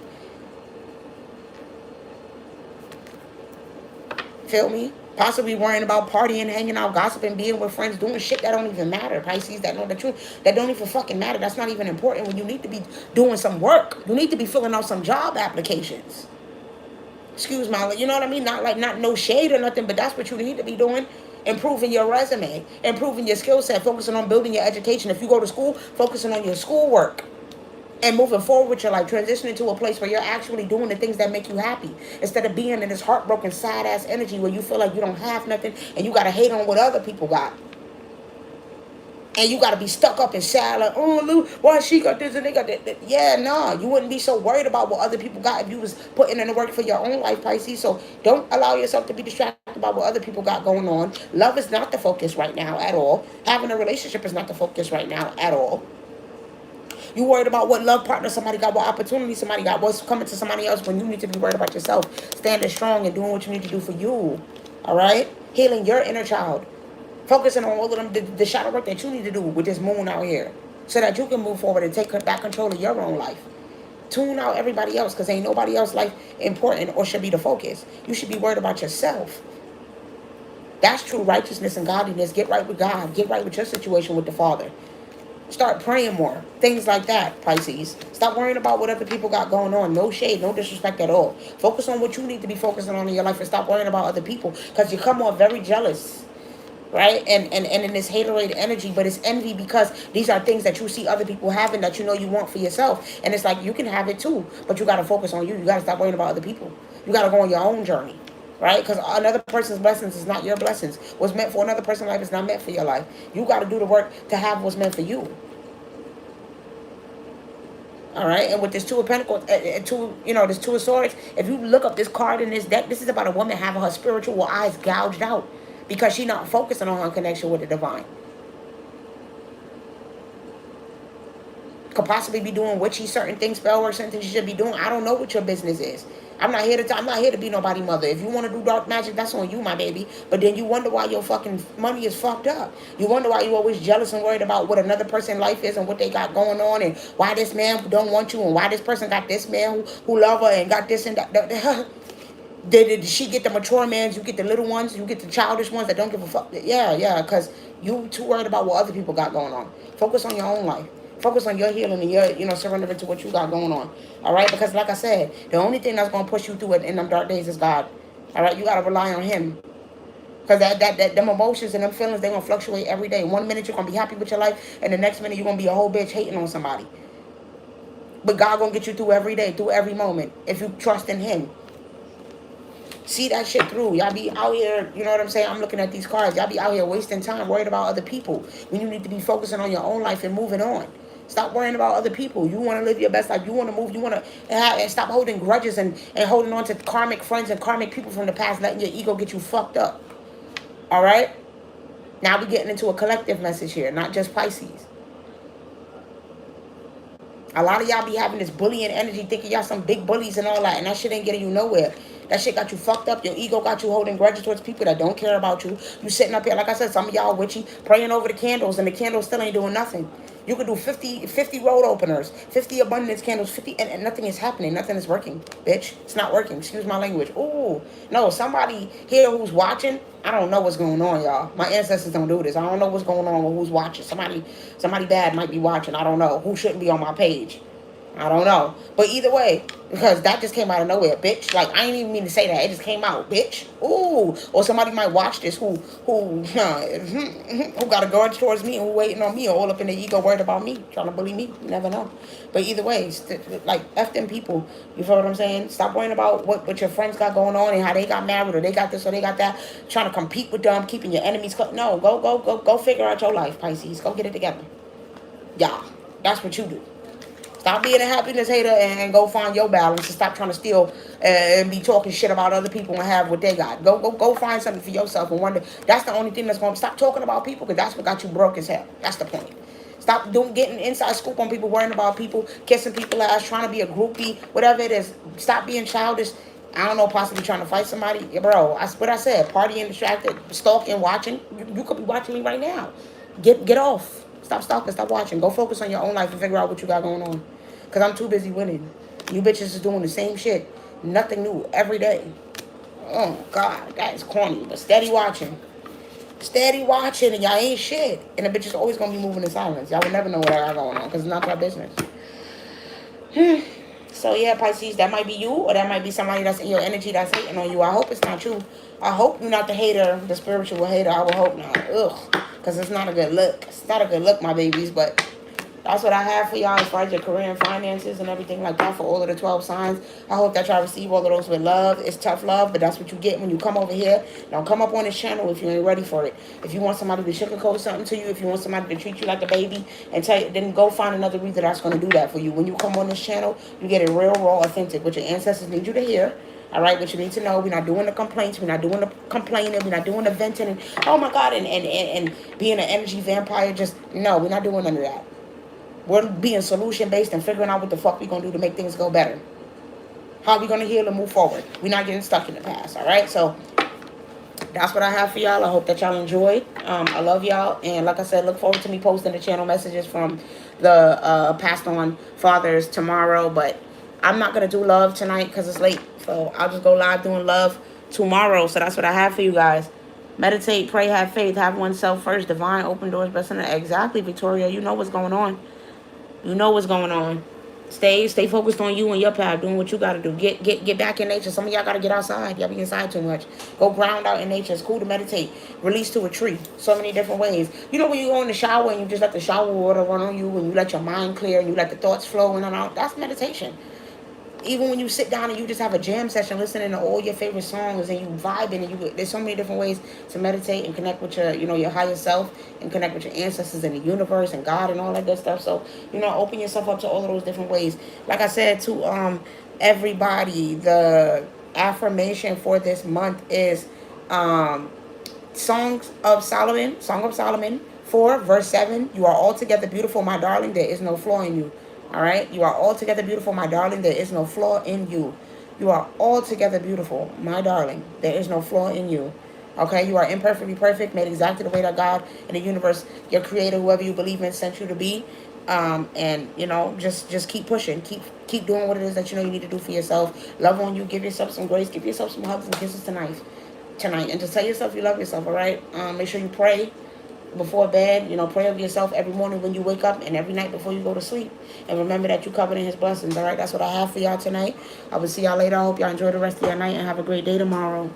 Feel me? Possibly worrying about partying, hanging out, gossiping, being with friends, doing shit that don't even matter. Pisces, that know the truth, that don't even fucking matter. That's not even important when you need to be doing some work. You need to be filling out some job applications. Excuse my, you know what I mean? Not no shade or nothing, but that's what you need to be doing. Improving your resume, improving your skill set, focusing on building your education. If you go to school, focusing on your schoolwork. And moving forward with your life, transitioning to a place where you're actually doing the things that make you happy. Instead of being in this heartbroken, sad-ass energy where you feel like you don't have nothing and you got to hate on what other people got. And you got to be stuck up and sad like, oh, look, why she got this and they got that. Yeah, nah, you wouldn't be so worried about what other people got if you was putting in the work for your own life, Pisces. So don't allow yourself to be distracted by what other people got going on. Love is not the focus right now at all. Having a relationship is not the focus right now at all. You worried about what love partner somebody got, what opportunity somebody got, what's coming to somebody else when you need to be worried about yourself. Standing strong and doing what you need to do for you. All right? Healing your inner child. Focusing on all of them, the shadow work that you need to do with this moon out here. So that you can move forward and take back control of your own life. Tune out everybody else because ain't nobody else's life important or should be the focus. You should be worried about yourself. That's true righteousness and godliness. Get right with God. Get right with your situation with the Father. Start praying more. Things like that, Pisces. Stop worrying about what other people got going on. No shade, no disrespect at all. Focus on what you need to be focusing on in your life and stop worrying about other people because you come off very jealous, right? And in this haterade energy, but it's envy because these are things that you see other people having that you know you want for yourself. And it's like you can have it too, but you got to focus on you. You got to stop worrying about other people. You got to go on your own journey. Right? Because another person's blessings is not your blessings. What's meant for another person's life is not meant for your life. You got to do the work to have what's meant for you. All right? And with this Two of Pentacles, this Two of Swords, if you look up this card in this deck, this is about a woman having her spiritual eyes gouged out because she's not focusing on her connection with the divine. Could possibly be doing witchy certain things, spell work, certain things you should be doing. I don't know what your business is. I'm not here to be nobody's mother. If you want to do dark magic, that's on you, my baby. But then you wonder why your fucking money is fucked up. You wonder why you're always jealous and worried about what another person's life is and what they got going on and why this man don't want you and why this person got this man who love her and got this and that. Did she get the mature mans? You get the little ones? You get the childish ones that don't give a fuck? Yeah, because you too worried about what other people got going on. Focus on your own life. Focus on your healing and your surrendering to what you got going on. All right? Because like I said, the only thing that's going to push you through it in them dark days is God. All right? You got to rely on Him. Because them emotions and them feelings, they're going to fluctuate every day. One minute you're going to be happy with your life, and the next minute you're going to be a whole bitch hating on somebody. But God going to get you through every day, through every moment, if you trust in Him. See that shit through. Y'all be out here, you know what I'm saying? I'm looking at these cards. Y'all be out here wasting time worried about other people when you need to be focusing on your own life and moving on. Stop worrying about other people. You want to live your best life. You want to move. You want to and stop holding grudges and holding on to karmic friends and karmic people from the past, letting your ego get you fucked up. All right? Now we're getting into a collective message here, not just Pisces. A lot of y'all be having this bullying energy, thinking y'all some big bullies and all that, and that shit ain't getting you nowhere. That shit got you fucked up. Your ego got you holding grudges towards people that don't care about you. You sitting up here, like I said, some of y'all witchy, praying over the candles, and the candles still ain't doing nothing. You could do 50 road openers, 50 abundance candles, 50, and nothing is happening. Nothing is working, bitch. It's not working. Excuse my language. Ooh, no, somebody here who's watching, I don't know what's going on, y'all. My ancestors don't do this. I don't know what's going on with who's watching. Somebody bad might be watching. I don't know. Who shouldn't be on my page? I don't know. But either way, because that just came out of nowhere, bitch. Like, I ain't even mean to say that. It just came out, bitch. Ooh. Or somebody might watch this who got a grudge towards me and who waiting on me or all up in their ego worried about me, trying to bully me. You never know. But either way, like, F them people. You feel what I'm saying? Stop worrying about what your friends got going on and how they got married or they got this or they got that. Trying to compete with them, keeping your enemies. No, go figure out your life, Pisces. Go get it together. Yeah, that's what you do. Stop being a happiness hater and go find your balance and stop trying to steal and be talking shit about other people and have what they got. Go find something for yourself and wonder. That's the only thing that's going to stop talking about people because that's what got you broke as hell. That's the point. Stop getting inside scoop on people, worrying about people, kissing people ass, trying to be a groupie, whatever it is. Stop being childish. I don't know, possibly trying to fight somebody. Yeah, bro, what I said, partying, distracted, stalking, watching. You could be watching me right now. Get off. Stop stalking, stop watching. Go focus on your own life and figure out what you got going on. Because I'm too busy winning. You bitches is doing the same shit. Nothing new every day. Oh, God, that is corny. But steady watching. Steady watching, and y'all ain't shit. And the bitch is always going to be moving in silence. Y'all will never know what I got going on because it's not your business. So, yeah, Pisces, that might be you, or that might be somebody that's in your energy that's hating on you. I hope it's not you. I hope you're not the hater, the spiritual hater. I will hope not. Ugh. Because it's not a good look. It's not a good look, my babies, but that's what I have for y'all as far as your career and finances and everything like that for all of the 12 signs. I hope that y'all receive all of those with love. It's tough love, but that's what you get when you come over here. Don't come up on this channel if you ain't ready for it. If you want somebody to sugarcoat something to you, if you want somebody to treat you like a baby and tell you, then go find another reader that's going to do that for you. When you come on this channel, you get it real, raw, authentic. What your ancestors need you to hear. All right, what you need to know, we're not doing the complaints, we're not doing the complaining, we're not doing the venting, and oh my God, and being an energy vampire. Just, no, we're not doing none of that. We're being solution-based and figuring out what the fuck we're going to do to make things go better. How we going to heal and move forward. We're not getting stuck in the past, all right? So that's what I have for y'all. I hope that y'all enjoyed. I love y'all. And like I said, look forward to me posting the channel messages from the passed on fathers tomorrow. But I'm not going to do love tonight because it's late. So I'll just go live doing love tomorrow. So that's what I have for you guys. Meditate, pray, have faith, have oneself first. Divine, open doors, blessing. Exactly, Victoria. You know what's going on. You know what's going on. Stay focused on you and your path, doing what you got to do. Get back in nature. Some of y'all got to get outside. Y'all be inside too much. Go ground out in nature. It's cool to meditate. Release to a tree. So many different ways. You know when you go in the shower and you just let the shower water run on you and you let your mind clear and you let the thoughts flow in and out? That's meditation. Even when you sit down and you just have a jam session listening to all your favorite songs and you vibing and there's so many different ways to meditate and connect with your, your higher self and connect with your ancestors and the universe and God and all that good stuff. So, open yourself up to all of those different ways. Like I said to everybody, the affirmation for this month is Song of Solomon 4 verse 7. You are altogether beautiful, my darling. There is no flaw in you. All right. You are altogether beautiful, my darling. There is no flaw in you. You are altogether beautiful, my darling. There is no flaw in you. Okay. You are imperfectly perfect, made exactly the way that God and the universe, your creator, whoever you believe in, sent you to be. And just keep pushing. Keep doing what it is that you need to do for yourself. Love on you. Give yourself some grace. Give yourself some hugs and kisses tonight. And just tell yourself you love yourself. All right. Make sure you pray before bed. Pray over yourself every morning when you wake up and every night before you go to sleep. And remember that you're covered in his blessings. All right. That's what I have for y'all tonight. I will see y'all later. I hope y'all enjoy the rest of your night and have a great day tomorrow.